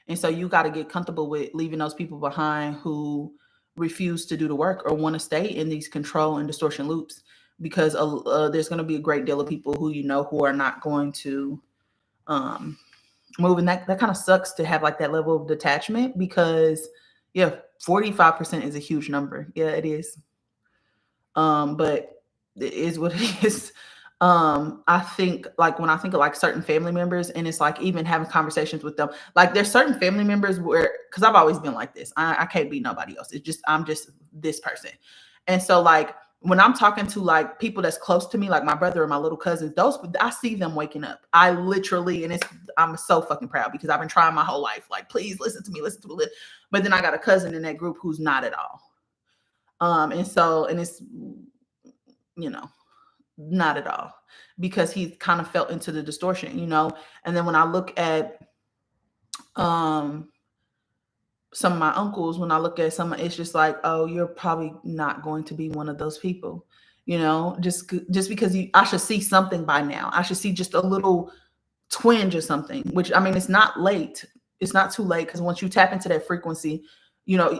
And so you got to get comfortable with leaving those people behind who refuse to do the work or want to stay in these control and distortion loops, because there's going to be a great deal of people who who are not going to move. And that kind of sucks to have like that level of detachment, because 45% is a huge number. Yeah, it is. But it is what it is. I think like when I think of like certain family members, and it's like even having conversations with them, like there's certain family members where, because I've always been like this, I can't be nobody else. It's just, I'm just this person. And so like when I'm talking to like people that's close to me, like my brother or my little cousins, those, I see them waking up. I literally, and I'm so fucking proud, because I've been trying my whole life, like, please listen to me. But then I got a cousin in that group who's not at all. And it's, not at all, because he kind of felt into the distortion, And then when I look at some of my uncles, when I look at some, it's just like, oh, you're probably not going to be one of those people, just because I should see something by now. I should see just a little twinge or something, which, I mean, it's not late. It's not too late, because once you tap into that frequency,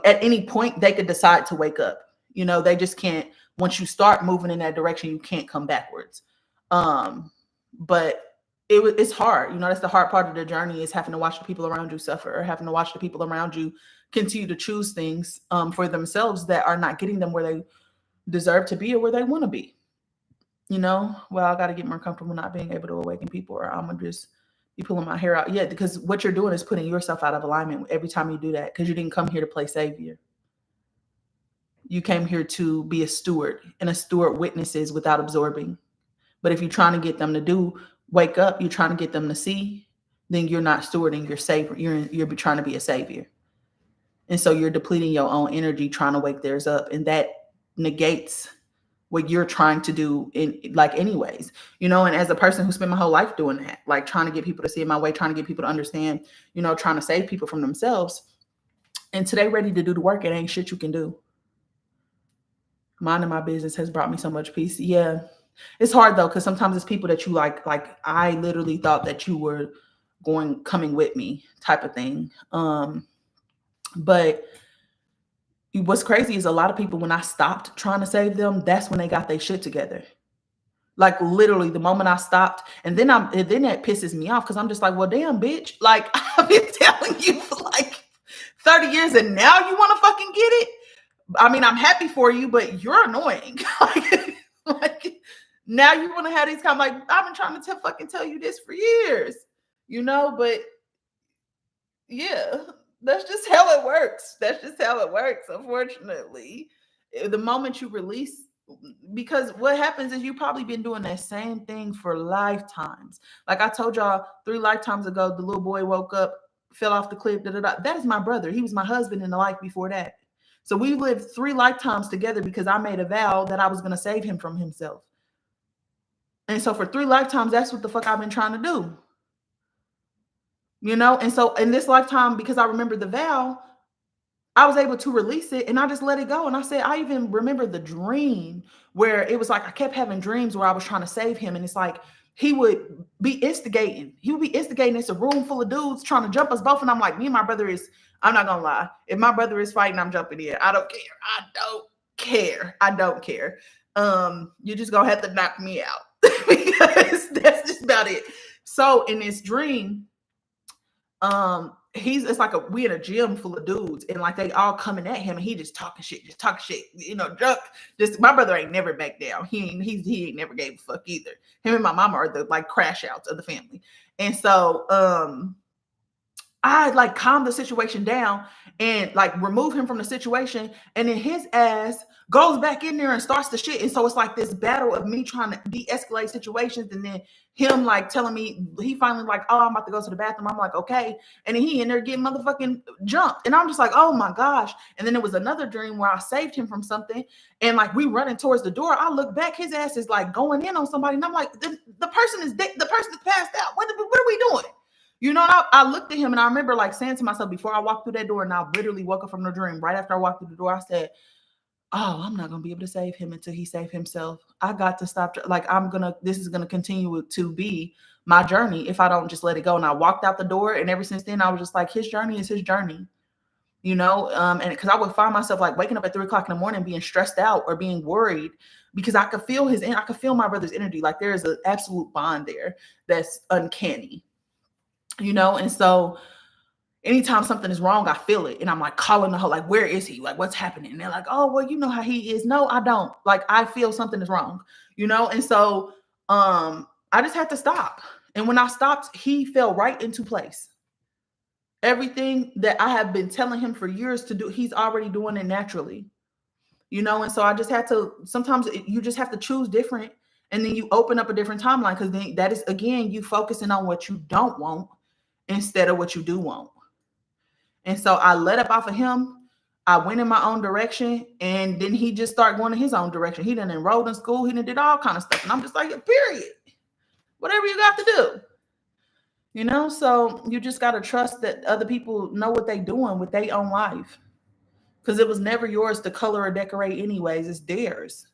at any point they could decide to wake up. They just can't. Once you start moving in that direction, you can't come backwards. But it's hard. That's the hard part of the journey, is having to watch the people around you suffer, or having to watch the people around you continue to choose things for themselves that are not getting them where they deserve to be or where they want to be. Well, I got to get more comfortable not being able to awaken people, or I'm going to just be pulling my hair out. Yeah, because what you're doing is putting yourself out of alignment every time you do that, because you didn't come here to play savior. You came here to be a steward, and a steward witnesses without absorbing. But if you're trying to get them to wake up, you're trying to get them to see, then you're not stewarding, you're savior. You're trying to be a savior. And so you're depleting your own energy trying to wake theirs up. And that negates what you're trying to do anyways, and as a person who spent my whole life doing that, like trying to get people to see my way, trying to get people to understand, trying to save people from themselves. And today, ready to do the work, it ain't shit you can do. Minding my business has brought me so much peace. Yeah. It's hard though, because sometimes it's people that you like I literally thought that you were coming with me type of thing. But what's crazy is a lot of people, when I stopped trying to save them, that's when they got their shit together. Like literally the moment I stopped, and then that pisses me off, because I'm just like, well, damn, bitch. Like, I've been telling you for like 30 years, and now you want to fucking get it? I mean, I'm happy for you, but you're annoying. like now you want to have these kind of, like, I've been trying to fucking tell you this for years, but yeah, that's just how it works. Unfortunately. The moment you release, because what happens is you've probably been doing that same thing for lifetimes. Like I told y'all 3 lifetimes ago, the little boy woke up, fell off the cliff. That is my brother. He was my husband in the life before that. So we lived 3 lifetimes together, because I made a vow that I was going to save him from himself. And so for 3 lifetimes, that's what the fuck I've been trying to do. And so in this lifetime, because I remember the vow, I was able to release it, and I just let it go. And I said, I even remember the dream where it was like, I kept having dreams where I was trying to save him. And it's like, he would be instigating. It's a room full of dudes trying to jump us both. And I'm like, me and my brother I'm not going to lie. If my brother is fighting, I'm jumping in. I don't care. You're just going to have to knock me out because that's just about it. So in this dream, it's like we in a gym full of dudes, and like they all coming at him, and he just talking shit, drunk. Just my brother ain't never back down. He ain't never gave a fuck either. Him and my mama are the like crash outs of the family. And so I like calm the situation down and like remove him from the situation. And then his ass goes back in there and starts the shit. And so it's like this battle of me trying to de-escalate situations. And then him like telling me, he finally like, oh, I'm about to go to the bathroom. I'm like, okay. And then he in there getting motherfucking jumped. And I'm just like, oh my gosh. And then there was another dream where I saved him from something. And like we running towards the door. I look back, his ass is like going in on somebody. And I'm like, the person is dead. The person is passed out. What are we doing? You know, I looked at him and I remember like saying to myself before I walked through that door, and I literally woke up from the dream. Right after I walked through the door, I said, oh, I'm not going to be able to save him until he saves himself. I got to stop. Like, this is going to continue to be my journey if I don't just let it go. And I walked out the door. And ever since then, I was just like, his journey is his journey, you know? And because I would find myself like waking up at 3 o'clock in the morning, being stressed out or being worried because I could feel I could feel my brother's energy. Like there is an absolute bond there that's uncanny. You know, and so anytime something is wrong, I feel it. And I'm like calling the whole, like, where is he? Like, what's happening? And they're like, oh, well, you know how he is. No, I don't. Like, I feel something is wrong, you know? And so I just had to stop. And when I stopped, he fell right into place. Everything that I have been telling him for years to do, he's already doing it naturally, you know? And so I just had to, sometimes you just have to choose different. And then you open up a different timeline, because then that is, again, you focusing on what you don't want instead of what you do want. And so I let up off of him. I went in my own direction, and then he just started going in his own direction. He done enrolled in school. He done did all kind of stuff. And I'm just like, yeah, period. Whatever you got to do. You know, so you just got to trust that other people know what they doing with their own life. Because it was never yours to color or decorate anyways. It's theirs.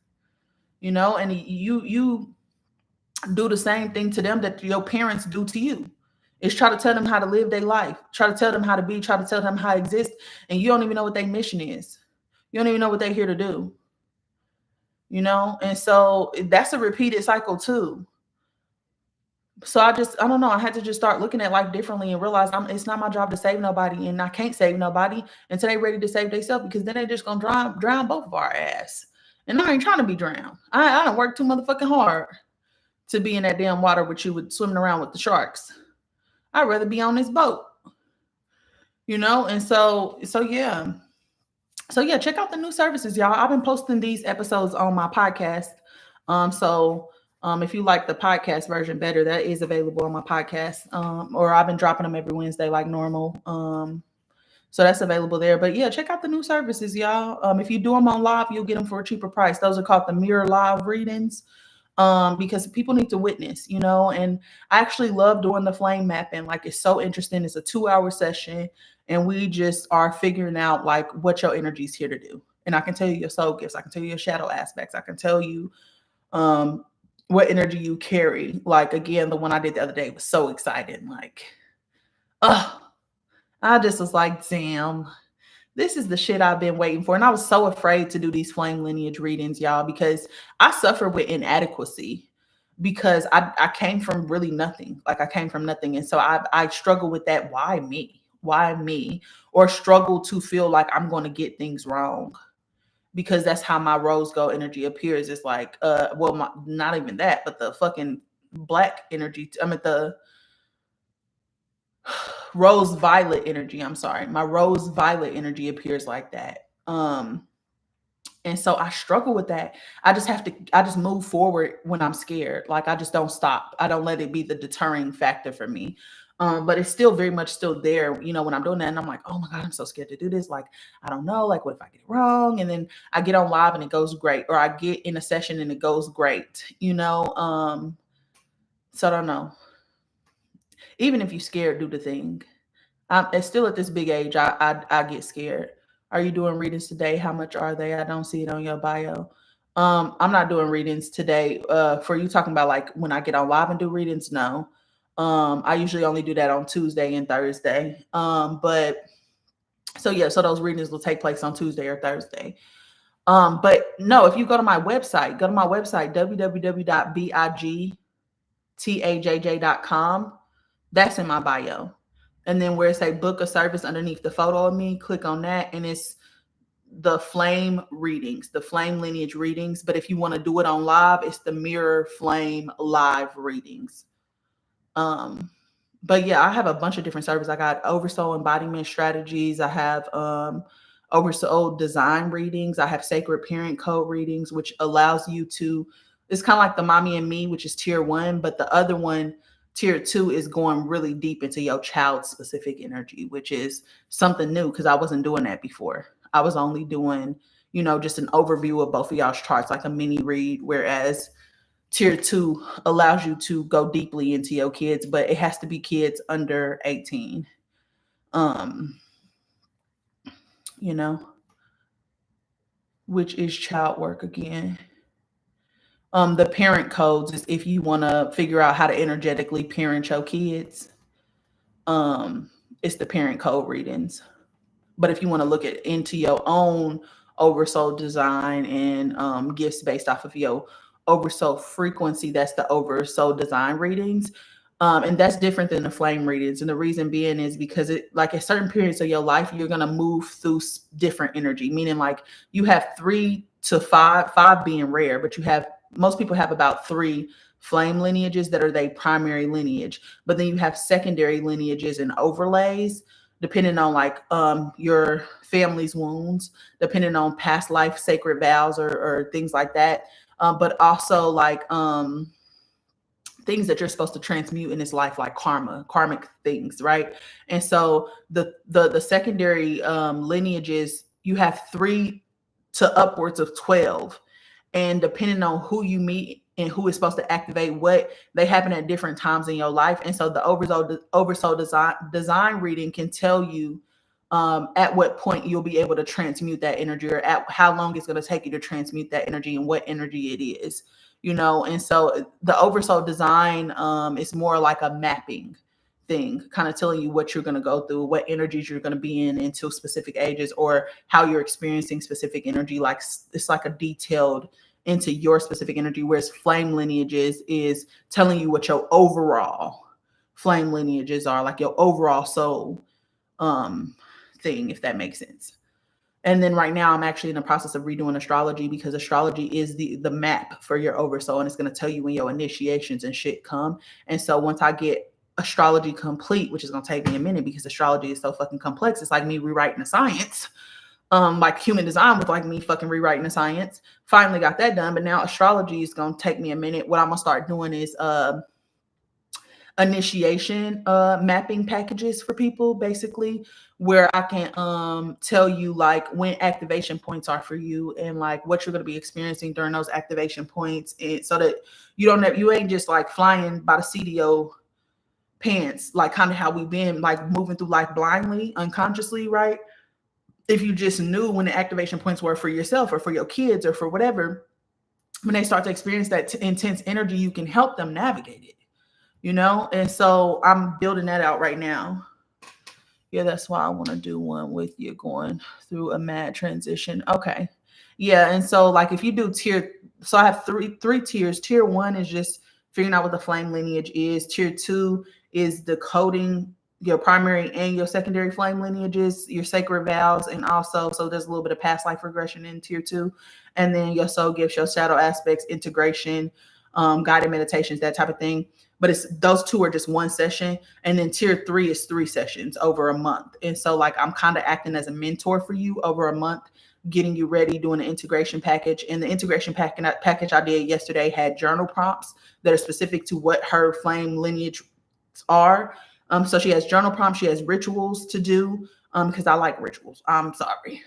You know, and you do the same thing to them that your parents do to you. It's try to tell them how to live their life, try to tell them how to be, try to tell them how to exist. And you don't even know what their mission is. You don't even know what they're here to do. You know? And so that's a repeated cycle too. So I don't know. I had to just start looking at life differently and realize it's not my job to save nobody, and I can't save nobody until they're ready to save themselves, because then they're just going to drown both of our ass. And I ain't trying to be drowned. I don't work too motherfucking hard to be in that damn water with you, with swimming around with the sharks. I'd rather be on this boat, you know? And so yeah. So yeah, check out the new services, y'all. I've been posting these episodes on my podcast. If you like the podcast version better, that is available on my podcast. Or I've been dropping them every Wednesday like normal. So that's available there. But yeah, check out the new services, y'all. If you do them on live, you'll get them for a cheaper price. Those are called the Mirror Live readings. Because people need to witness, you know, and I actually love doing the flame mapping. Like, it's so interesting. It's a 2-hour session, and we just are figuring out like what your energy is here to do. And I can tell you your soul gifts. I can tell you your shadow aspects. I can tell you what energy you carry. Like, again, the one I did the other day was so exciting. Like, I just was like, damn, this is the shit I've been waiting for. And I was so afraid to do these flame lineage readings, y'all, because I suffer with inadequacy, because I came from really nothing. Like, I came from nothing. And so I struggle with that. Why me? Why me? Or struggle to feel like I'm going to get things wrong, because that's how my rose gold energy appears. It's like, not even that, but the fucking black energy. The rose violet energy. I'm sorry. My rose violet energy appears like that. And so I struggle with that. I just move forward when I'm scared. Like, I just don't stop. I don't let it be the deterring factor for me. But it's still very much still there, you know, when I'm doing that, and I'm like, oh my God, I'm so scared to do this. Like, I don't know, like, what if I get it wrong? And then I get on live and it goes great, or I get in a session and it goes great, you know? So I don't know. Even if you're scared, do the thing. It's still at this big age, I get scared. Are you doing readings today? How much are they? I don't see it on your bio. I'm not doing readings today. For you talking about like when I get on live and do readings, no. I usually only do that on Tuesday and Thursday. But so yeah, so those readings will take place on Tuesday or Thursday. But no, if you go to my website, www.bigtajj.com. That's in my bio. And then where it say book a service underneath the photo of me, click on that. And it's the flame readings, the flame lineage readings. But if you want to do it on live, it's the mirror flame live readings. but yeah, I have a bunch of different services. I got oversoul embodiment strategies. I have oversoul design readings. I have sacred parent code readings, which allows you to, it's kind of like the mommy and me, which is tier one, but the other one, tier two, is going really deep into your child specific energy, which is something new because I wasn't doing that before. I was only doing, just an overview of both of y'all's charts, like a mini read, whereas tier two allows you to go deeply into your kids, but it has to be kids under 18. Um, you know, which is child work again. The parent codes is if you want to figure out how to energetically parent your kids. It's the parent code readings. But if you want to look into your own oversoul design and gifts based off of your oversoul frequency, that's the oversoul design readings. And that's different than the flame readings. And the reason being is because like at certain periods of your life, you're going to move through different energy, meaning like you have 3 to 5 being rare, but most people have about 3 flame lineages that are their primary lineage. But then you have secondary lineages and overlays depending on like your family's wounds, depending on past life sacred vows or things like that. But also like things that you're supposed to transmute in this life, like karmic things, right? And so the secondary lineages, you have 3 to upwards of 12, and depending on who you meet and who is supposed to activate what, they happen at different times in your life. And so the oversoul design reading can tell you at what point you'll be able to transmute that energy, or at how long it's going to take you to transmute that energy and what energy it is. And so the oversoul design is more like a mapping thing, kind of telling you what you're going to go through, what energies you're going to be in until specific ages, or how you're experiencing specific energy. Like it's like a detailed into your specific energy, whereas flame lineages is telling you what your overall flame lineages are, like your overall soul thing, if that makes sense. And then right now I'm actually in the process of redoing astrology, because astrology is the map for your oversoul, and it's going to tell you when your initiations and shit come. And so once I get astrology complete, which is going to take me a minute because astrology is so fucking complex, it's like me rewriting the science. Like human design was like me fucking rewriting the science. Finally got that done, but now astrology is going to take me a minute. What I'm going to start doing is initiation mapping packages for people, basically, where I can tell you like when activation points are for you, and like what you're going to be experiencing during those activation points, and so that you ain't just like flying by the CDO pants, like kind of how we've been like moving through life blindly, unconsciously, right? If you just knew when the activation points were for yourself or for your kids or for whatever, when they start to experience that intense energy, you can help them navigate it. And so I'm building that out right now. Yeah, that's why I want to do one with you going through a mad transition. Okay. Yeah, and so like if you do so I have three tiers. Tier 1 is just figuring out what the flame lineage is. Tier 2 is decoding your primary and your secondary flame lineages, your sacred vows, and also, so there's a little bit of past life regression in tier 2. And then your soul gifts, your shadow aspects, integration, guided meditations, that type of thing. But it's those 2 are just one session. And then tier 3 is 3 sessions over a month. And so like I'm kind of acting as a mentor for you over a month, getting you ready, doing an integration package. And the integration package I did yesterday had journal prompts that are specific to what her flame lineage are. So she has journal prompts, she has rituals to do, because I like rituals. I'm sorry,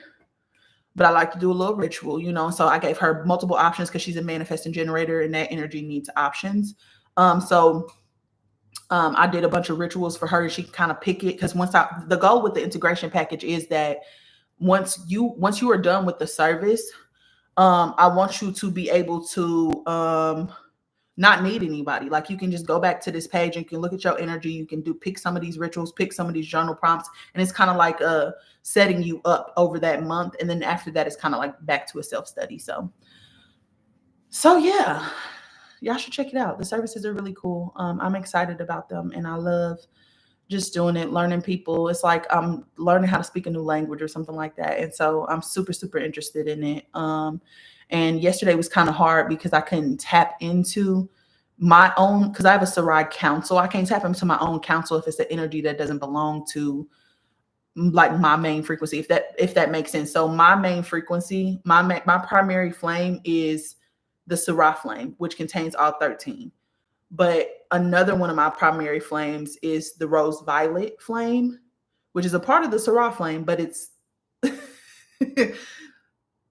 but I like to do a little ritual, So I gave her multiple options because she's a manifesting generator, and that energy needs options. So I did a bunch of rituals for her, and she can kind of pick it, because the goal with the integration package is that once you are done with the service, I want you to be able to not need anybody. Like you can just go back to this page and you can look at your energy. You can pick some of these rituals, pick some of these journal prompts, and it's kind of like setting you up over that month. And then after that, it's kind of like back to a self-study. So yeah, y'all should check it out. The services are really cool. I'm excited about them, and I love just doing it, learning people. It's like I'm learning how to speak a new language or something like that. And so I'm super, super interested in it. And yesterday was kind of hard because I couldn't tap into my own, because I have a Sarai council. I can't tap into my own council if it's an energy that doesn't belong to like my main frequency, if that makes sense. So my main frequency, my primary flame is the Sarai flame, which contains all 13. But another one of my primary flames is the rose violet flame, which is a part of the Sarai flame, but it's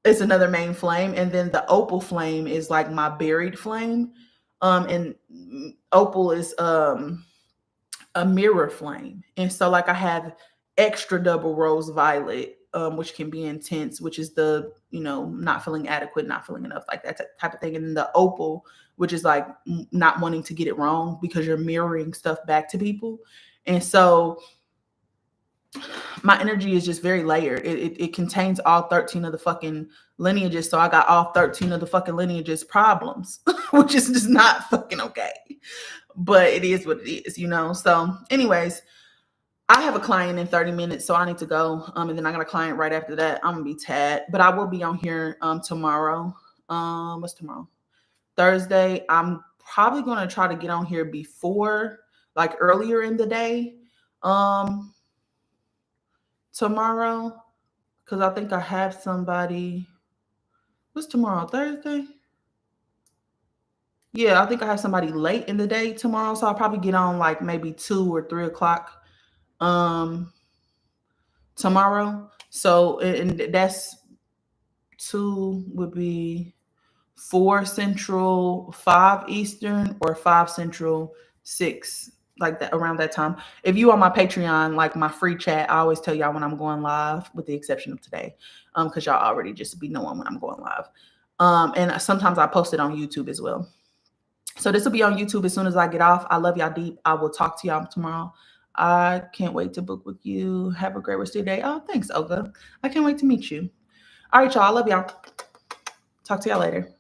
it's another main flame. And then the opal flame is like my buried flame. And opal is a mirror flame. And so like I have extra double rose violet, which can be intense, which is the, not feeling adequate, not feeling enough, like that type of thing. And then the opal, which is like not wanting to get it wrong because you're mirroring stuff back to people. And so my energy is just very layered. It contains all 13 of the fucking lineages. So I got all 13 of the fucking lineages problems, which is just not fucking okay. But it is what it is, So anyways, I have a client in 30 minutes, so I need to go. And then I got a client right after that. I'm gonna be tad, but I will be on here tomorrow. What's tomorrow? Thursday. I'm probably gonna try to get on here before, like earlier in the day. Tomorrow, because I think I have somebody. What's tomorrow? Thursday? Yeah, I think I have somebody late in the day tomorrow, so I'll probably get on like maybe 2 or 3 o'clock tomorrow. So, and that's 2 would be 4 Central, 5 Eastern, or 5 Central, 6, like that, around that time. If you on my Patreon, like my free chat, I always tell y'all when I'm going live, with the exception of today, because y'all already just be knowing when I'm going live. And sometimes I post it on YouTube as well. So this will be on YouTube as soon as I get off. I love y'all deep. I will talk to y'all tomorrow. I can't wait to book with you. Have a great rest of your day. Oh, thanks, Olga. I can't wait to meet you. All right, y'all. I love y'all. Talk to y'all later.